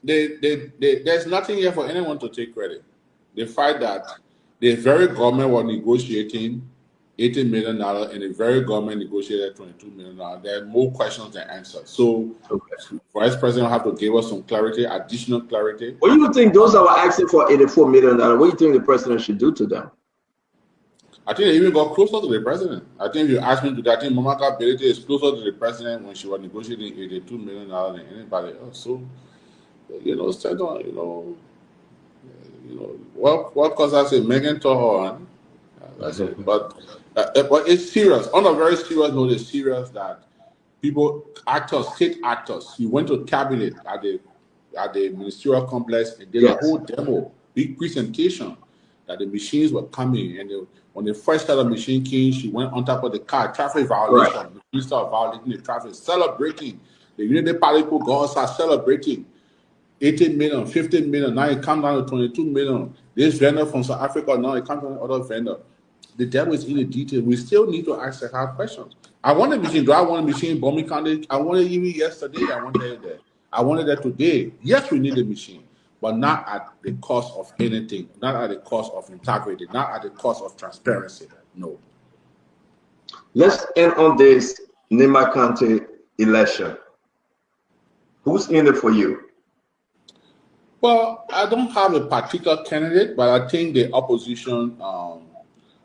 There's nothing here for anyone to take credit. The fact that the very government was negotiating $18 million and the very government negotiated $22 million, there are more questions than answers. So, Vice President will have to give us some clarity, additional clarity. What do you think those that were asking for $84 million, what do you think the president should do to them? I think they even got closer to the president. I think if you ask me to, I think Mamaka Belete is closer to the president when she was negotiating $82 million than anybody else. So, what cause I say Megan Toho, that's it. But it's serious. On a very serious note, it's serious that people, actors, state actors, he went to cabinet at the ministerial complex and did a whole demo, big presentation that the machines were coming, and when the first set of machine came, she went on top of the car, traffic violation, the minister of violating the traffic, celebrating. The Unity Party people girls are celebrating 18 million, 15 million, now it comes down to 22 million. This vendor from South Africa, now it comes down to other vendor. The devil is in the detail. We still need to ask the hard questions. I want a machine. Do I want a machine in Bomi County? I wanted it even yesterday. I wanted it there. I wanted that today. Yes, we need a machine, but not at the cost of anything, not at the cost of integrity, not at the cost of transparency. No. Let's end on this Nimba County election. Who's in it for you? Well, I don't have a particular candidate, but I think the opposition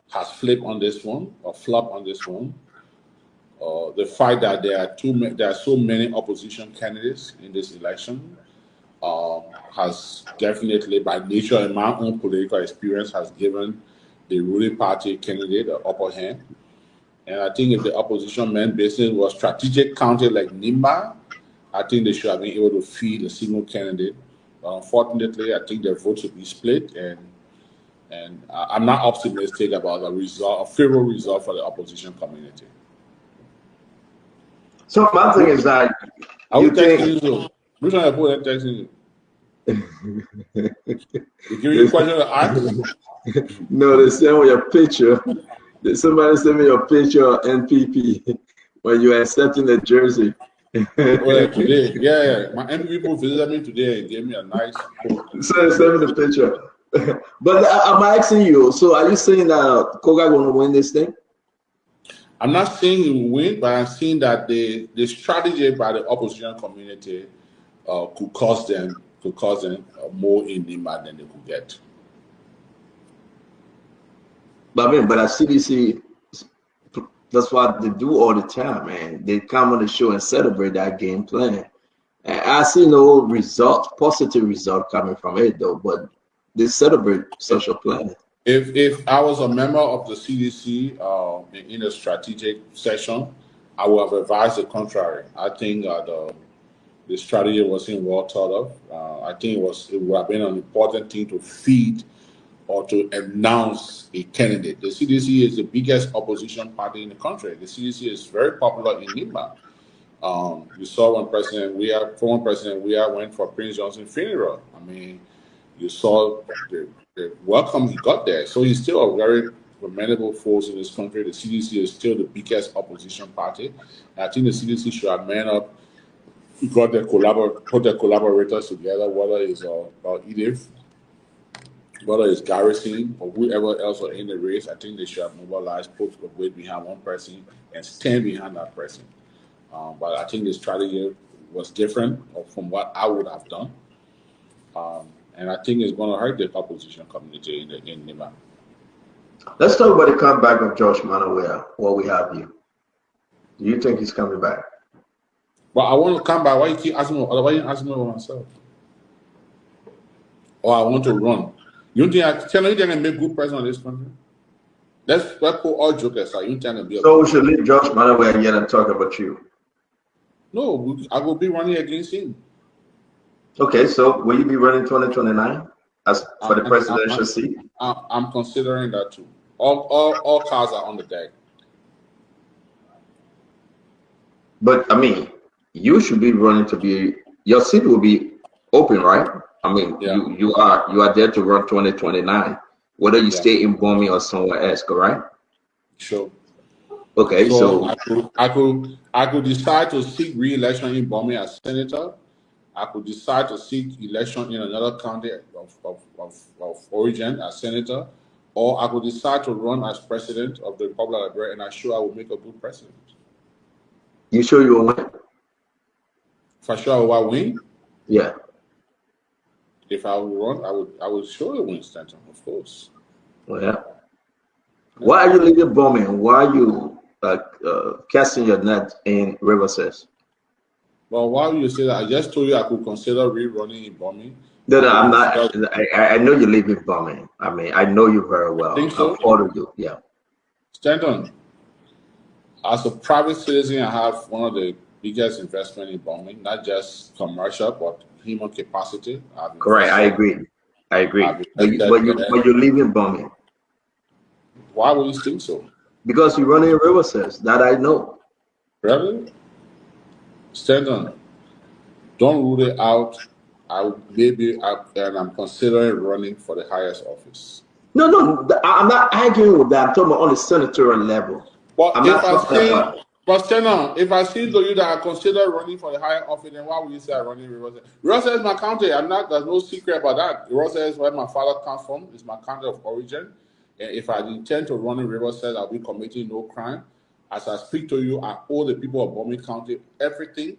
has flipped on this one, or flopped on this one. The fact that there are so many opposition candidates in this election has definitely, by nature and my own political experience, has given the ruling party candidate an upper hand. And I think if the opposition meant business was strategic county like Nimba, I think they should have been able to feed a single candidate. But unfortunately, I think their votes will be split, and I'm not optimistic about a favorable result for the opposition community. So my thing is that you think which one I put that text in? You give me a question to ask? No, they send me your picture. Somebody sent me your picture of NPP when you are accepting the jersey. Well, today, yeah, my MP people visited me today and gave me a nice quote. Send me the picture. But I'm asking you, so are you saying that Koga going to win this thing? I'm not saying he will win, but I'm saying that the strategy by the opposition community could cost them more in Nimba than they could get. But I mean, but at CDC, that's what they do all the time, man. They come on the show and celebrate that game plan. And I see no result, positive result coming from it though, but they celebrate such a plan. If I was a member of the CDC in a strategic session, I would have advised the contrary. I think the strategy wasn't well thought of. I think it would have been an important thing to feed or to announce a candidate. The CDC is the biggest opposition party in the country. The CDC is very popular in Nimba. You saw when former President Weah went for Prince Johnson's funeral. I mean, you saw the welcome he got there. So he's still a very formidable force in this country. The CDC is still the biggest opposition party. And I think the CDC should have man up, put their collaborators together, whether it's Edith, whether it's Garrison or whoever else are in the race. I think they should have mobilized, put the weight behind one person and stand behind that person. But I think the strategy was different from what I would have done. And I think it's going to hurt the opposition community in Nimba. Let's talk about the comeback of Josh Manawea while we have you. Do you think he's coming back? Well, I want to come back. Why you keep asking me? Why you asking me about myself? Or I want to run. You think I can make good president of this country? Let's put all jokers aside. You think I can be so we should leave Josh Manawea yet and talk about you? No, I will be running against him. Okay, so will you be running 2029 for the presidential seat? I'm considering that too. All cards are on the deck. But I mean, you should be running to be, your seat will be open, right? I mean, yeah. you are there to run 2029, whether you stay in Bomi or somewhere else, correct? Sure. Okay, so I could decide to seek re-election in Bomi as senator. I could decide to seek election in another county of origin as senator, or I could decide to run as president of the Republic of Liberia, and I'm sure I will make a good president. You sure you will win? For sure, I will win. Yeah. If I would run, I would surely win Stanton, of course. Well, yeah. Why are you leaving Bomi? Why are you casting your net in Riverside? Well, why would you say that? I just told you I could consider rerunning in Bomi. No, I'm not. I know you live in Bomi. I mean, I know you very well. Think so? I follow you. Yeah. Stanton, as a private citizen, I have one of the biggest investment in Bomi, not just commercial, but human capacity. Correct. I agree. But you live in Bomi. Why would you think so? Because you run in Riverside. That I know. Really? Stanton, don't rule it out. And I'm considering running for the highest office. No, I'm not arguing with that. I'm talking about on the senatorial level. But if I see to you that I consider running for the higher office, then why would you say I'm running Riverside? Riverside is my county. There's no secret about that. Riverside is where my father comes from. It's my county of origin. And if I intend to run in Riverside, I'll be committing no crime. As I speak to you, I owe the people of Bomi County everything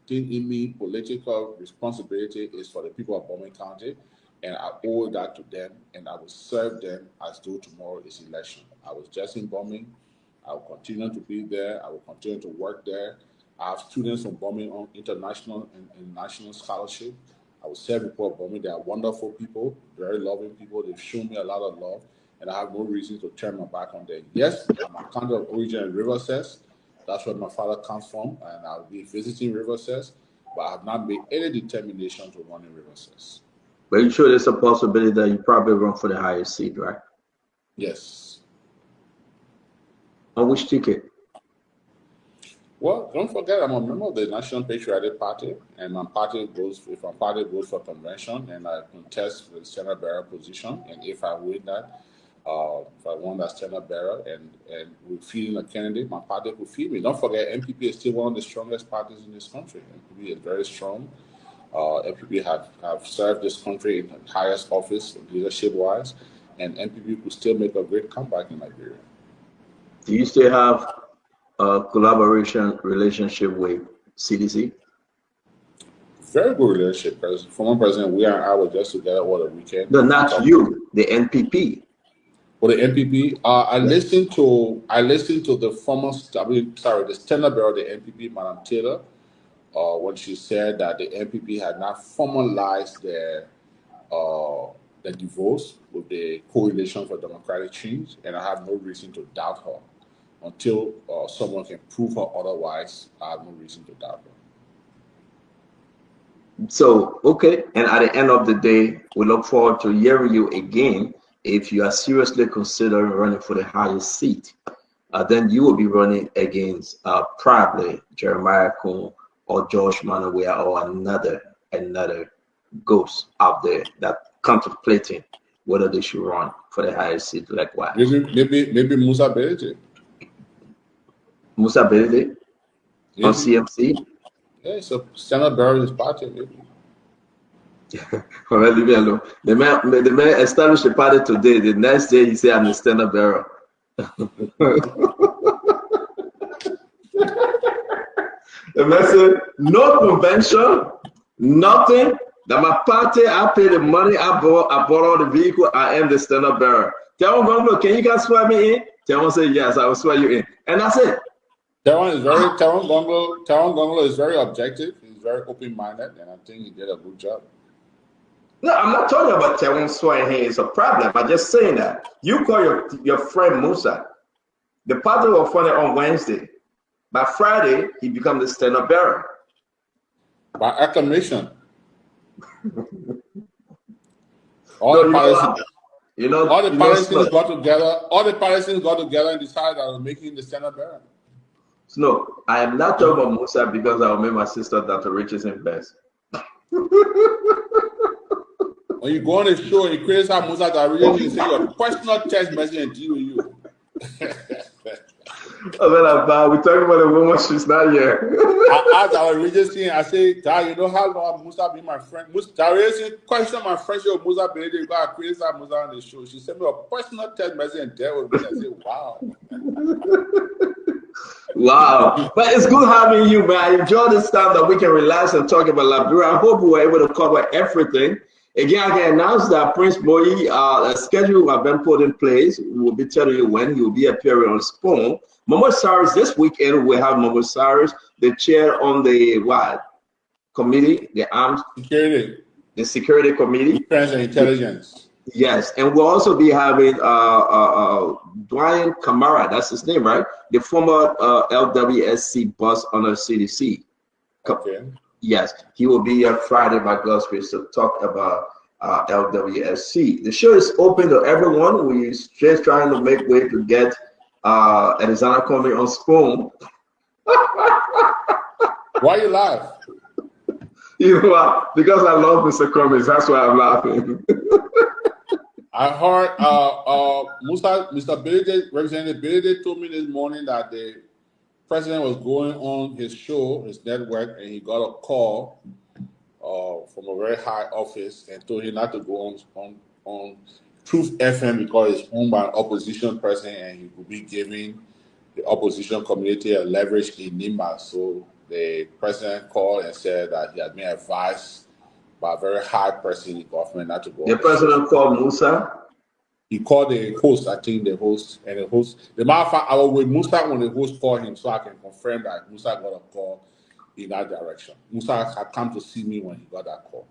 in me. Political responsibility is for the people of Bomi County, and I owe that to them, and I will serve them as though tomorrow is election. I was just in Bomi. I will continue to be there. I will continue to work there. I have students from Bomi on international and national scholarship. I will serve people of Bomi. They are wonderful people, very loving people. They've shown me a lot of love, and I have no reason to turn my back on them. Yes, I'm a county of origin in Riverside. That's where my father comes from, and I'll be visiting Riverside, but I have not made any determination to run in Riverside. But you sure there's a possibility that you probably run for the highest seat, right? Yes. On which ticket? Well, don't forget, I'm a member of the National Patriotic Party, and if my party goes for convention, and I contest the Senate bearer position, and if I win that, If I won as standard bearer and we're feeding a candidate, my party will feed me. Don't forget, MPP is still one of the strongest parties in this country. MPP is very strong. MPP have served this country in the highest office, leadership-wise, and MPP could still make a great comeback in Liberia. Do you still have a relationship with CDC? Very good relationship, because former President we and I were just together over the weekend. No, not you, the NPP. For the NPP, I listened to the the standard bearer of the NPP, Madam Taylor, when she said that the NPP had not formalized their divorce with the Coalition for Democratic Change, and I have no reason to doubt her. Until someone can prove her otherwise, I have no reason to doubt her. So, okay, and at the end of the day, we look forward to hearing you again. If you are seriously considering running for the highest seat, then you will be running against probably Jeremiah Kuhn or George Manawea or another ghost out there that contemplating whether they should run for the highest seat. Likewise, maybe Musa Belede. Musa Belede on CMC. Yeah, so standard bearer of his party, maybe. Well, leave me alone. The man established a party today. The next day he said, "I'm the standard bearer." The man said, "No convention, nothing. That my party, I pay the money, I bought all the vehicle. I am the standard bearer." Tell him, "Can you guys swear me in?" Tell him, "Say yes, I will swear you in." And that's it. Teron Gongolo is very objective. He's very open-minded, and I think he did a good job. No, I'm not talking about Teron swearing in is a problem. I'm just saying that you call your friend Musa. The party was funded on Wednesday. By Friday, he becomes the standard bearer. By acclamation. All the Palestinians got together and decided that I was making the standard bearer. No, I am not talking about Musa because I will make my sister Dr. Riches invest. When you go on the show, you create some Musa that really say your personal text message and deal with you. We're talking about a woman, she's not here. I asked our religious thing, I say, you know how long Musa be my friend? Musa question my friendship with Musa Belede, you got to create some Musa on the show. She sent me a personal text message and dealt with me. I said, wow. Wow, but it's good having you, man. I enjoy this time that we can relax and talk about Liberia. I hope we were able to cover everything. Again, I can announce that Prince Boyi, a schedule has been put in place. We'll be telling you when he will be appearing on Spoon. Momo Cyrus, this weekend we have Momo Cyrus, the chair on the committee, the armed security, the security committee, defense and intelligence. Yes, and we'll also be having Dwayne Kamara, that's his name, right? The former LWSC boss under CDC. Okay. Yes, he will be here Friday by God's grace to talk about LWSC. The show is open to everyone. We're just trying to make way to get Alexander coming on Spoon. Why you laugh? You know what? Because I love Mr. Cummings. That's why I'm laughing. I heard Mr. Belede, Representative Belede told me this morning that the president was going on his show, his network, and he got a call from a very high office and told him not to go on Truth FM because it's owned by an opposition president and he will be giving the opposition community a leverage in Nimba. So the president called and said that he had been advised by a very high person in the government not to go. The president called Musa? He called the host, I think the host, and the host. The matter of fact, I was with Musa when the host called him, so I can confirm that Musa got a call in that direction. Musa had come to see me when he got that call.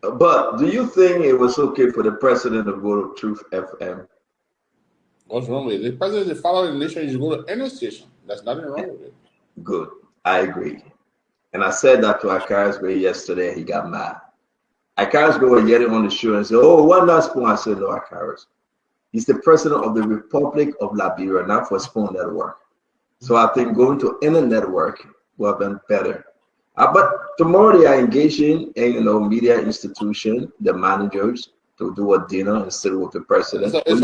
But do you think it was okay for the president to go to Truth FM? What's wrong with it? The president is the father of the nation. You should go to any station. There's nothing wrong with it. Good. I agree. And I said that to Akarisbe yesterday. He got mad. Akarisbe was getting on the show and said, "Oh, one last Spoon." I said, "No, Akaris. He's the president of the Republic of Liberia, not for Spoon Network." So I think going to any network would have been better. But tomorrow they are engaging in media institution, the managers, to do a dinner instead with the president. I think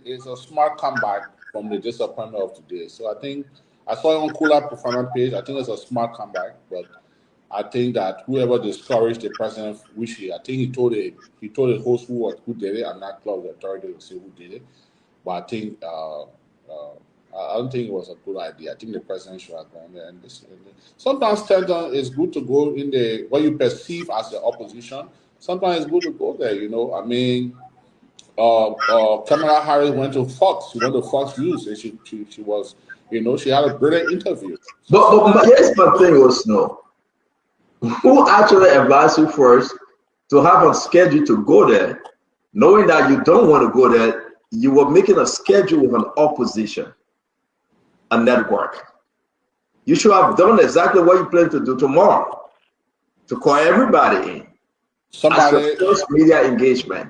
it's a smart comeback from the disappointment of today. So I think I saw it on Cooler Performance page. I think it's a smart comeback, but I think that whoever discouraged the president, I think he told the host who did it, and not club the authority to say who did it. But I think I don't think it was a good idea. I think the president should have gone there. And sometimes it's good to go in what you perceive as the opposition. Sometimes it's good to go there. I mean, Kamala Harris went to Fox. She went to Fox News, and she was, she had a brilliant interview. But here's my thing was who actually advised you first to have a schedule to go there, knowing that you don't want to go there? You were making a schedule with an opposition, a network. You should have done exactly what you plan to do tomorrow, to call everybody in. Somebody first media engagement.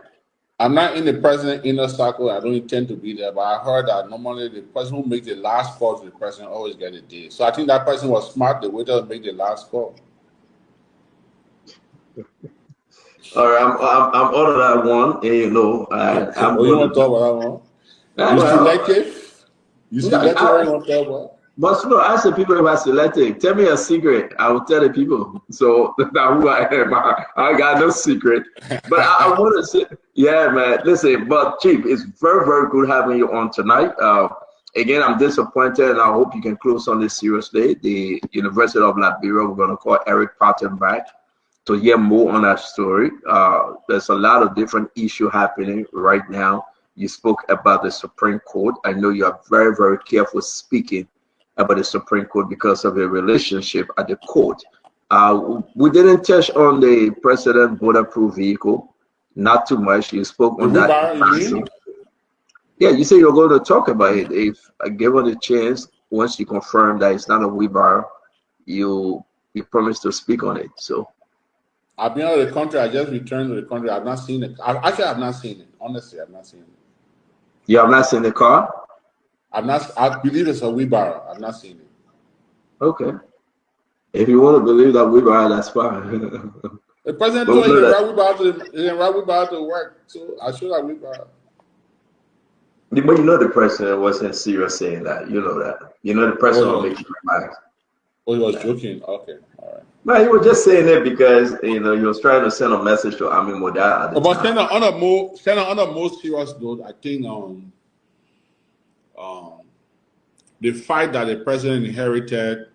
I'm not in the president inner circle. I don't intend to be there, but I heard that normally the person who makes the last call to the president always get a day. So I think that person was smart. The waiter to make the last call. All right, I'm on that one. And, you want to talk about that one? You selective? You selective or you want to talk about? But I said people who are selective. Tell me a secret. I will tell the people. So that's who I am. I got no secret. But I want to say, yeah, man. Listen, but Chief, it's very, very good having you on tonight. Again, I'm disappointed, and I hope you can close on this seriously. The University of Liberia, we're going to call Eric Patton back to hear more on that story. There's a lot of different issues happening right now. You spoke about the Supreme Court. I know you are very, very careful speaking about the Supreme Court because of the relationship at the court. We didn't touch on the President bulletproof vehicle, not too much. You spoke on that. Yeah, you said you're going to talk about it. If given the chance, once you confirm that it's not a wheelbarrow, you promise to speak on it. So I've been out of the country. I just returned to the country. I've not seen it. Actually, I've not seen it. Honestly, I've not seen it. You have not seen the car? I believe it's a wheelbarrow. I've not seen it. Okay. If you want to believe that wheelbarrow, that's fine. The president told him to ride wheelbarrow to work, so I should have wheelbarrow. But the president wasn't serious saying that. You know that. The president will make you relax. Oh, he was joking. Okay, all right. No, he was just saying it because he was trying to send a message to Amin Moda. But on a more serious note, I think the fact that the president inherited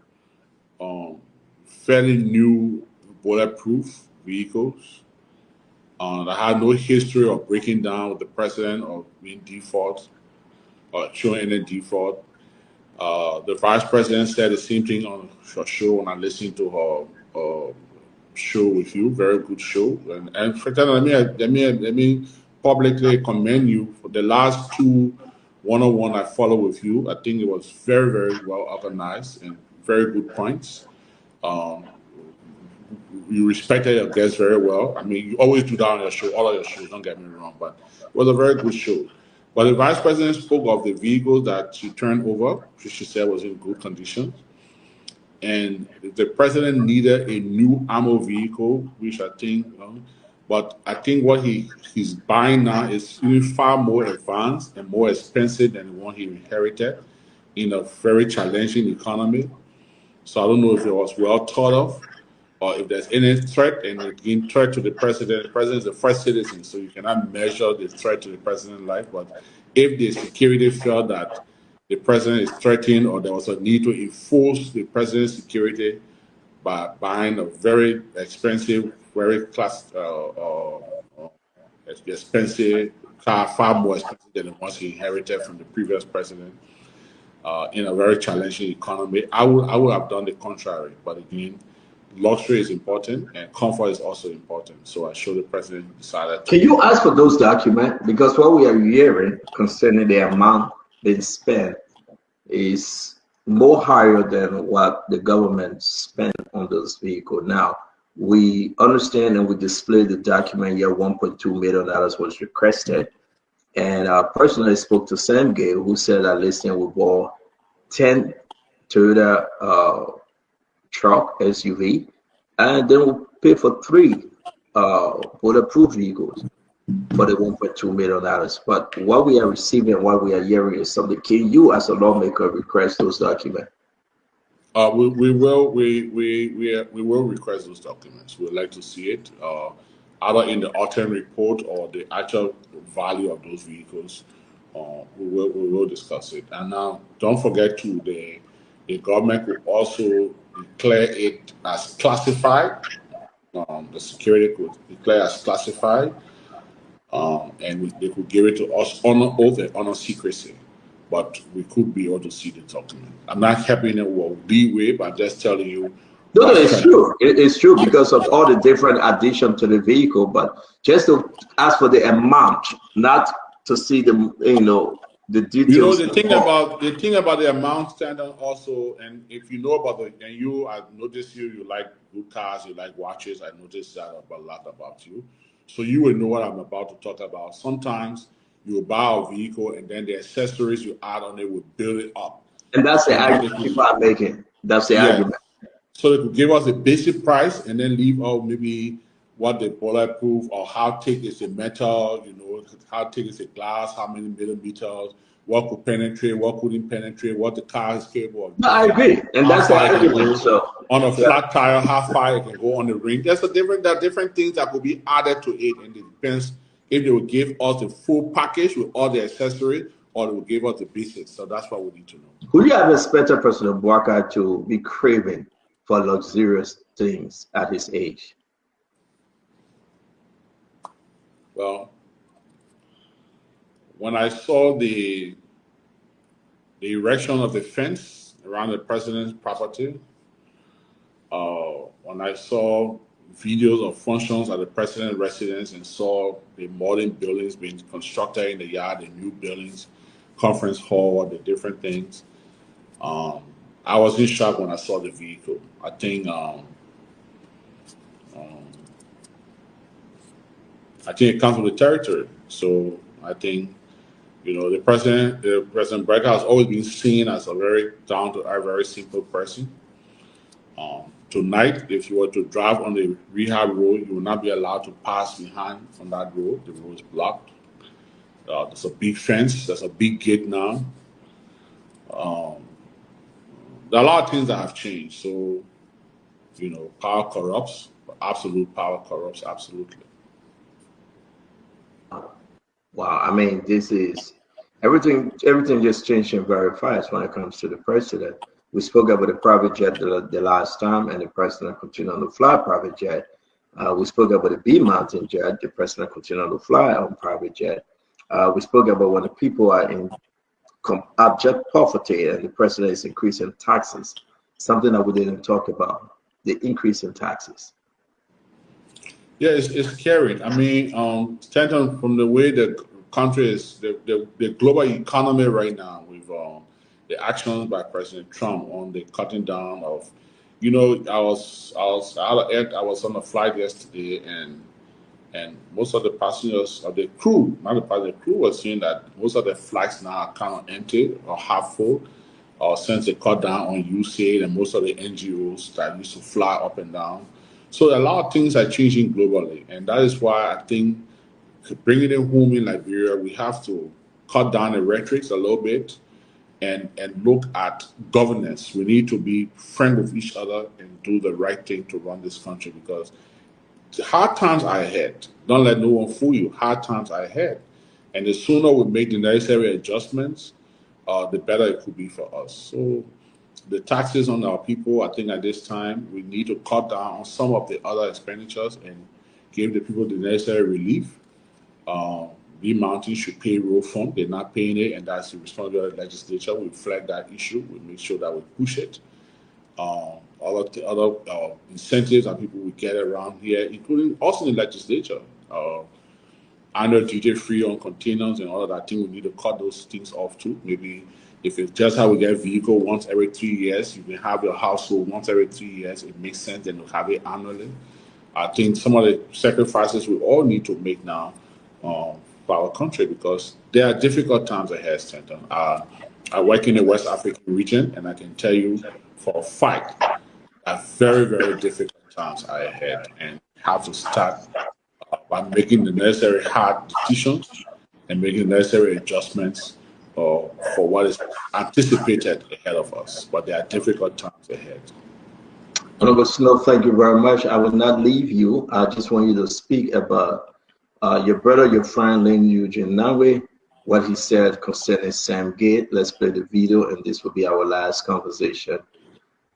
fairly new bulletproof vehicles that had no history of breaking down with the president or being default or showing any default. The vice president said the same thing on her show when I listened to her show with you. Very good show. And let me publicly commend you for the last two one-on-one I followed with you. I think it was very, very well organized and very good points. You respected your guests very well. I mean, you always do that on your show, all of your shows, don't get me wrong, but it was a very good show. But the vice president spoke of the vehicles that she turned over, which she said was in good condition. And the president needed a new ammo vehicle, which I think, but I think what he's buying now is even far more advanced and more expensive than the one he inherited in a very challenging economy. So I don't know if it was well thought of or if there's any threat, and again, threat to the president. The president is the first citizen, so you cannot measure the threat to the president's life. But if the security felt that the president is threatened or there was a need to enforce the president's security by buying a very expensive, very expensive car, far more expensive than the ones he inherited from the previous president, in a very challenging economy, I would have done the contrary. But again, luxury is important and comfort is also important. So I show the president decided. Can you ask for those documents? Because what we are hearing concerning the amount being spent is more higher than what the government spent on those vehicles. Now, we understand and we display the document here. $1.2 million was requested. And I personally spoke to Sam Gale, who said that listen, we bought 10 Toyota truck SUV, and then we'll pay for 3 bulletproof vehicles for the $1.2 million. But what we are receiving, what we are hearing is something. Can you, as a lawmaker, request those documents? We will request those documents. We'd like to see it, either in the autumn report or the actual value of those vehicles. We will discuss it. And now, don't forget to the government will also declare it as classified. The security could declare as classified, and they could give it to us under oath and under secrecy. But we could be able to see the document. I'm not helping it with leeway, but I'm just telling you. No, it's true. It's true because of all the different additions to the vehicle. But just to ask for the amount, not to see the the details. The thing about the amount standard also, and if you know about I noticed you like good cars, you like watches. I noticed that a lot about you, so you will know what I'm about to talk about. Sometimes you buy a vehicle and then the accessories you add on it will build it up. And that's the argument people are making. That's the argument. So they could give us a basic price and then leave out maybe what the bulletproof or how thick is the metal, how thick is the glass, how many millimeters, what could penetrate, what couldn't penetrate, what the car is capable of. No, I agree. And that's the argument. So on a flat tire, how far it can go on the ring. There are different things that could be added to it, and it depends if they will give us the full package with all the accessories or they will give us the basics. So that's what we need to know. Would you have expected President Boakai to be craving for luxurious things at his age? Well, when I saw the erection of the fence around the president's property, when I saw videos of functions at the president's residence and saw the modern buildings being constructed in the yard, the new buildings, conference hall, the different things, I was in shock when I saw the vehicle. I think it comes with the territory. So I think, the President Boakai has always been seen as a very down-to-earth, very simple person. Tonight, if you were to drive on the rehab road, you will not be allowed to pass behind on that road. The road is blocked. There's a big fence. There's a big gate now. There are a lot of things that have changed. So, power corrupts. Absolute power corrupts. Absolutely. Wow. I mean, this is everything just changing very fast when it comes to the president. We spoke about the private jet the last time, and the president continued to fly private jet. We spoke about the B Mountain jet. The president continued to fly on private jet. We spoke about when the people are in abject poverty and the president is increasing taxes, something that we didn't talk about, the increase in taxes. Yeah, it's scary. I mean, Stanton, from the way the country is, the global economy right now, with the actions by President Trump on the cutting down of, I was on a flight yesterday, and most of the passengers of the crew, the crew was saying that most of the flights now are kind of empty or half full, since they cut down on USAID and most of the NGOs that used to fly up and down. So a lot of things are changing globally, and that is why I think bringing it home in Liberia, we have to cut down the rhetoric a little bit and look at governance. We need to be friends with each other and do the right thing to run this country, because hard times are ahead. Don't let no one fool you. Hard times are ahead. And the sooner we make the necessary adjustments, the better it could be for us. So the taxes on our people, I think at this time, we need to cut down on some of the other expenditures and give the people the necessary relief. The mountain should pay road fund. They're not paying it, and that's the responsibility of the legislature. We flag that issue. We make sure that we push it. All of the other incentives that people will get around here, including also in the legislature. Annual duty free on containers and all of that. I think we need to cut those things off too. Maybe if it's just how we get a vehicle once every 3 years, you can have your household once every 3 years. It makes sense then to have it annually. I think some of the sacrifices we all need to make now for our country, because there are difficult times ahead, Stanton. I work in the West African region, and I can tell you for a fact that very, very difficult times are ahead. And have to start by making the necessary hard decisions and making the necessary adjustments for what is anticipated ahead of us. But there are difficult times ahead. Honorable Snowe, thank you very much. I will not leave you. I just want you to speak about your brother, your friend, Lynn Eugene Nawe, what he said concerning Sam Gate. Let's play the video, and this will be our last conversation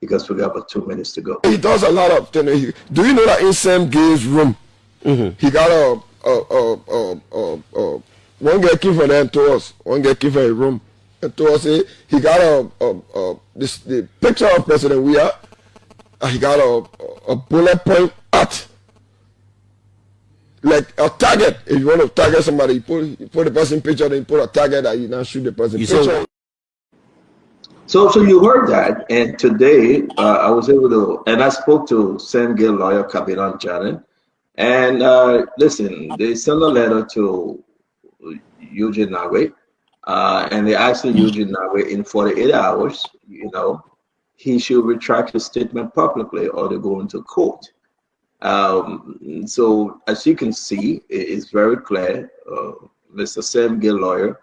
because we got about 2 minutes to go. He does a lot of things. Do you know that in Sam Gate's room, he got one guy came for them to us, one guy came for a room, and to us he got the picture of President Weah. He got a bullet point at, like a target. If you want to target somebody, you put the person picture, then you put a target that you now shoot the person picture. So you heard that, and today I was able to, and I spoke to Sam Gate lawyer Kabiran Janet, and listen, they sent a letter to Eugene Nawe, and they asked Eugene Nawe in 48 hours, he should retract his statement publicly or they go into court. So as you can see, it's very clear. Mr. Sam Gate lawyer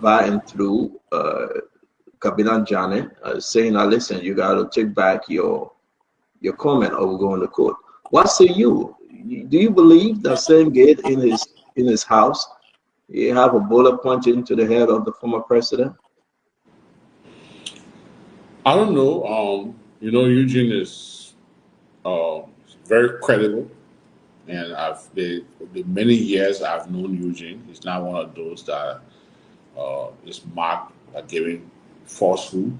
by and through Kabilan Janet saying, now listen, you got to take back your comment or we're going to court. What say you? Do you believe that Sam Gate in his house, you have a bullet pointed into the head of the former president? I don't know. Eugene is very credible, and the many years I've known Eugene, he's not one of those that is marked by giving falsehood.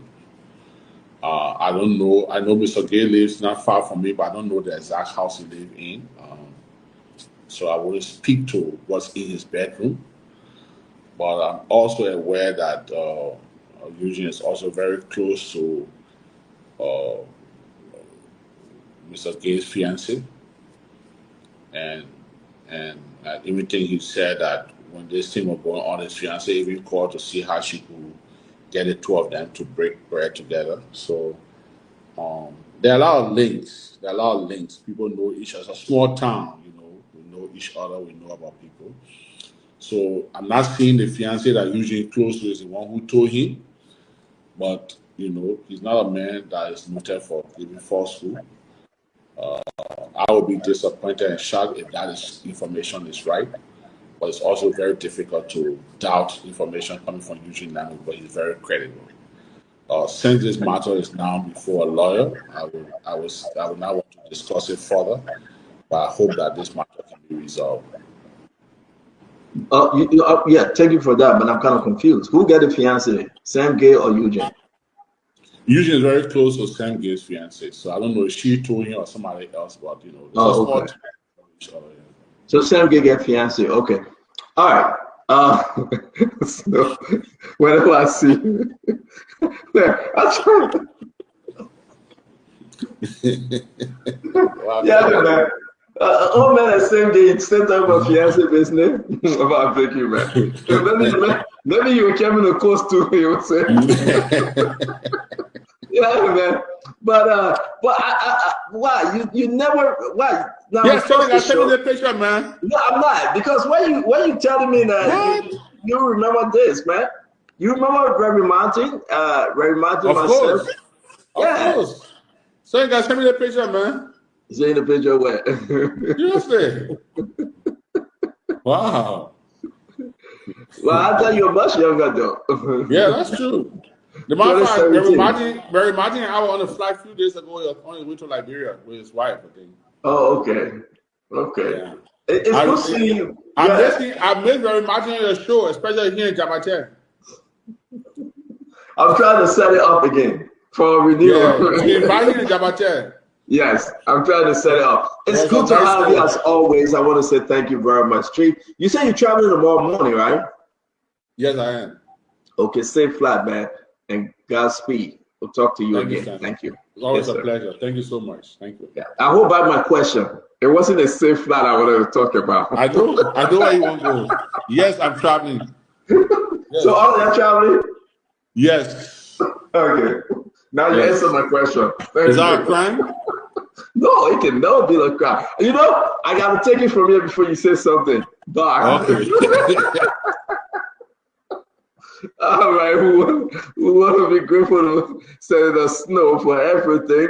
I don't know. I know Mr. Gate lives not far from me, but I don't know the exact house he lives in. So I wouldn't speak to what's in his bedroom. But I'm also aware that Eugene is also very close to Mr. Gates' fiancée, and everything he said that when this thing was going on, his fiancée even called to see how she could get the two of them to break bread together. So there are a lot of links. People know each other. It's a small town, we know each other. We know about people. So I'm not saying the fiancé that Eugene close to is the one who told him, but he's not a man that is noted for giving falsehood. I would be disappointed and shocked if that information is right, but it's also very difficult to doubt information coming from Eugene Nawe, but he's very credible. Since this matter is now before a lawyer, I would not want to discuss it further, but I hope that this matter can be resolved. Yeah, thank you for that, but I'm kind of confused. Who got the fiancé, Sam Gate or Eugene? Eugene is very close to Sam Gate's fiancé, so I don't know if she told him or somebody else, but okay. So Sam Gate got fiancé, okay. All right. So whenever I see yeah, man. Oh man, Sam Gate set up a fiancé business. Thank you, man. Maybe you came in the course too. You would say. Yeah, man. But why you never why? Now, yes, send me the picture, man. No, I'm not, because when you telling me that you remember this, man. You remember Reverend Martin? Reverend Martin, of myself. Course. Of course. So you guys send me the picture, man. Send the picture where? Seriously. Wow. Well, I thought you were much younger though. Yeah, that's true. The matter of fact, Reverend Martin and I were on a flight a few days ago. He was on his way to Liberia with his wife, I think. Oh, okay. Okay. Yeah. It's good to see you. I missed Reverend Martin on your show, especially here in Jamaica. I'm trying to set it up again for renewal. Yeah, invited in Jamaica. Yes, I'm trying to set it up. It's good to have you as always. I want to say thank you very much, Chief. You say you're traveling tomorrow morning, right? Yes, I am. Okay, safe flight, man, and Godspeed. We'll talk to you again. Thank you. It's always a pleasure. Thank you so much. Thank you. Yeah. I hope I my question. It wasn't a safe flight I wanted to talk about. I know where you want to go. Yes, I'm traveling. Yes. So all that traveling? Yes. Okay. Now you answer my question. Is that a crime? No, it can never be a crime. You know, I got to take it from here before you say something. Bye. Okay. All right, we want to be grateful to Senator Snowe for everything.